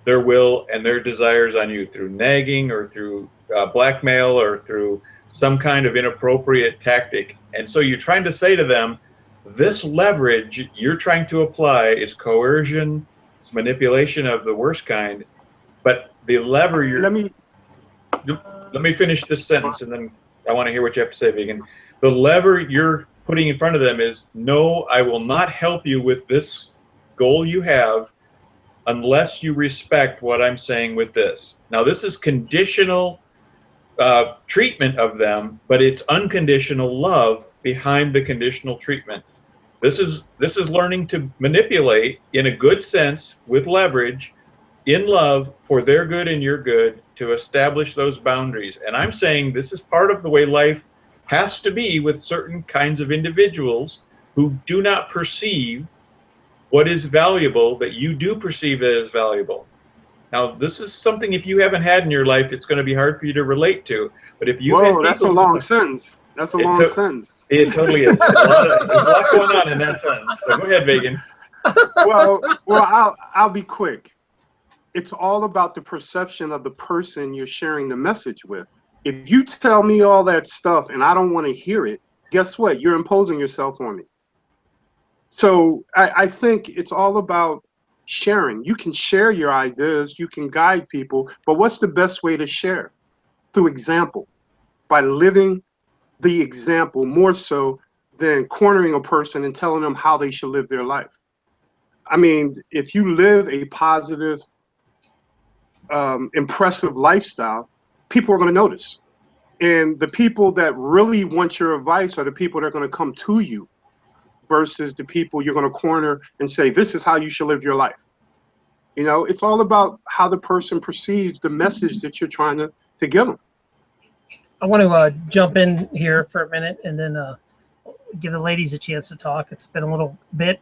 Speaker 6: their will and their desires on you through nagging or through blackmail or through some kind of inappropriate tactic. And so you're trying to say to them, this leverage you're trying to apply is coercion, it's manipulation of the worst kind, but the lever you're... Let me finish this sentence, and then I want to hear what you have to say, Vegan. The lever you're putting in front of them is, no, I will not help you with this goal you have unless you respect what I'm saying with this. Now, this is conditional treatment of them, but it's unconditional love behind the conditional treatment. This is learning to manipulate in a good sense with leverage in love for their good and your good to establish those boundaries. And I'm saying this is part of the way life has to be with certain kinds of individuals who do not perceive what is valuable that you do perceive as valuable. Now, this is something, if you haven't had in your life, it's going to be hard for you to relate to. But if you...
Speaker 5: Whoa, that's a long sentence. That's a long sentence.
Speaker 6: It totally is. There's a lot going on in that sentence. So go ahead, Vegan.
Speaker 5: Well, I'll be quick. It's all about the perception of the person you're sharing the message with. If you tell me all that stuff and I don't want to hear it, guess what? You're imposing yourself on me. So I think it's all about sharing. You can share your ideas, you can guide people, but what's the best way to share? Through example, by living the example more so than cornering a person and telling them how they should live their life. I mean, if you live a positive, impressive lifestyle, people are going to notice. And the people that really want your advice are the people that are going to come to you versus the people you're going to corner and say, this is how you should live your life. You know, it's all about how the person perceives the message that you're trying to give them.
Speaker 1: I want to jump in here for a minute and then give the ladies a chance to talk. It's been a little bit.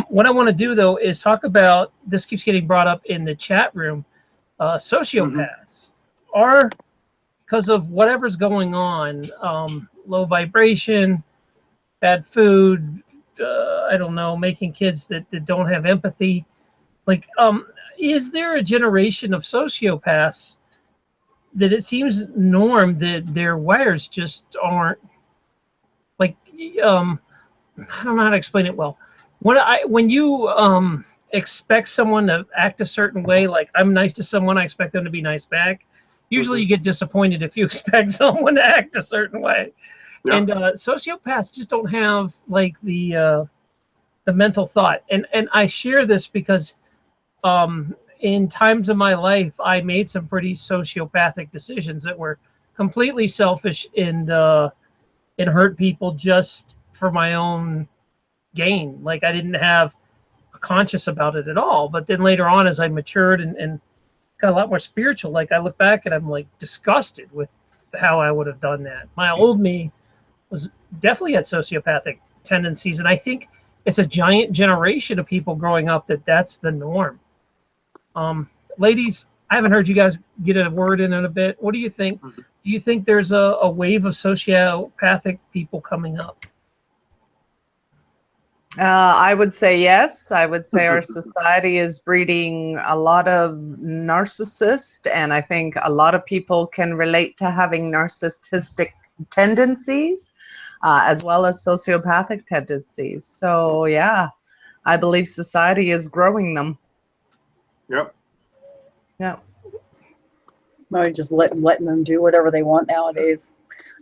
Speaker 1: What I want to do, though, is talk about, this keeps getting brought up in the chat room, sociopaths are, because of whatever's going on, low vibration, bad food, I don't know, making kids that don't have empathy. Like, is there a generation of sociopaths that it seems norm that their wires just aren't, like, I don't know how to explain it well. When you expect someone to act a certain way, like I'm nice to someone, I expect them to be nice back. Usually you get disappointed if you expect someone to act a certain way. Yeah. And sociopaths just don't have like the mental thought. And I share this because in times of my life, I made some pretty sociopathic decisions that were completely selfish and hurt people just for my own gain. Like I didn't have a conscious about it at all. But then later on, as I matured and got a lot more spiritual, like I look back and I'm like disgusted with how I would have done that. My old me was definitely had sociopathic tendencies, and I think it's a giant generation of people growing up that's the norm. Ladies, I haven't heard you guys get a word in a bit. What do you think? Do you think there's a wave of sociopathic people coming up?
Speaker 4: I would say yes. I would say our society is breeding a lot of narcissists, and I think a lot of people can relate to having narcissistic tendencies as well as sociopathic tendencies. So yeah, I believe society is growing them.
Speaker 5: Yep.
Speaker 4: Yeah.
Speaker 3: No, just letting them do whatever they want nowadays.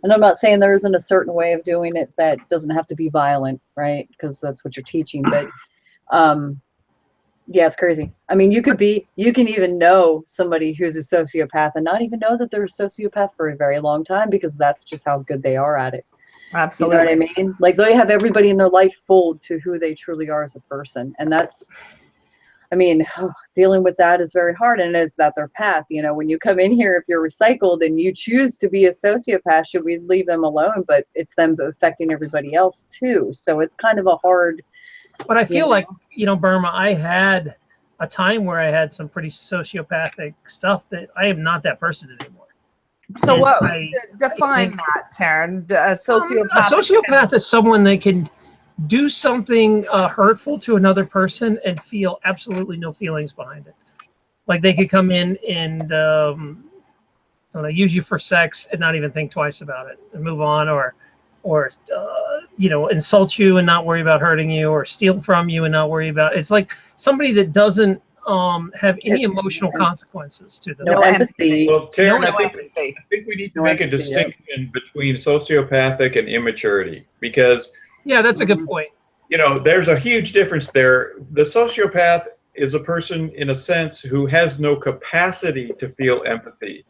Speaker 3: And I'm not saying there isn't a certain way of doing it that doesn't have to be violent, right? Because that's what you're teaching. But yeah, it's crazy. I mean, you can even know somebody who's a sociopath and not even know that they're a sociopath for a very long time because that's just how good they are at it.
Speaker 4: Absolutely.
Speaker 3: You know what I mean? Like they have everybody in their life fold to who they truly are as a person. And that's, I mean, dealing with that is very hard, and is that their path? You know, when you come in here, if you're recycled and you choose to be a sociopath, should we leave them alone? But it's them affecting everybody else too. So it's kind of a hard.
Speaker 1: But I feel like, you know, Burma, I had a time where I had some pretty sociopathic stuff that I am not that person anymore.
Speaker 4: So define that, Taryn? A sociopath
Speaker 1: is someone that can do something hurtful to another person and feel absolutely no feelings behind it. Like they could come in and I don't know, use you for sex and not even think twice about it and move on, or you know, insult you and not worry about hurting you, or steal from you and not worry about. It's like somebody that doesn't have any emotional consequences to them.
Speaker 3: No empathy.
Speaker 6: Well, Taryn,
Speaker 1: No
Speaker 6: I think we need to make a distinction between sociopathic and immaturity, because
Speaker 1: Yeah, that's a good point.
Speaker 6: you know, there's a huge difference there. The sociopath is a person, in a sense, who has no capacity to feel empathy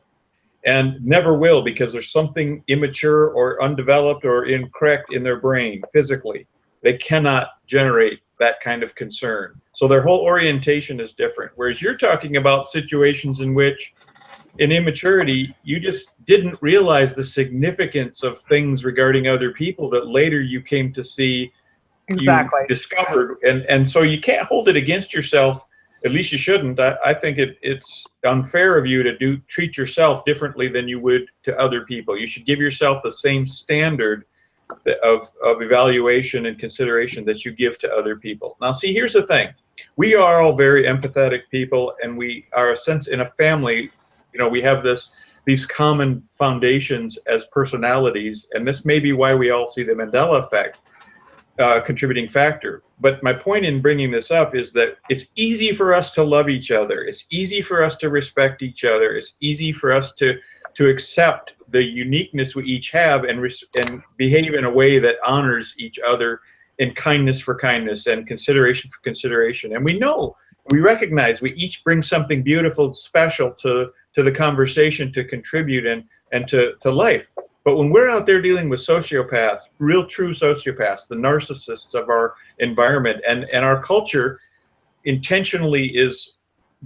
Speaker 6: and never will, because there's something immature or undeveloped or incorrect in their brain physically. They cannot generate that kind of concern. So their whole orientation is different. Whereas you're talking about situations in which, in immaturity, you just didn't realize the significance of things regarding other people that later you came to see,
Speaker 4: Exactly.
Speaker 6: you discovered. And so you can't hold it against yourself. At least you shouldn't. I think it's unfair of you to treat yourself differently than you would to other people. You should give yourself the same standard of evaluation and consideration that you give to other people. Now, see, here's the thing. We are all very empathetic people, and we are a sense in a family, you know, we have these common foundations as personalities, and this may be why we all see the Mandela effect. Contributing factor. But my point in bringing this up is that it's easy for us to love each other. It's easy for us to respect each other. It's easy for us to accept the uniqueness we each have and behave in a way that honors each other in kindness for kindness and consideration for consideration. And we recognize we each bring something beautiful, special to the conversation, to contribute and to life. But when we're out there dealing with sociopaths, real true sociopaths, the narcissists of our environment, and our culture intentionally is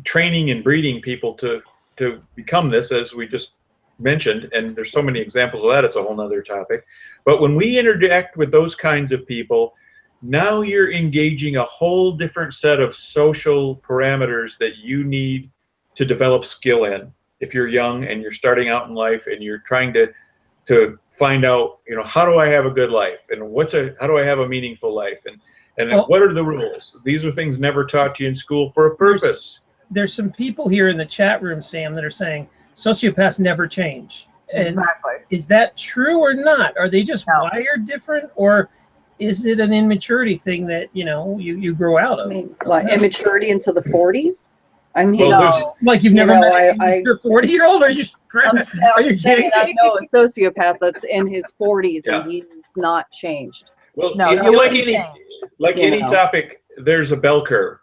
Speaker 6: training and breeding people to become this, as we just mentioned, and there's so many examples of that, it's a whole nother topic. But when we interact with those kinds of people, now you're engaging a whole different set of social parameters that you need to develop skill in. If you're young and you're starting out in life and you're trying to find out, you know, how do I have a good life, and how do I have a meaningful life, and what are the rules? These are things never taught to you in school for a purpose.
Speaker 1: There's some people here in the chat room, Sam, that are saying sociopaths never change. And
Speaker 4: Exactly.
Speaker 1: is that true or not? Are they just wired different, or is it an immaturity thing that, you know, you grow out of?
Speaker 3: I mean, what, immaturity into the 40s? I mean,
Speaker 6: Well,
Speaker 1: like you've never met a 40-year-old, or
Speaker 3: I'm saying I know a sociopath that's in his 40s and he's not changed.
Speaker 6: Well,
Speaker 4: No,
Speaker 6: you know, like any
Speaker 3: know.
Speaker 6: topic, there's a bell curve.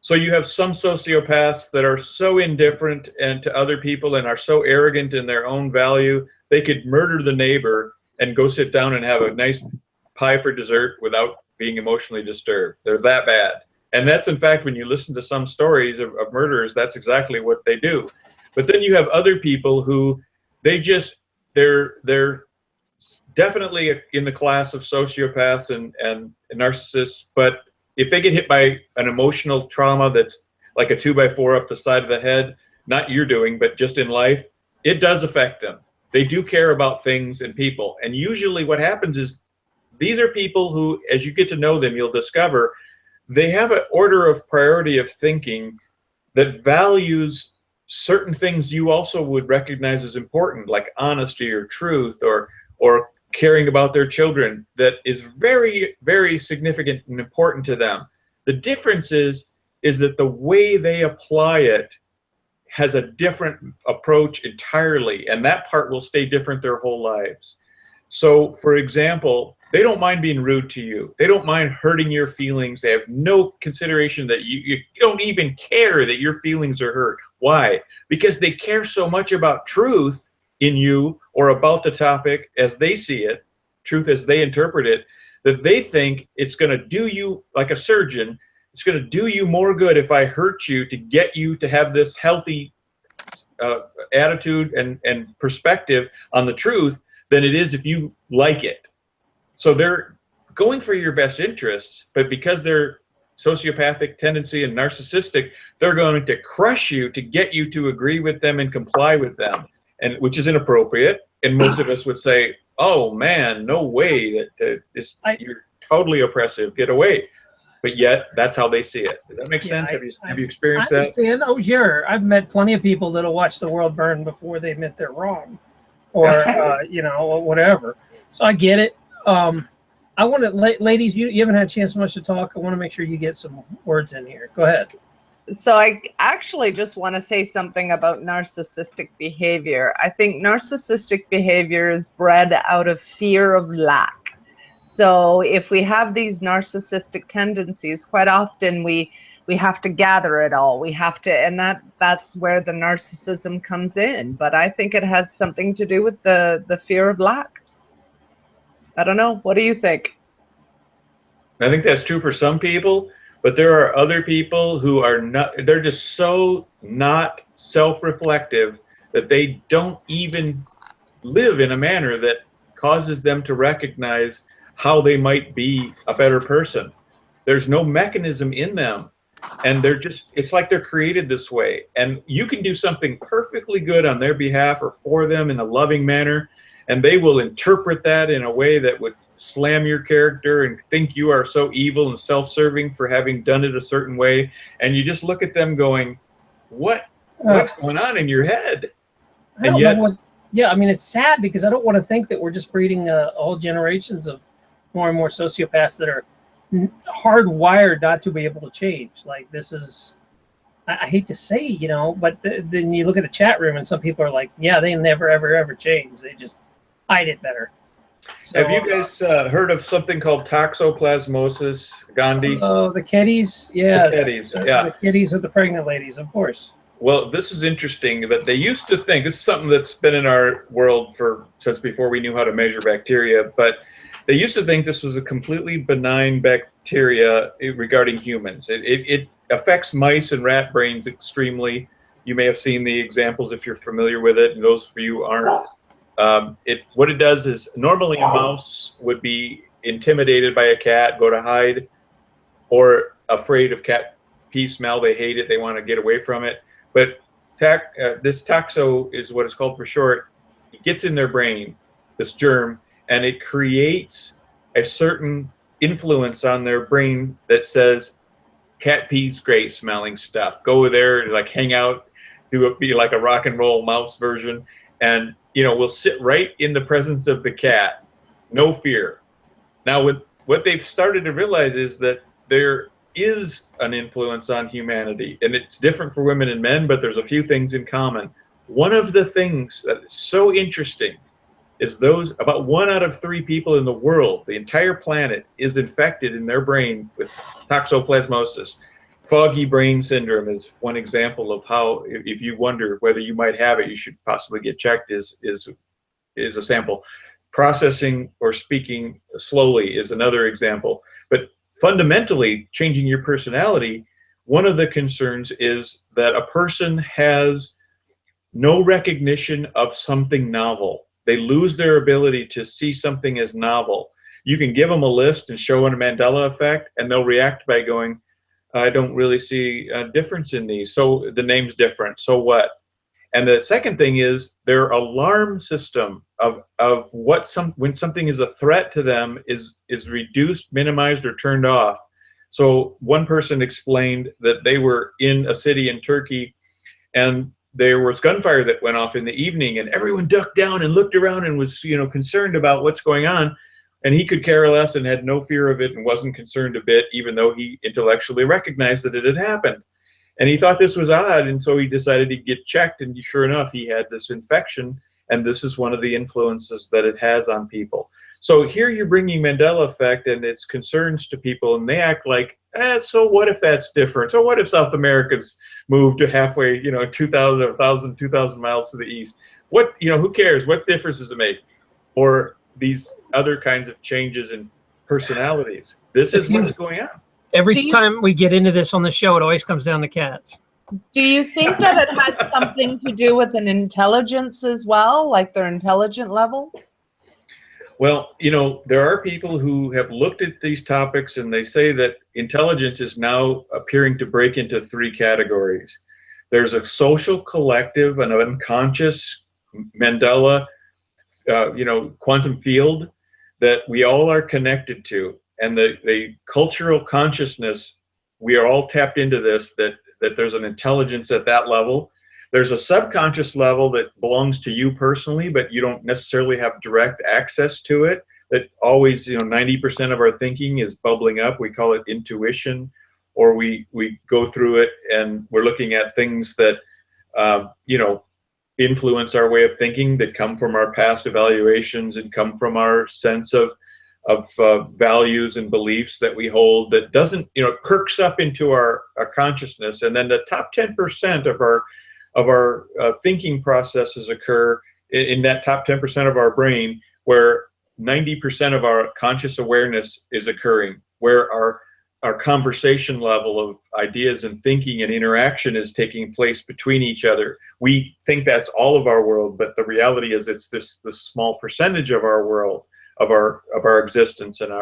Speaker 6: So you have some sociopaths that are so indifferent and to other people and are so arrogant in their own value, they could murder the neighbor and go sit down and have a nice pie for dessert without being emotionally disturbed. They're that bad. And that's, in fact, when you listen to some stories of murderers, that's exactly what they do. But then you have other people who they're definitely in the class of sociopaths and narcissists. But if they get hit by an emotional trauma that's like a 2x4 up the side of the head, not you're doing, but just in life, it does affect them. They do care about things and people. And usually what happens is these are people who, as you get to know them, you'll discover they have an order of priority of thinking that values certain things you also would recognize as important, like honesty or truth or caring about their children, that is very, very significant and important to them. The difference is that the way they apply it has a different approach entirely, and that part will stay different their whole lives. So, for example, they don't mind being rude to you. They don't mind hurting your feelings. They have no consideration that you don't even care that your feelings are hurt. Why? Because they care so much about truth in you or about the topic as they see it, truth as they interpret it, that they think it's going to do you, like a surgeon, it's going to do you more good if I hurt you to get you to have this healthy attitude and perspective on the truth than it is if you like it. So they're going for your best interests, but because they're sociopathic tendency and narcissistic, they're going to crush you to get you to agree with them and comply with them, and which is inappropriate. And most of us would say, "Oh man, no way! You're totally oppressive, get away. But yet, that's how they see it. Does that make sense? Have you experienced
Speaker 1: I
Speaker 6: that?
Speaker 1: understand. Oh, sure. I've met plenty of people that'll watch the world burn before they admit they're wrong, or you know, whatever. So I get it. I want to, ladies, you haven't had a chance much to talk. I want to make sure you get some words in here. Go ahead.
Speaker 4: So I actually just want to say something about narcissistic behavior. I think narcissistic behavior is bred out of fear of lack. So if we have these narcissistic tendencies, quite often we have to gather it all. We have to, and that's where the narcissism comes in. But I think it has something to do with the fear of lack. I don't know. What do you think?
Speaker 6: I think that's true for some people, but there are other people who are not, they're just so not self-reflective that they don't even live in a manner that causes them to recognize how they might be a better person. There's no mechanism in them, and they're just, it's like they're created this way. And you can do something perfectly good on their behalf or for them in a loving manner, and they will interpret that in a way that would slam your character and think you are so evil and self-serving for having done it a certain way. And you just look at them going, what's going on in your head? And yet,
Speaker 1: yeah, I mean, it's sad because I don't want to think that we're just breeding all generations of more and more sociopaths that are hardwired not to be able to change. Like, this is, I hate to say, you know, but then you look at the chat room and some people are like, yeah, they never, ever, ever change. They just hide it better. So,
Speaker 6: have you guys heard of something called toxoplasmosis, Gandhi?
Speaker 1: Oh, the kitties, yes.
Speaker 6: The kitties, yeah.
Speaker 1: The kitties are the pregnant ladies, of course.
Speaker 6: Well, this is interesting that they used to think, this is something that's been in our world since before we knew how to measure bacteria, but they used to think this was a completely benign bacteria regarding humans. It affects mice and rat brains extremely. You may have seen the examples if you're familiar with it, and those for you aren't. What it does is, normally a mouse would be intimidated by a cat, go to hide, or afraid of cat pee smell. They hate it. They want to get away from it. But this toxo is what it's called for short. It gets in their brain, this germ, and it creates a certain influence on their brain that says, cat pee's great smelling stuff. Go there, like hang out, be like a rock and roll mouse version, and we'll sit right in the presence of the cat, no fear. Now, what they've started to realize is that there is an influence on humanity, and it's different for women and men, but there's a few things in common. One of the things that is so interesting is about 1 out of 3 people in the world, the entire planet, is infected in their brain with toxoplasmosis. Foggy brain syndrome is one example of how, if you wonder whether you might have it, you should possibly get checked, is a sample. Processing or speaking slowly is another example. But fundamentally, changing your personality, one of the concerns is that a person has no recognition of something novel. They lose their ability to see something as novel. You can give them a list and show them a Mandela effect, and they'll react by going, I don't really see a difference in these. So the name's different, so what? And the second thing is their alarm system of when something is a threat to them is reduced, minimized, or turned off. So one person explained that they were in a city in Turkey, and there was gunfire that went off in the evening, and everyone ducked down and looked around and was concerned about what's going on. And he could care less and had no fear of it and wasn't concerned a bit, even though he intellectually recognized that it had happened. And he thought this was odd, and so he decided to get checked, and sure enough, he had this infection, and this is one of the influences that it has on people. So here you're bringing Mandela effect and its concerns to people, and they act like, so what if that's different? So what if South America's moved to halfway, 2,000 miles to the east? What, who cares? What difference does it make? Or these other kinds of changes in personalities. This is what's going on.
Speaker 1: Every time we get into this on the show, it always comes down to cats.
Speaker 4: Do you think that it has something to do with an intelligence as well, like their intelligent level?
Speaker 6: Well, there are people who have looked at these topics, and they say that intelligence is now appearing to break into 3 categories. There's a social collective, an unconscious Mandela, quantum field that we all are connected to. and the cultural consciousness, we are all tapped into this, that there's an intelligence at that level. There's a subconscious level that belongs to you personally, but you don't necessarily have direct access to it. That always, 90% of our thinking is bubbling up. We call it intuition, or we go through it and we're looking at things that, influence our way of thinking, that come from our past evaluations and come from our sense of values and beliefs that we hold, that doesn't, perks up into our consciousness. And then the top 10% of our thinking processes occur in that top 10% of our brain, where 90% of our conscious awareness is occurring, where our conversation level of ideas and thinking and interaction is taking place between each other. We think that's all of our world, but the reality is it's this small percentage of our world, of our existence, and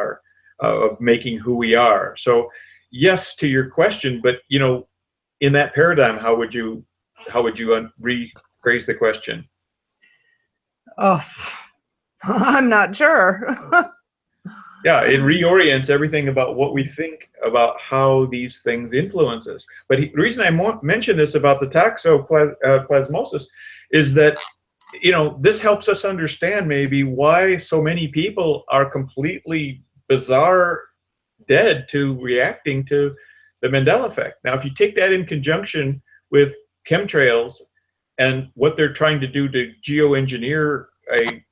Speaker 6: of making who we are. So yes, to your question, but in that paradigm, how would you rephrase the question?
Speaker 4: Oh, I'm not sure.
Speaker 6: Yeah, it reorients everything about what we think about how these things influence us. But the reason I mention this about the toxoplasmosis is that, this helps us understand maybe why so many people are completely bizarre dead to reacting to the Mandela effect. Now, if you take that in conjunction with chemtrails and what they're trying to do to geoengineer a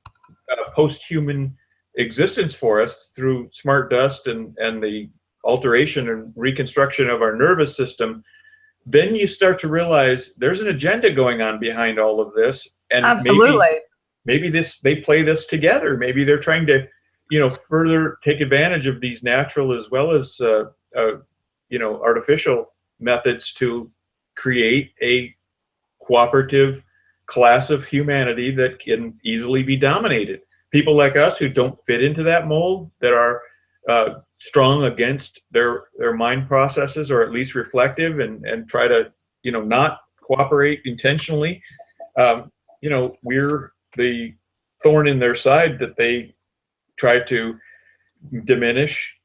Speaker 6: post-human existence for us through smart dust and the alteration and reconstruction of our nervous system, then you start to realize there's an agenda going on behind all of this. And
Speaker 4: absolutely,
Speaker 6: maybe they play this together. Maybe they're trying to, further take advantage of these natural as well as artificial methods to create a cooperative class of humanity that can easily be dominated. People like us who don't fit into that mold, that are strong against their mind processes, or at least reflective, and try to not cooperate intentionally. We're the thorn in their side that they try to diminish,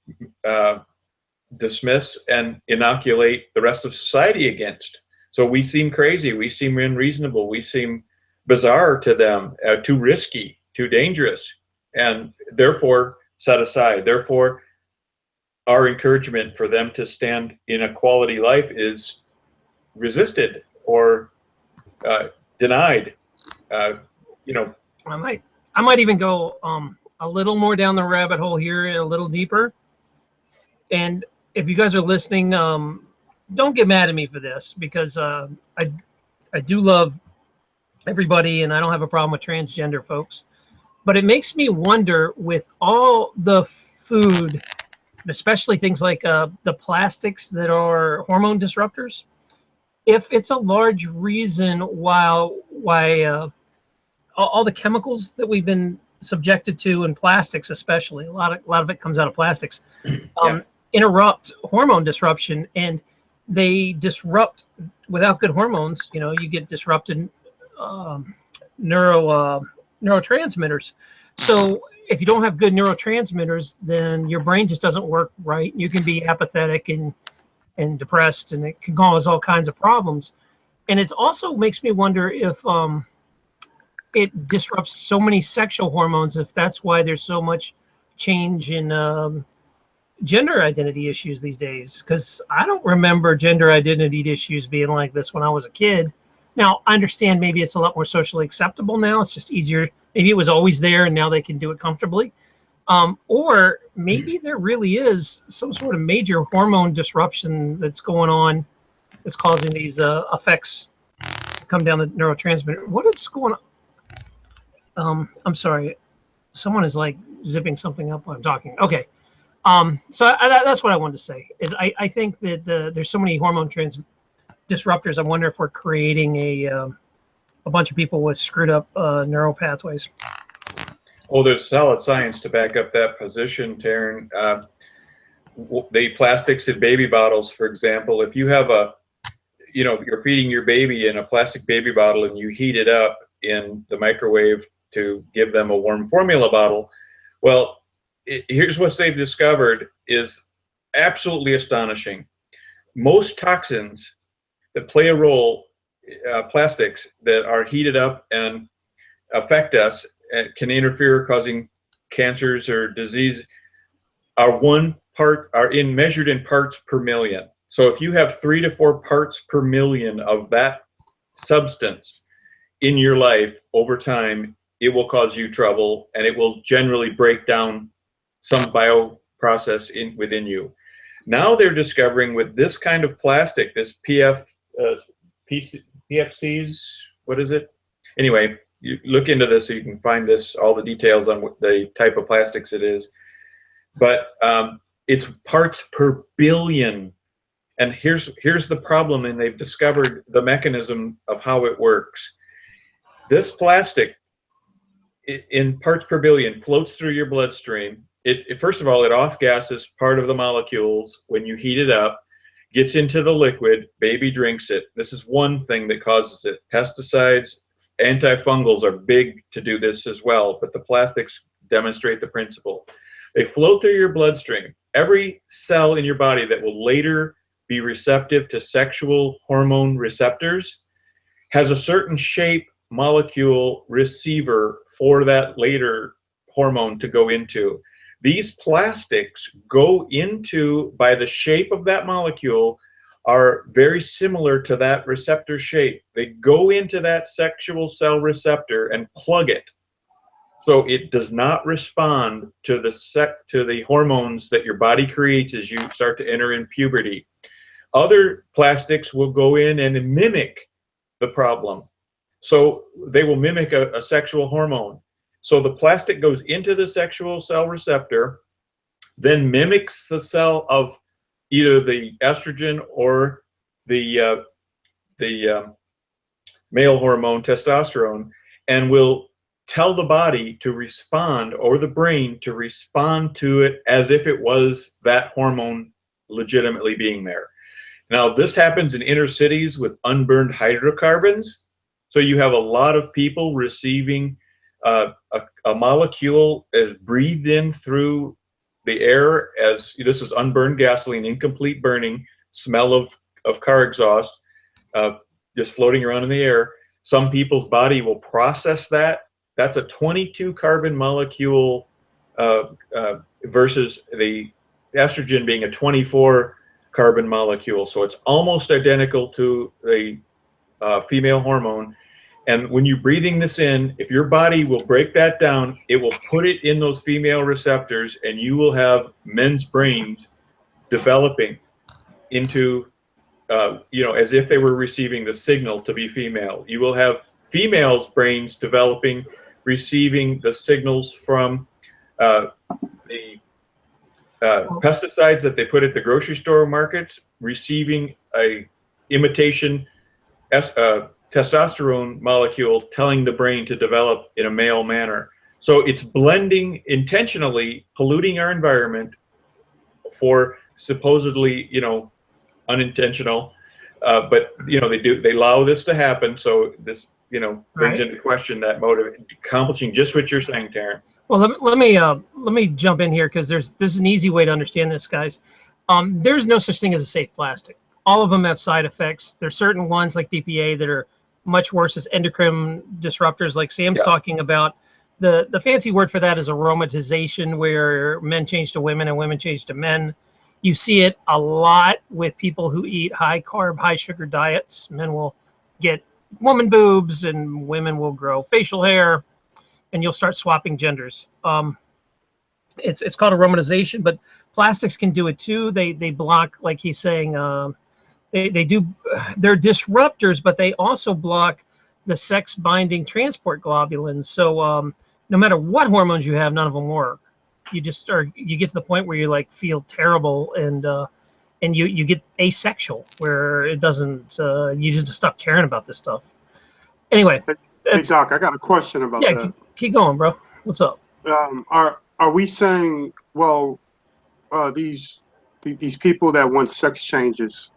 Speaker 6: dismiss, and inoculate the rest of society against. So we seem crazy, we seem unreasonable, we seem bizarre to them, too risky, too dangerous, and therefore set aside. Therefore, our encouragement for them to stand in a quality life is resisted or denied.
Speaker 1: I might even go a little more down the rabbit hole here, a little deeper. And if you guys are listening, don't get mad at me for this, because I do love everybody, and I don't have a problem with transgender folks. But it makes me wonder, with all the food, especially things like the plastics that are hormone disruptors, if it's a large reason why all the chemicals that we've been subjected to in plastics, especially a lot of it comes out of plastics, interrupt hormone disruption, and they disrupt without good hormones. You get disrupted neurotransmitters. So if you don't have good neurotransmitters, then your brain just doesn't work right. You can be apathetic and depressed, and it can cause all kinds of problems. And it also makes me wonder if it disrupts so many sexual hormones, if that's why there's so much change in gender identity issues these days. Because I don't remember gender identity issues being like this when I was a kid. Now, I understand maybe it's a lot more socially acceptable now. It's just easier. Maybe it was always there, and now they can do it comfortably. Or maybe there really is some sort of major hormone disruption that's going on that's causing these effects to come down the neurotransmitter. What is going on? I'm sorry. Someone is like zipping something up while I'm talking. Okay. So that's what I wanted to say, is I think that there's so many hormone disruptors. I wonder if we're creating a bunch of people with screwed up neural pathways.
Speaker 6: Oh, there's solid science to back up that position, Taryn. The plastics in baby bottles, for example, if you have you're feeding your baby in a plastic baby bottle and you heat it up in the microwave to give them a warm formula bottle, well, here's what they've discovered. is absolutely astonishing. Most toxins that play a role, plastics that are heated up and affect us and can interfere causing cancers or disease, are measured in parts per million. So if you have 3 to 4 parts per million of that substance in your life over time, it will cause you trouble, and it will generally break down some bio process within you. Now they're discovering with this kind of plastic, this PFCs, what is it? Anyway, you look into this so you can find all the details on what the type of plastics it is. But it's parts per billion. And here's the problem, and they've discovered the mechanism of how it works. This plastic, in parts per billion, floats through your bloodstream. First of all, it off-gases part of the molecules when you heat it up, gets into the liquid, baby drinks it. This is one thing that causes it. Pesticides, antifungals are big to do this as well, but the plastics demonstrate the principle. They float through your bloodstream. Every cell in your body that will later be receptive to sexual hormone receptors has a certain shape molecule receiver for that later hormone to go into. These plastics go into, by the shape of that molecule, are very similar to that receptor shape. They go into that sexual cell receptor and plug it. So it does not respond to the hormones that your body creates as you start to enter in puberty. Other plastics will go in and mimic the problem. So they will mimic a sexual hormone. So the plastic goes into the sexual cell receptor, then mimics the cell of either the estrogen or the male hormone, testosterone, and will tell the body to respond, or the brain to respond to it as if it was that hormone legitimately being there. Now, this happens in inner cities with unburned hydrocarbons. So you have a lot of people receiving a molecule as breathed in through the air, as this is unburned gasoline, incomplete burning, smell of car exhaust, just floating around in the air. Some people's body will process that. That's a 22 carbon molecule versus the estrogen being a 24 carbon molecule. So it's almost identical to the female hormone. And when you're breathing this in, if your body will break that down, it will put it in those female receptors, and you will have men's brains developing into, as if they were receiving the signal to be female. You will have females' brains developing, receiving the signals from the pesticides that they put at the grocery store markets, receiving a imitation testosterone molecule telling the brain to develop in a male manner. So it's blending intentionally, polluting our environment for supposedly, unintentional, but they allow this to happen. So this, brings into question that motive, accomplishing just what you're saying, Taryn.
Speaker 1: Well, let me jump in here, because this is an easy way to understand this, guys. There's no such thing as a safe plastic. All of them have side effects. There's certain ones like BPA that are much worse as endocrine disruptors, like Sam's talking about. The fancy word for that is aromatization, where men change to women and women change to men. You see it a lot with people who eat high carb, high sugar diets. Men will get woman boobs and women will grow facial hair, and you'll start swapping genders. It's called aromatization, but plastics can do it too. They block, like he's saying, they're disruptors, but they also block the sex binding transport globulins. So no matter what hormones you have, none of them work. You get to the point where you feel terrible, and you get asexual, where it doesn't, you just stop caring about this stuff. Anyway.
Speaker 5: Hey Doc, I got a question about that.
Speaker 1: Yeah, keep going, bro. What's up?
Speaker 5: Are we saying, well, these people that want sex changes,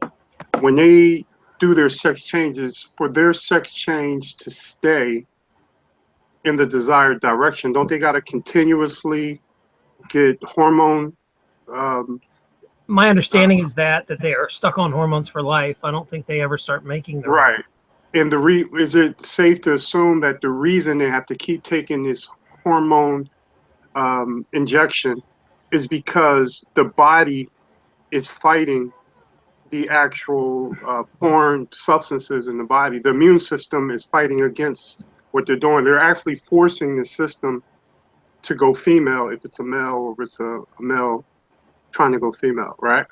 Speaker 5: when they do their sex changes, for their sex change to stay in the desired direction, don't they got to continuously get hormone
Speaker 1: My understanding is that they are stuck on hormones for life. I don't think they ever start making their own.
Speaker 5: Right. And is it safe to assume that the reason they have to keep taking this hormone injection is because the body is fighting the actual foreign substances in the body? The immune system is fighting against what they're doing. They're actually forcing the system to go female if it's a male, or if it's a male trying to go female, right?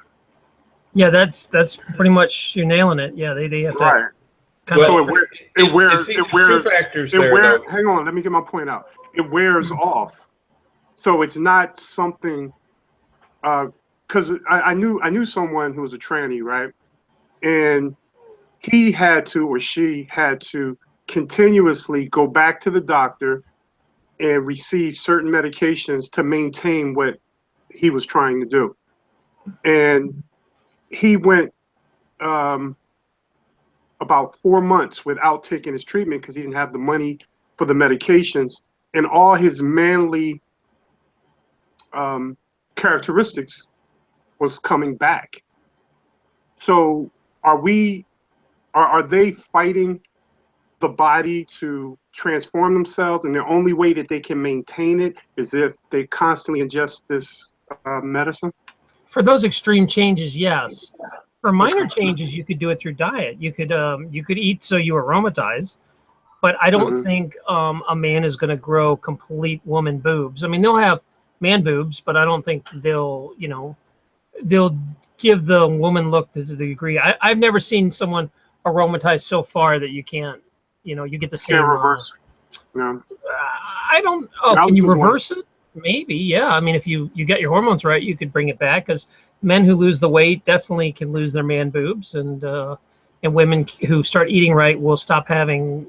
Speaker 1: Yeah, that's pretty much, you're nailing it. Yeah, they have to.
Speaker 5: Right.
Speaker 1: Kind
Speaker 6: Well,
Speaker 1: of,
Speaker 5: It wears.
Speaker 6: two factors there, though.
Speaker 5: Hang on, let me get my point out. It wears off, so it's not something. Because I knew someone who was a tranny, right, and he had to, or she had to, continuously go back to the doctor and receive certain medications to maintain what he was trying to do, and he went about 4 months without taking his treatment because he didn't have the money for the medications, and all his manly characteristics was coming back. So are they fighting the body to transform themselves, and the only way that they can maintain it is if they constantly ingest this medicine?
Speaker 1: for those extreme changes, yes. For minor changes, you could do it through diet. You could eat so you aromatize, but I don't think a man is going to grow complete woman boobs. I mean, they'll have man boobs, but I don't think they'll give the woman look to the degree. I've never seen someone aromatize so far that you can't, you get the same.
Speaker 5: Can't reverse. No.
Speaker 1: I don't. Oh, can you reverse it? Maybe, yeah. I mean, if you get your hormones right, you could bring it back. Because men who lose the weight definitely can lose their man boobs, and women who start eating right will stop having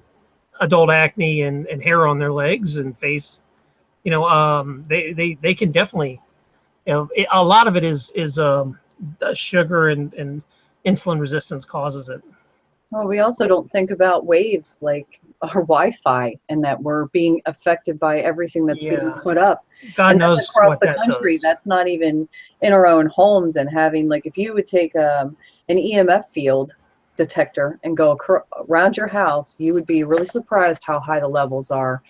Speaker 1: adult acne and hair on their legs and face. They can definitely. A lot of it is sugar and insulin resistance causes it.
Speaker 3: Well, we also don't think about waves like our Wi-Fi, and that we're being affected by everything that's being put up.
Speaker 1: God
Speaker 3: and
Speaker 1: knows
Speaker 3: that's across
Speaker 1: what
Speaker 3: the
Speaker 1: that
Speaker 3: country.
Speaker 1: does.
Speaker 3: That's not even in our own homes. And having, like, if you would take an EMF field detector and go around your house, you would be really surprised how high the levels are,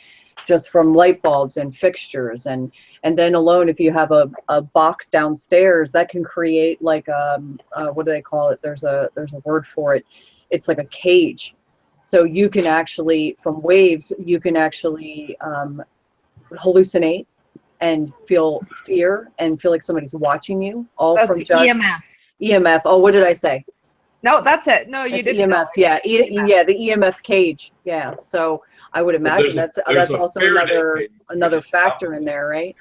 Speaker 3: just from light bulbs and fixtures. And then alone, if you have a box downstairs, that can create like what do they call it? There's a word for it. It's like a cage. So you can actually, from waves, you can actually hallucinate and feel fear and feel like somebody's watching you. All from just
Speaker 4: EMF.
Speaker 3: EMF. Oh, what did I say?
Speaker 4: No, that's it. No, you didn't.
Speaker 3: EMF. Yeah, yeah, the EMF cage. Yeah. So I would imagine that's also another factor in there, right?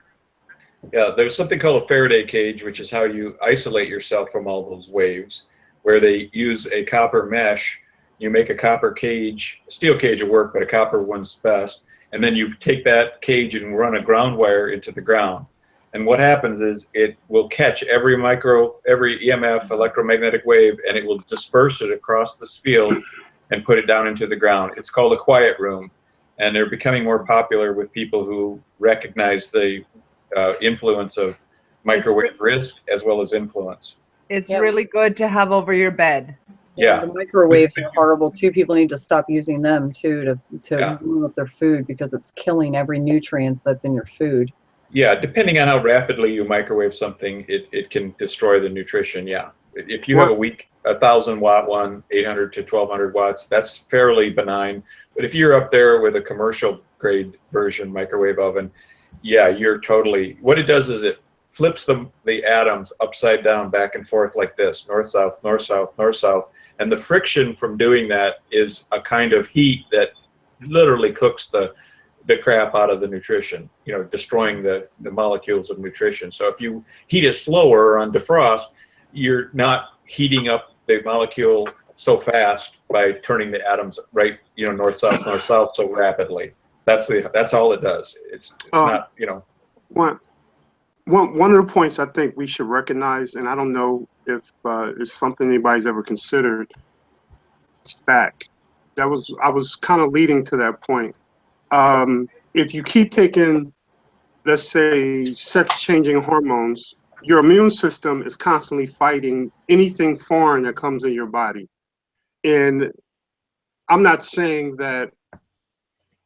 Speaker 6: Yeah, there's something called a Faraday cage, which is how you isolate yourself from all those waves, where they use a copper mesh. You make a copper cage, a steel cage will work, but a copper one's best. And then you take that cage and run a ground wire into the ground. And what happens is it will catch every EMF, electromagnetic wave, and it will disperse it across this field and put it down into the ground. It's called a quiet room. And they're becoming more popular with people who recognize the influence of microwave risk as well as influence.
Speaker 4: It's really good to have over your bed.
Speaker 6: Yeah.
Speaker 3: The microwaves are horrible too. People need to stop using them too to warm up their food, because it's killing every nutrients that's in your food.
Speaker 6: Yeah, depending on how rapidly you microwave something, it can destroy the nutrition. Yeah. If you have a weak 1,000 watt one, 800 to 1,200 watts, that's fairly benign. But if you're up there with a commercial grade version microwave oven, yeah, you're totally, what it does is it flips the atoms upside down, back and forth like this, north, south, north, south, north, south. And the friction from doing that is a kind of heat that literally cooks the crap out of the nutrition, destroying the molecules of nutrition. So if you heat it slower on defrost, you're not heating up the molecule so fast by turning the atoms right, north, south so rapidly. That's all it does. It's not,
Speaker 5: One of the points I think we should recognize, and I don't know if it's something anybody's ever considered, back. I was kind of leading to that point. If you keep taking, let's say, sex-changing hormones your immune system is constantly fighting anything foreign that comes in your body. And I'm not saying that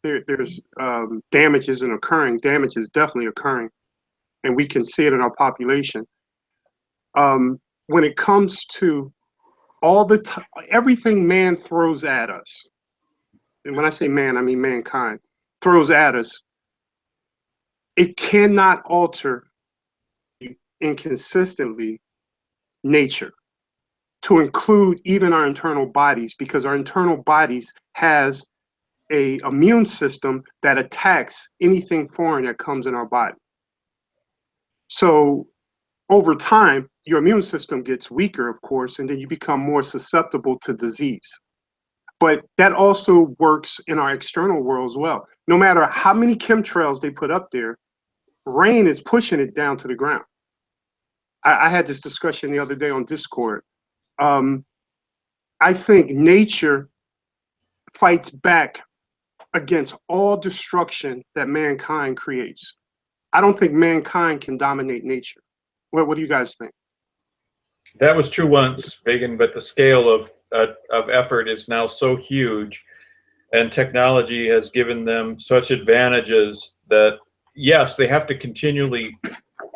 Speaker 5: there's damage isn't occurring. Damage is definitely occurring, and we can see it in our population. When it comes to everything man throws at us, and when I say man, I mean mankind, throws at us, it cannot alter inconsistently nature, to include even our internal bodies, because our internal bodies has a immune system that attacks anything foreign that comes in our body. So over time, your immune system gets weaker, of course, and then you become more susceptible to disease. But that also works in our external world as well. No matter how many chemtrails they put up there, rain is pushing it down to the ground. I had this discussion the other day on Discord. I think nature fights back against all destruction that mankind creates. I don't think mankind can dominate nature. What do you guys think?
Speaker 6: That was true once, Vegan, but the scale of effort is now so huge, and technology has given them such advantages that, yes, they have to continually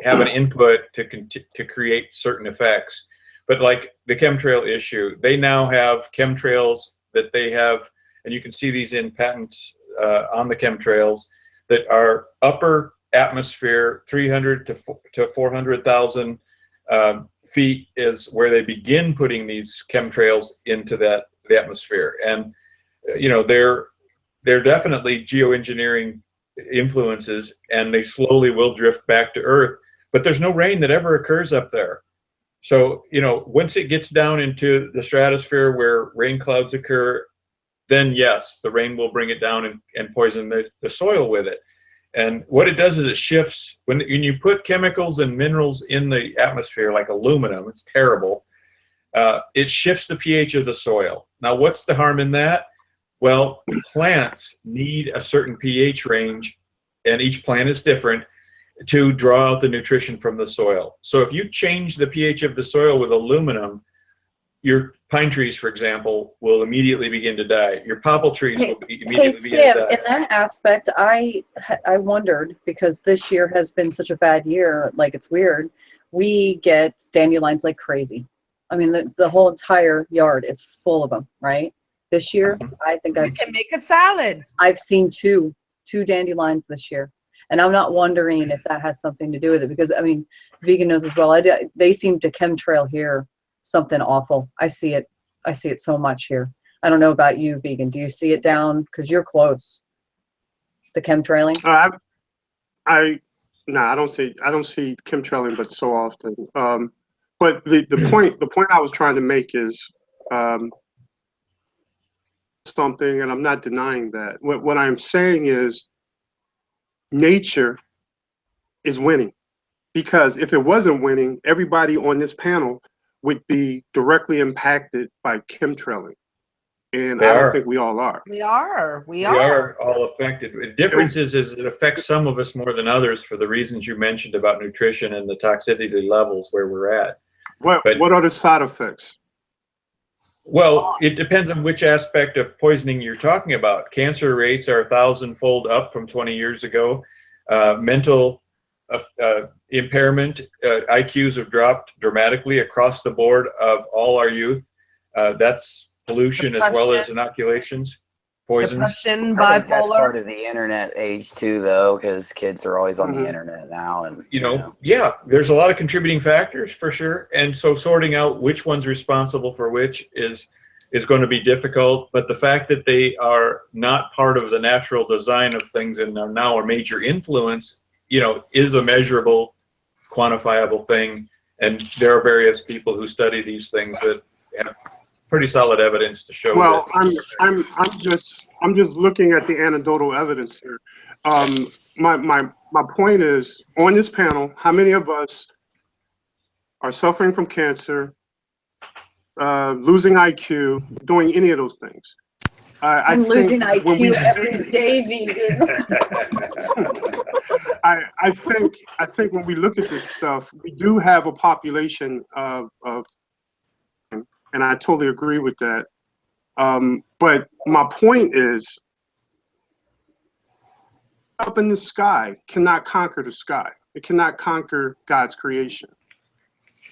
Speaker 6: have an input to create certain effects. But like the chemtrail issue, they now have chemtrails that they have, and you can see these in patents on the chemtrails, that are upper atmosphere, 300 to 400,000 feet is where they begin putting these chemtrails into the atmosphere. And you know, they're definitely geoengineering influences, and they slowly will drift back to Earth. But there's no rain that ever occurs up there. So, you know, once it gets down into the stratosphere where rain clouds occur, then yes, the rain will bring it down and poison the soil with it. And what it does is it shifts, when you put chemicals and minerals in the atmosphere, like aluminum, it's terrible, it shifts the pH of the soil. Now, what's the harm in that? Well, plants need a certain pH range, and each plant is different, to draw out the nutrition from the soil. So if you change the pH of the soil with aluminum, your pine trees, for example, will immediately begin to die. Your popple trees will immediately begin to die.
Speaker 3: In that aspect, I wondered, because this year has been such a bad year, like it's weird, we get dandelions like crazy. I mean, the whole entire yard is full of them, right? This year, I think
Speaker 4: You can make a salad.
Speaker 3: I've seen two dandelions this year. And I'm not wondering if that has something to do with it, because I mean, Vegan knows as well. They seem to chemtrail here something awful. I see it so much here. I don't know about you, Vegan. Do you see it down? Because you're close. The chemtrailing.
Speaker 5: I don't see chemtrailing, but so often. But the point I was trying to make is something, and I'm not denying that. What I'm saying is, nature is winning, because if it wasn't winning, everybody on this panel would be directly impacted by chemtrailing, and I don't think we all are.
Speaker 4: We are
Speaker 6: all affected. The difference is it affects some of us more than others for the reasons you mentioned about nutrition and the toxicity levels where we're at.
Speaker 5: What are the side effects?
Speaker 6: Well, it depends on which aspect of poisoning you're talking about. Cancer rates are 1,000-fold up from 20 years ago. Mental impairment, IQs have dropped dramatically across the board of all our youth. That's pollution as well as inoculations, poisons.
Speaker 4: Depression,
Speaker 7: I think that's
Speaker 4: bipolar.
Speaker 7: part of the internet age too, though, because kids are always on the internet now, and
Speaker 6: yeah, there's a lot of contributing factors for sure. And so sorting out which one's responsible for which is going to be difficult. But the fact that they are not part of the natural design of things and are now a major influence, is a measurable, quantifiable thing. And there are various people who study these things that have pretty solid evidence to show.
Speaker 5: Well,
Speaker 6: that.
Speaker 5: I'm just looking at the anecdotal evidence here. My point is, on this panel, how many of us are suffering from cancer, losing IQ, doing any of those things? I'm
Speaker 3: losing IQ every day, Vegan.
Speaker 5: I think when we look at this stuff, we do have a population of and I totally agree with that. But my point is, up in the sky cannot conquer the sky. It cannot conquer God's creation.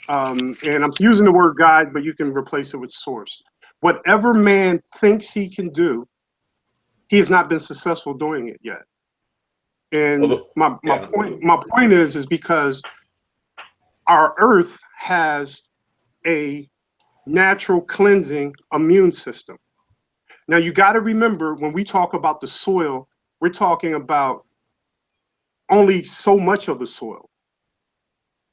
Speaker 5: And I'm using the word God, but you can replace it with source. Whatever man thinks he can do, he has not been successful doing it yet. And my point is because our earth has a natural cleansing immune system. Now you got to remember, when we talk about the soil, we're talking about only so much of the soil.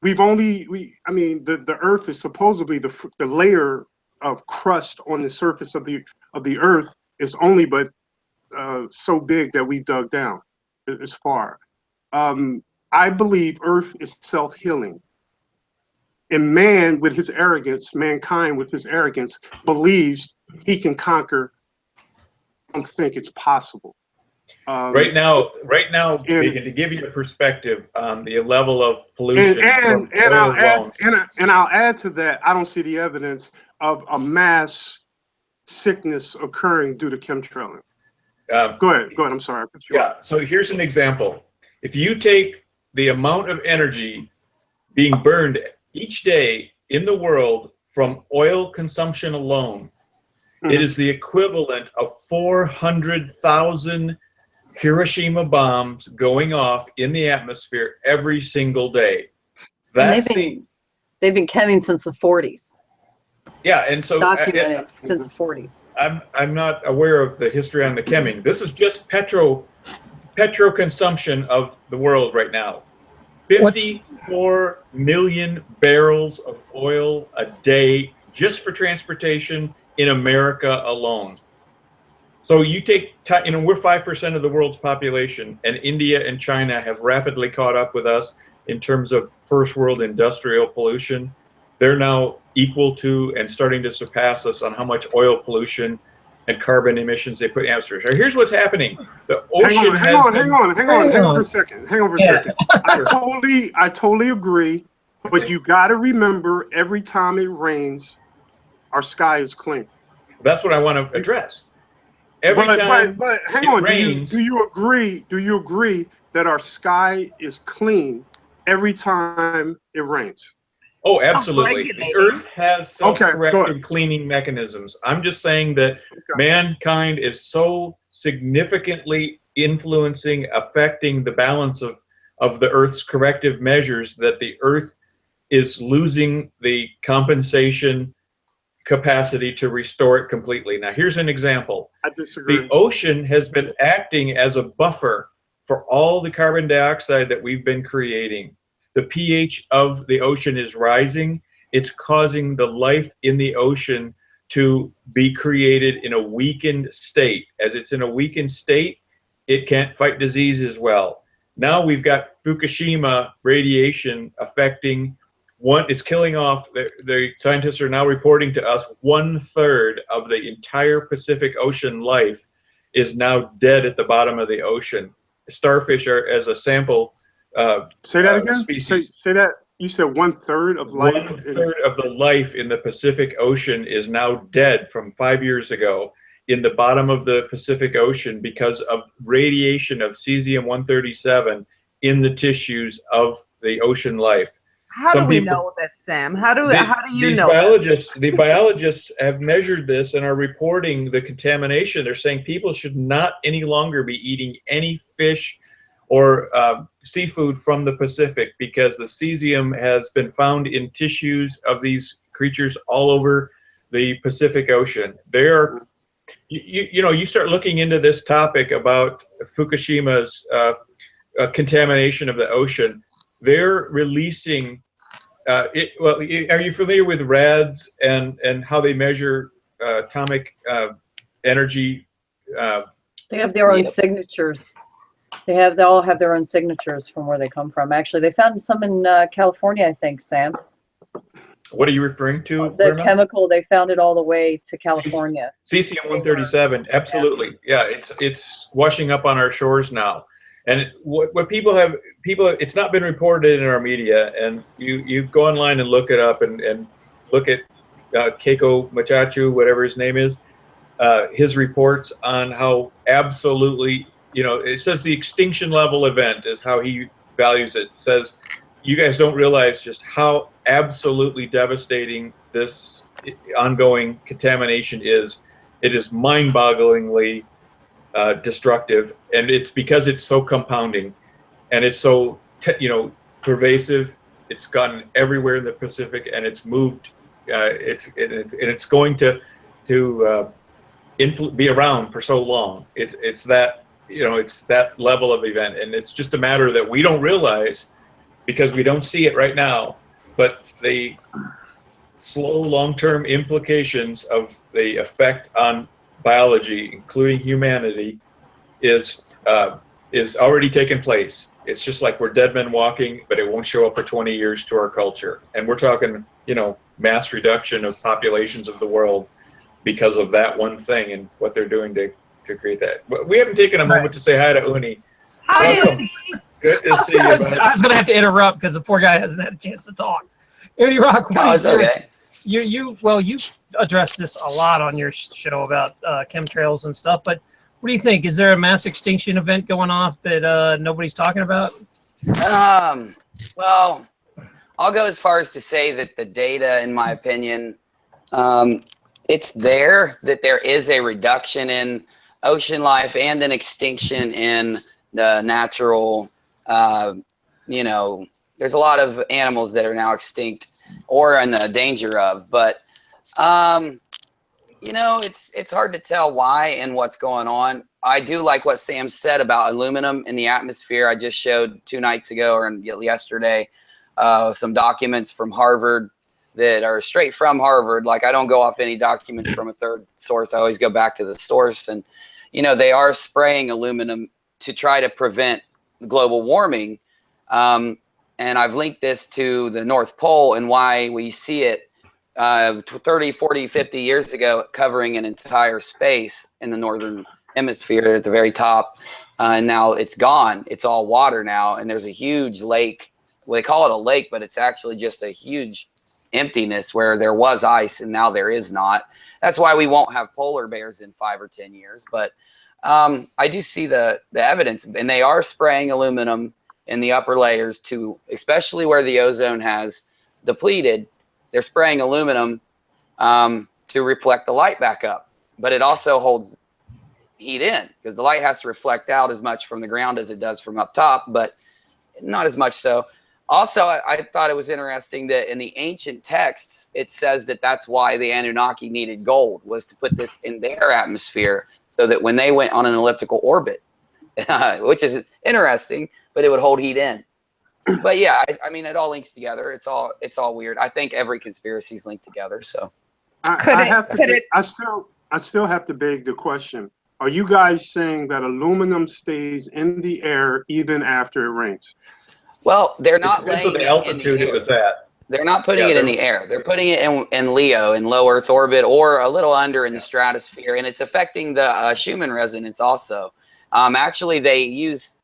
Speaker 5: I mean, the earth is supposedly the layer of crust on the surface of the earth is only but so big that we've dug down as far. I believe earth is self-healing. And mankind with his arrogance, believes he can conquer. I don't think it's possible.
Speaker 6: Right now, Megan, to give you a perspective on the level of pollution,
Speaker 5: and I'll add to that, I don't see the evidence of a mass sickness occurring due to chemtrailing. Go ahead. I'm sorry.
Speaker 6: Yeah. So here's an example. If you take the amount of energy being burned each day in the world from oil consumption alone, it is the equivalent of 400,000 Hiroshima bombs going off in the atmosphere every single day.
Speaker 3: They've been coming since the 40s.
Speaker 6: Yeah, and so
Speaker 3: documented since the 40s.
Speaker 6: I'm not aware of the history on the chemming. This is just petro consumption of the world right now. 54 million barrels of oil a day just for transportation in America alone. So you take, we're 5% of the world's population, and India and China have rapidly caught up with us in terms of first world industrial pollution. They're now equal to and starting to surpass us on how much oil pollution and carbon emissions they put in the atmosphere. So here's what's happening. The ocean
Speaker 5: hang on for a second. I totally agree, but you got to remember, every time it rains, our sky is clean.
Speaker 6: That's what I want to address. Every time
Speaker 5: but hang on,
Speaker 6: rains,
Speaker 5: do you agree that our sky is clean every time it rains?
Speaker 6: Oh, absolutely. The Earth has self-corrective cleaning mechanisms. I'm just saying that mankind is so significantly influencing, affecting the balance of the Earth's corrective measures that the Earth is losing the compensation capacity to restore it completely. Now, here's an example.
Speaker 5: I disagree.
Speaker 6: The ocean has been acting as a buffer for all the carbon dioxide that we've been creating. The pH of the ocean is rising. It's causing the life in the ocean to be created in a weakened state. As it's in a weakened state, it can't fight disease as well. Now we've got Fukushima radiation affecting it's killing off, the scientists are now reporting to us 1/3 of the entire Pacific Ocean life is now dead at the bottom of the ocean. Starfish are, as a sample,
Speaker 5: say that again?
Speaker 6: Species.
Speaker 5: Say that. You said 1/3 of life?
Speaker 6: 1/3 of the life in the Pacific Ocean is now dead from 5 years ago in the bottom of the Pacific Ocean because of radiation of cesium-137 in the tissues of the ocean life.
Speaker 4: How do we know this, Sam? How do you know
Speaker 6: the biologists have measured this and are reporting the contamination. They're saying people should not any longer be eating any fish or seafood from the Pacific because the cesium has been found in tissues of these creatures all over the Pacific Ocean. They're, you start looking into this topic about Fukushima's contamination of the ocean. They're releasing are you familiar with RADs and how they measure atomic energy?
Speaker 3: They have their own signatures. They all have their own signatures from where they come from. Actually, they found some in California, I think, Sam.
Speaker 6: What are you referring to?
Speaker 3: The chemical, they found it all the way to California.
Speaker 6: Cesium-137, absolutely. Yeah, it's washing up on our shores now. And what people, it's not been reported in our media, and you go online and look it up and look at Keiko Machachu, whatever his name is, his reports on how absolutely, it says the extinction level event is how he values it. It says, you guys don't realize just how absolutely devastating this ongoing contamination is. It is mind-bogglingly destructive, and it's because it's so compounding, and it's so pervasive. It's gotten everywhere in the Pacific, and it's moved. It's going to be around for so long. It's that it's that level of event, and it's just a matter that we don't realize because we don't see it right now. But the slow, long-term implications of the effect on biology, including humanity, is already taking place. It's just like we're dead men walking, but it won't show up for 20 years to our culture. And we're talking, mass reduction of populations of the world because of that one thing and what they're doing to create that. We haven't taken a moment to say hi to Uni.
Speaker 4: Hi,
Speaker 6: Welcome.
Speaker 4: Uni.
Speaker 6: Good to see you.
Speaker 1: I was going to have to interrupt because the poor guy hasn't had a chance to talk. Uni Rock,
Speaker 7: Oh, it's okay.
Speaker 1: You addressed this a lot on your show about chemtrails and stuff, but what do you think? Is there a mass extinction event going off that nobody's talking about?
Speaker 7: Well, I'll go as far as to say that the data, in my opinion, it's there that there is a reduction in ocean life and an extinction in the natural, there's a lot of animals that are now extinct or in the danger of, but it's hard to tell why and what's going on. I do like what Sam said about aluminum in the atmosphere. I just showed 2 nights ago or yesterday some documents from Harvard that are straight from Harvard. Like, I don't go off any documents from a third source. I always go back to the source. And, they are spraying aluminum to try to prevent global warming. And I've linked this to the North Pole and why we see it 30, 40, 50 years ago covering an entire space in the northern hemisphere at the very top. And now it's gone. It's all water now. And there's a huge lake. Well, they call it a lake, but it's actually just a huge emptiness where there was ice and now there is not. That's why we won't have polar bears in 5 or 10 years. But I do see the evidence, and they are spraying aluminum in the upper layers to, especially where the ozone has depleted. They're spraying aluminum to reflect the light back up, but it also holds heat in because the light has to reflect out as much from the ground as it does from up top, but not as much so. Also, I thought it was interesting that in the ancient texts, it says that that's why the Anunnaki needed gold, was to put this in their atmosphere so that when they went on an elliptical orbit, which is interesting, but it would hold heat in. But yeah, I mean, it all links together. It's all weird. I think every conspiracy is linked together. So
Speaker 5: I still have to beg the question. Are you guys saying that aluminum stays in the air even after it rains?
Speaker 7: Well, they're not laying
Speaker 6: the altitude
Speaker 7: it in the air.
Speaker 6: It was at.
Speaker 7: They're not putting it in the air. They're putting it in LEO, in low Earth orbit, or a little under in the stratosphere, and it's affecting the Schumann resonance also. Actually, they use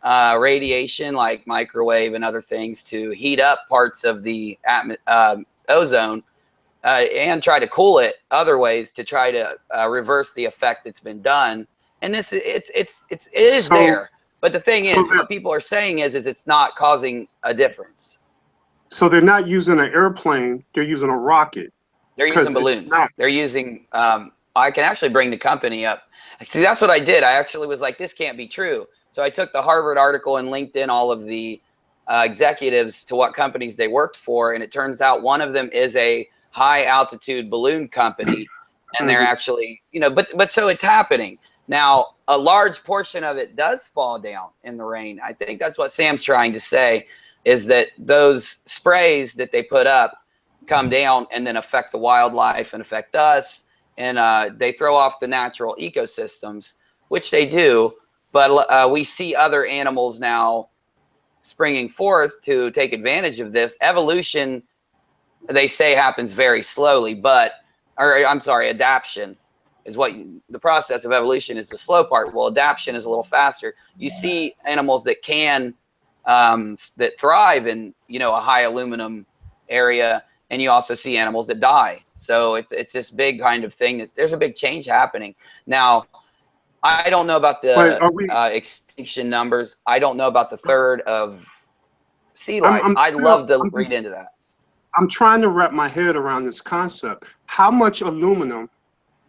Speaker 7: radiation like microwave and other things to heat up parts of the ozone and try to cool it other ways to try to reverse the effect that's been done. And it is there. But the thing is, what people are saying is it's not causing a difference.
Speaker 5: So they're not using an airplane; they're using a rocket.
Speaker 7: They're using balloons. They're using. I can actually bring the company up. See, that's what I did. I actually was like, this can't be true. So I took the Harvard article and linked in all of the executives to what companies they worked for, and it turns out one of them is a high altitude balloon company, and they're actually, but so it's happening. Now, a large portion of it does fall down in the rain. I think that's what Sam's trying to say, is that those sprays that they put up come down and then affect the wildlife and affect us. And they throw off the natural ecosystems, which they do. But we see other animals now springing forth to take advantage of this. Evolution, they say, happens very slowly, adaptation. is the process of evolution is the slow part. Well, adaptation is a little faster. You see animals that can that thrive in a high aluminum area, and you also see animals that die. So it's this big kind of thing that there's a big change happening now. I don't know about the extinction numbers. I don't know about the third of sea life. I'd love to read into that.
Speaker 5: I'm trying to wrap my head around this concept. How much aluminum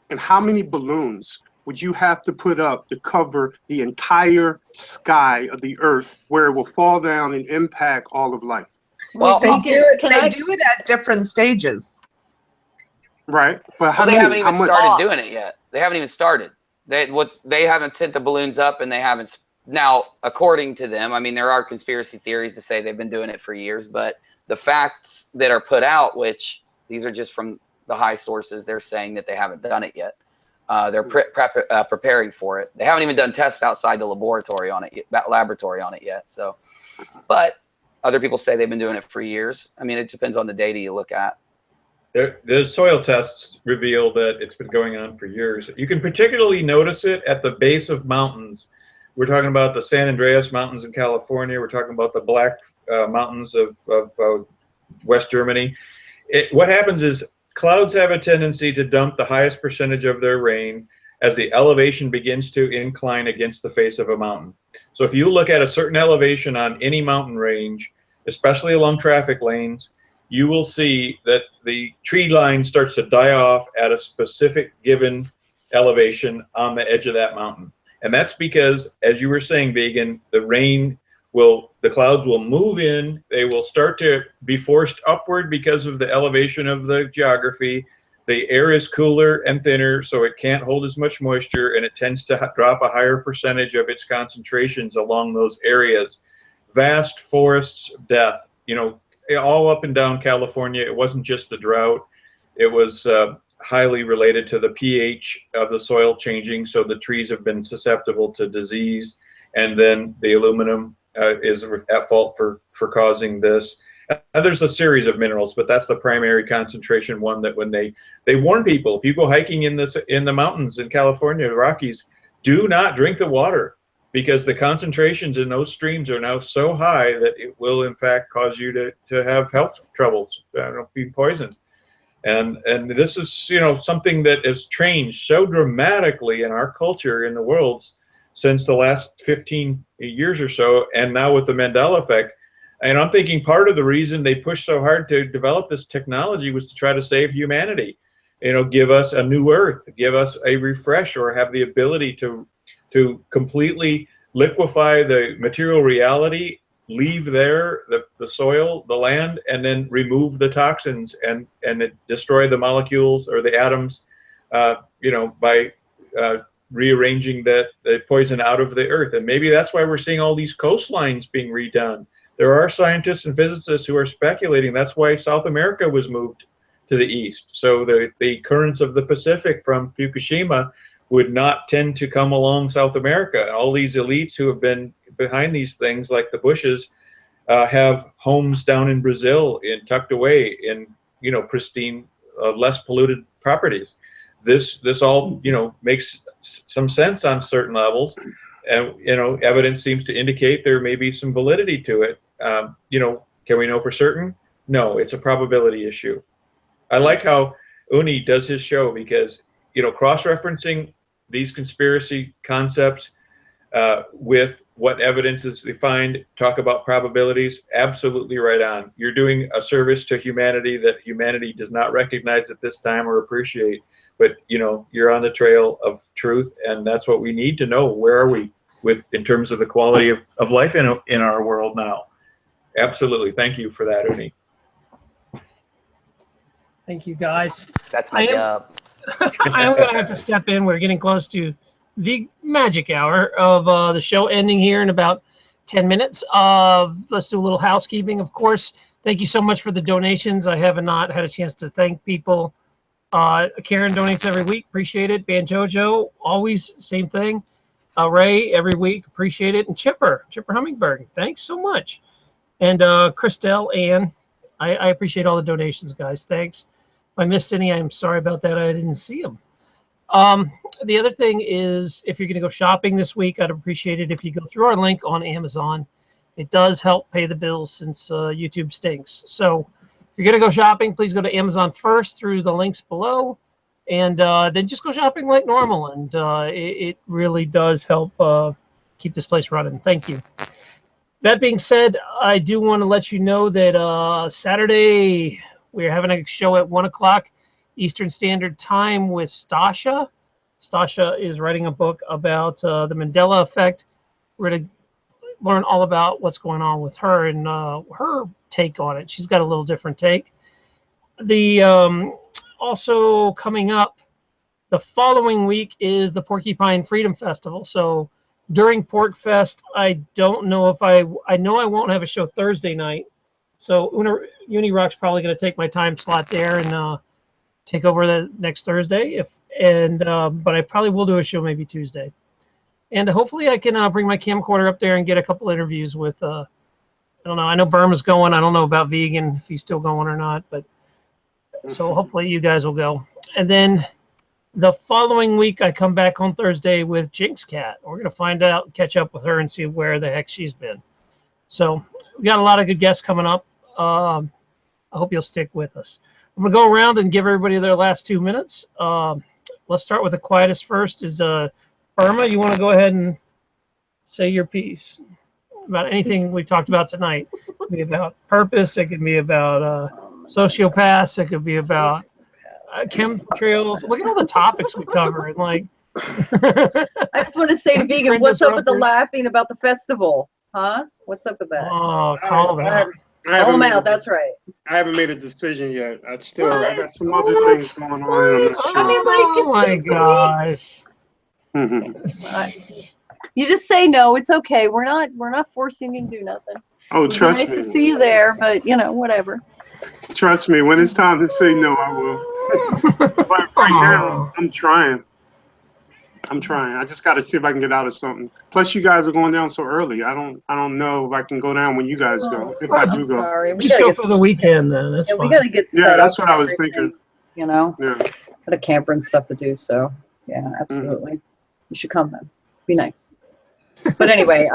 Speaker 5: and how many balloons would you have to put up to cover the entire sky of the Earth, where it will fall down and impact all of life?
Speaker 4: Well, they do it at different stages.
Speaker 5: Right. But
Speaker 7: they haven't even started doing it yet. They haven't even started. They haven't sent the balloons up, and they haven't. Now, according to them, I mean, there are conspiracy theories to say they've been doing it for years, but the facts that are put out, which these are just from the high sources, they're saying that they haven't done it yet. They're preparing for it. They haven't even done tests outside the laboratory on it yet. So, but other people say they've been doing it for years. I mean, it depends on the data you look at.
Speaker 6: The soil tests reveal that it's been going on for years. You can particularly notice it at the base of mountains. We're talking about the San Andreas Mountains in California. We're talking about the Black Mountains of West Germany. What happens is clouds have a tendency to dump the highest percentage of their rain as the elevation begins to incline against the face of a mountain. So if you look at a certain elevation on any mountain range, especially along traffic lanes, you will see that the tree line starts to die off at a specific given elevation on the edge of that mountain. And that's because, as you were saying, Vegan, the clouds will move in. They will start to be forced upward because of the elevation of the geography. The air is cooler and thinner, so it can't hold as much moisture, and it tends to drop a higher percentage of its concentrations along those areas. Vast forests of death, all up and down California. It wasn't just the drought. It was highly related to the pH of the soil changing, so the trees have been susceptible to disease, and then the aluminum is at fault for causing this. And there's a series of minerals, but that's the primary concentration one that when they warn people, if you go hiking in the mountains in California, the Rockies, do not drink the water, because the concentrations in those streams are now so high that it will in fact cause you to have health troubles, be poisoned. And this is something that has changed so dramatically in our culture in the world since the last 15 years or so, and now with the Mandela effect. And I'm thinking part of the reason they pushed so hard to develop this technology was to try to save humanity, give us a new earth, give us a refresh, or have the ability to completely liquefy the material reality, leave there the soil, the land, and then remove the toxins and destroy the molecules or the atoms, by rearranging the poison out of the earth. And maybe that's why we're seeing all these coastlines being redone. There are scientists and physicists who are speculating that's why South America was moved to the east. So the currents of the Pacific from Fukushima would not tend to come along South America. All these elites who have been behind these things, like the Bushes, have homes down in Brazil, tucked away in pristine, less polluted properties. This all makes some sense on certain levels, and evidence seems to indicate there may be some validity to it. Can we know for certain? No, it's a probability issue. I like how Uni does his show, because cross-referencing these conspiracy concepts with what evidence is they find, talk about probabilities, absolutely right on. You're doing a service to humanity that humanity does not recognize at this time or appreciate. But you're on the trail of truth, and that's what we need to know. Where are we in terms of the quality of life in our world now? Absolutely. Thank you for that, Uni.
Speaker 1: Thank you, guys.
Speaker 7: That's my job.
Speaker 1: I am going to have to step in. We're getting close to the magic hour of the show ending here in about 10 minutes. Let's do a little housekeeping. Of course, thank you so much for the donations. I have not had a chance to thank people. Karen donates every week. Appreciate it. Banjojo, always same thing. Ray, every week. Appreciate it. And Chipper Hummingbird, thanks so much. And Christelle, Ann, I appreciate all the donations, guys. Thanks. If I missed any, I'm sorry about that. I didn't see them. The other thing is, if you're going to go shopping this week, I'd appreciate it if you go through our link on Amazon. It does help pay the bills since YouTube stinks. So if you're going to go shopping, please go to Amazon first through the links below, and then just go shopping like normal. And it really does help keep this place running. Thank you. That being said, I do want to let you know that Saturday we're having a show at 1 o'clock Eastern Standard Time with Stasha. Stasha is writing a book about the Mandela effect. We're going to learn all about what's going on with her and her take on it. She's got a little different take. The also coming up the following week is the Porcupine Freedom Festival. So during Pork Fest, I don't know if I know I won't have a show Thursday night. So Unirock's probably going to take my time slot there and take over the next Thursday. But I probably will do a show maybe Tuesday. And hopefully I can bring my camcorder up there and get a couple interviews with, I don't know, I know Burma's going. I don't know about Vegan, if he's still going or not. But so hopefully you guys will go. And then the following week, I come back on Thursday with Jinx Cat. We're going to find out, catch up with her and see where the heck she's been. So we got a lot of good guests coming up. I hope you'll stick with us. I'm going to go around and give everybody their last 2 minutes. Let's start with the quietest first. Is Burma, you want to go ahead and say your piece about anything we talked about tonight? It could be about purpose. It could be about sociopaths. It could be about chemtrails. Look at all the topics we cover. And like,
Speaker 3: I just want to say to Vegan, what's up with the laughing about the festival? Huh? What's up with that?
Speaker 1: Oh, call them out.
Speaker 3: Call them out. That's right.
Speaker 5: I haven't made a decision yet. I got some other things going on, and I'm not sure.
Speaker 3: I mean, like, it's
Speaker 1: gosh.
Speaker 3: You just say no. It's okay. We're not forcing you to do nothing.
Speaker 5: Oh, trust me.
Speaker 3: Nice to see you there, but whatever.
Speaker 5: Trust me. When it's time to say no, I will. But right now, I'm trying. I just got to see if I can get out of something. Plus, you guys are going down so early. I don't know if I can go down when you guys go. If I do go.
Speaker 3: Sorry.
Speaker 1: We just go for the weekend then. That's fine.
Speaker 3: We got to get set
Speaker 5: Yeah, that's
Speaker 3: up
Speaker 5: what I was thinking.
Speaker 3: You know.
Speaker 5: Yeah.
Speaker 3: Got a camper and stuff to do. So yeah, absolutely. You should come then. Be nice. But anyway,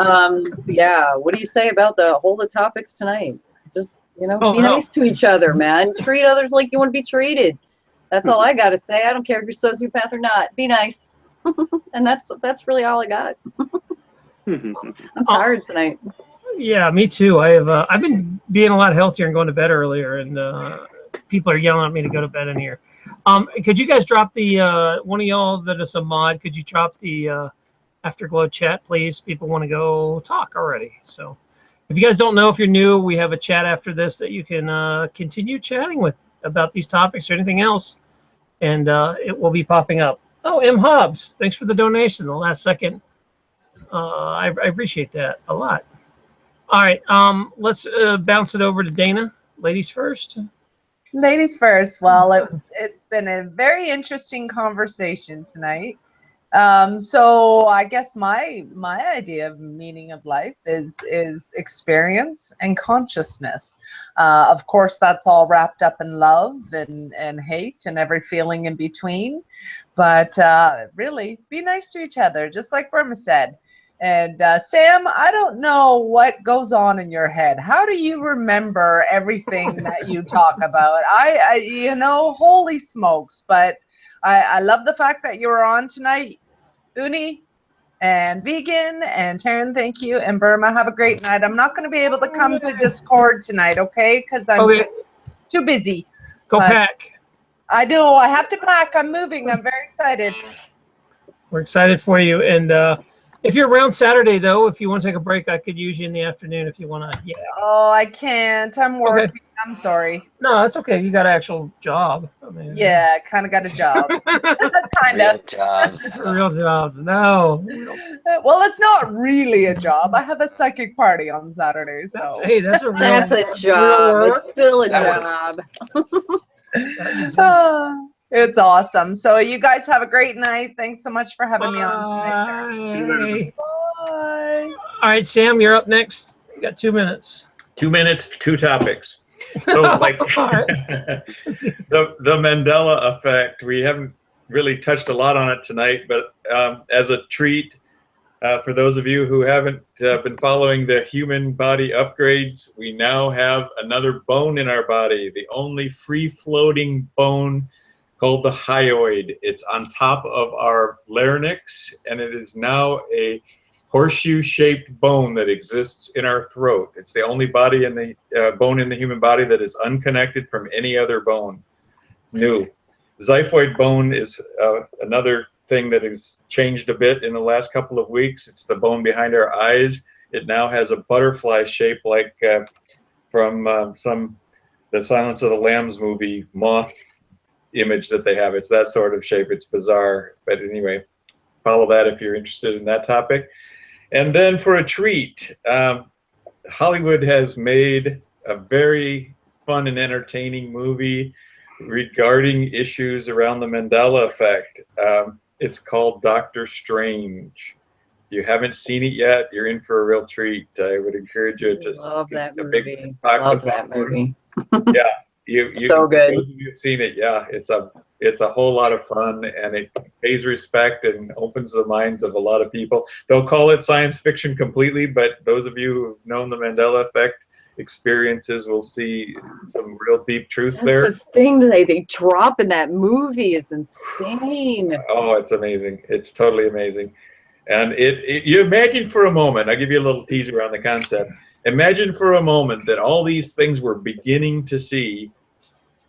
Speaker 3: yeah. What do you say about the topics tonight? Just be nice to each other, man. Treat others like you want to be treated. That's all I got to say. I don't care if you're sociopath or not. Be nice. And that's really all I got. I'm tired tonight.
Speaker 1: Yeah, me too. I've been being a lot healthier and going to bed earlier, and people are yelling at me to go to bed in here. Could you guys drop the one of y'all that is a mod? Could you drop the Afterglow chat, please? People want to go talk already. So if you guys don't know, if you're new, we have a chat after this that you can continue chatting with about these topics or anything else, and it will be popping up. Oh, M. Hobbs, thanks for the donation the last second. I appreciate that a lot. All right, let's bounce it over to Dana. Ladies first.
Speaker 4: Ladies first. Well, it's been a very interesting conversation tonight. So I guess my idea of meaning of life is experience and consciousness. Of course, that's all wrapped up in love and hate and every feeling in between. But really, be nice to each other, just like Burma said. And Sam, I don't know what goes on in your head. How do you remember everything that you talk about? I holy smokes. But I love the fact that you were on tonight. Uni and Vegan and Taryn, thank you. And Burma, have a great night. I'm not going to be able to come to Discord tonight, okay? Because I'm too busy.
Speaker 1: Go pack.
Speaker 4: I know. I have to pack. I'm moving. I'm very excited.
Speaker 1: We're excited for you. And if you're around Saturday, though, if you want to take a break, I could use you in the afternoon if you want to. Yeah.
Speaker 4: Oh, I can't. I'm working. Okay. I'm sorry.
Speaker 1: No, that's okay. You got an actual job. I mean,
Speaker 4: yeah, kind of got a job. Kind of.
Speaker 7: Jobs.
Speaker 1: Real jobs. No.
Speaker 4: Well, it's not really a job. I have a psychic party on Saturday. So.
Speaker 1: That's a real,
Speaker 3: that's a job. It's still a job.
Speaker 4: It's awesome. So you guys have a great night. Thanks so much for having me on tonight. Bye.
Speaker 1: All right, Sam, you're up next. You got 2 minutes.
Speaker 6: 2 minutes, 2 topics. So like the Mandela effect, we haven't really touched a lot on it tonight, but as a treat, for those of you who haven't been following the human body upgrades, we now have another bone in our body, the only free-floating bone called the hyoid. It's on top of our larynx, and it is now a horseshoe-shaped bone that exists in our throat. It's the only body in the bone in the human body that is unconnected from any other bone. It's new. Xiphoid bone is another thing that has changed a bit in the last couple of weeks. It's the bone behind our eyes. It now has a butterfly shape, like from the Silence of the Lambs movie moth image that they have. It's that sort of shape. It's bizarre, but anyway, follow that if you're interested in that topic. And then for a treat, Hollywood has made a very fun and entertaining movie regarding issues around the Mandela effect. It's called Doctor Strange. If you haven't seen it yet, you're in for a real treat. I would encourage you to
Speaker 3: Love that
Speaker 6: a
Speaker 3: movie.
Speaker 6: big box
Speaker 3: Love
Speaker 6: of
Speaker 3: that
Speaker 6: popcorn.
Speaker 3: movie.
Speaker 6: Yeah, you
Speaker 3: So good.
Speaker 6: those of you who've seen it, yeah, it's a whole lot of fun, and it pays respect and opens the minds of a lot of people. They'll call it science fiction completely, but those of you who've known the Mandela effect experiences will see some real deep truths
Speaker 3: Just
Speaker 6: there.
Speaker 3: the thing that they drop in that movie is insane.
Speaker 6: Oh, it's amazing. It's totally amazing. And you imagine for a moment, I'll give you a little teaser on the concept. Imagine for a moment that all these things we're beginning to see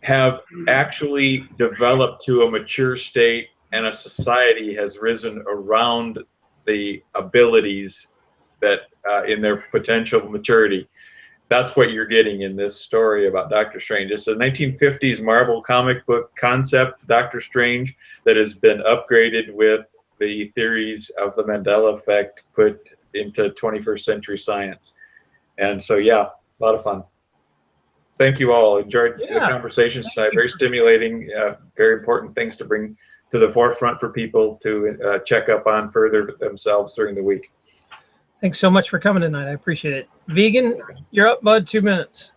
Speaker 6: have actually developed to a mature state, and a society has risen around the abilities that in their potential maturity. That's what you're getting in this story about Doctor Strange. It's a 1950s Marvel comic book concept, Doctor Strange, that has been upgraded with the theories of the Mandela effect put into 21st century science. And so, yeah, a lot of fun. Thank you all. Enjoyed the conversations tonight. Very stimulating, very important things to bring to the forefront for people to check up on further themselves during the week.
Speaker 1: Thanks so much for coming tonight. I appreciate it. Vegan, you're up, bud. 2 minutes.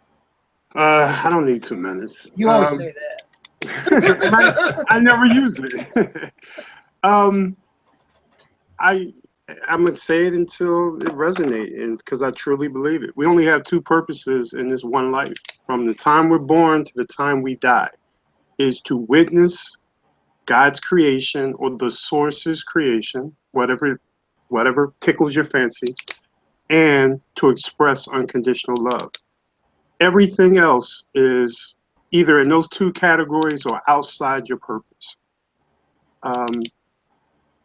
Speaker 5: I don't need 2 minutes.
Speaker 1: You always say that.
Speaker 5: I never use it. I'm gonna say it until it resonates, and because I truly believe it. We only have two purposes in this one life. From the time we're born to the time we die, is to witness God's creation or the source's creation, whatever tickles your fancy, and to express unconditional love. Everything else is either in those two categories or outside your purpose.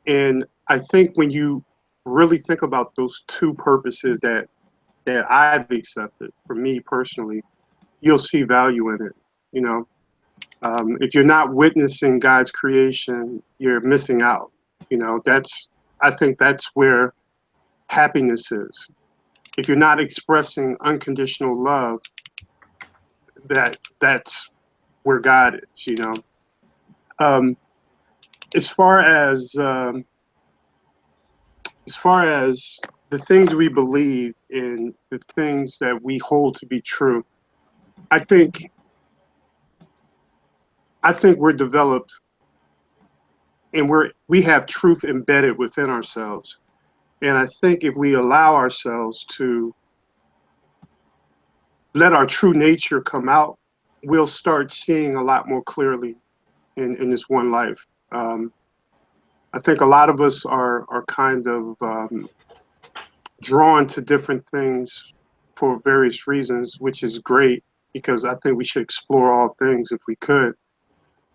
Speaker 5: And I think when you really think about those two purposes that I've accepted, for me personally, you'll see value in it. You know, if you're not witnessing God's creation, you're missing out. You know, I think that's where happiness is. If you're not expressing unconditional love, that's where God is, you know. As far as the things we believe in, the things that we hold to be true, I think we're developed, and we have truth embedded within ourselves. And I think if we allow ourselves to let our true nature come out, we'll start seeing a lot more clearly in this one life. I think a lot of us are kind of drawn to different things for various reasons, which is great, because I think we should explore all things if we could.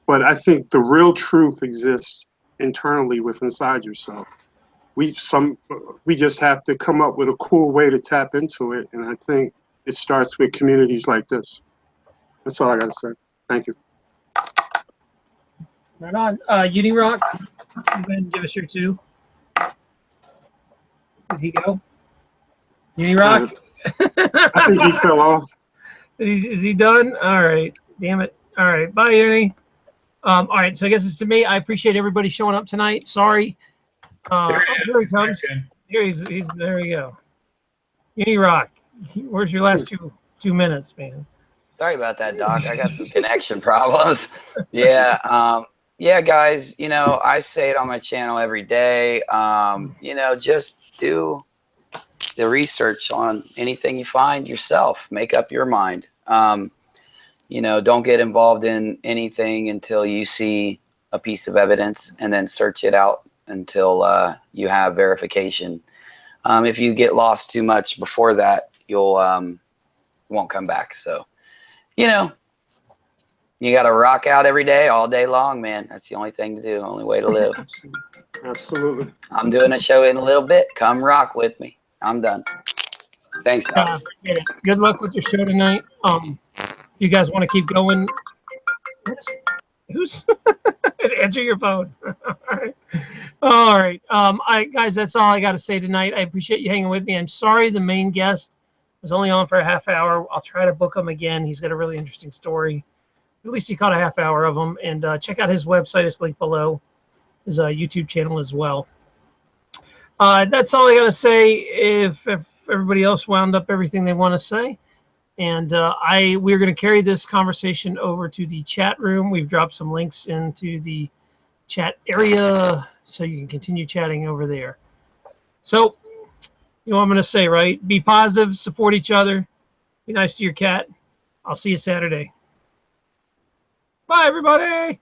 Speaker 5: But I think the real truth exists internally inside yourself. We just have to come up with a cool way to tap into it, and I think it starts with communities like this. That's all I got to say. Thank you.
Speaker 1: Right on. Unirock, you go ahead and give us your two. Did he go? Unirock?
Speaker 5: I think he fell off.
Speaker 1: Is he done? All right. Damn it. All right. Bye, Uni. All right. So I guess it's to me. I appreciate everybody showing up tonight. Sorry. Here he comes. Here he's there we go. Unirock, where's your last two minutes, man?
Speaker 7: Sorry about that, Doc. I got some connection problems. Yeah. yeah, guys, you know, I say it on my channel every day. You know, just do the research on anything you find yourself. Make up your mind. You know, don't get involved in anything until you see a piece of evidence, and then search it out until you have verification. If you get lost too much before that, you'll won't come back. So, you know, you got to rock out every day, all day long, man. That's the only thing to do, only way to live.
Speaker 5: Absolutely.
Speaker 7: I'm doing a show in a little bit. Come rock with me. I'm done. Thanks, guys.
Speaker 1: Good luck with your show tonight. If you guys want to keep going, who's answer your phone? All right. Guys, that's all I got to say tonight. I appreciate you hanging with me. I'm sorry the main guest was only on for a half hour. I'll try to book him again. He's got a really interesting story. At least you caught a half hour of him. And check out his website. It's linked below. His YouTube channel as well. That's all I got to say. If everybody else wound up everything they want to say. And we're going to carry this conversation over to the chat room. We've dropped some links into the chat area so you can continue chatting over there. So, you know what I'm going to say, right? Be positive, support each other, be nice to your cat. I'll see you Saturday. Bye, everybody.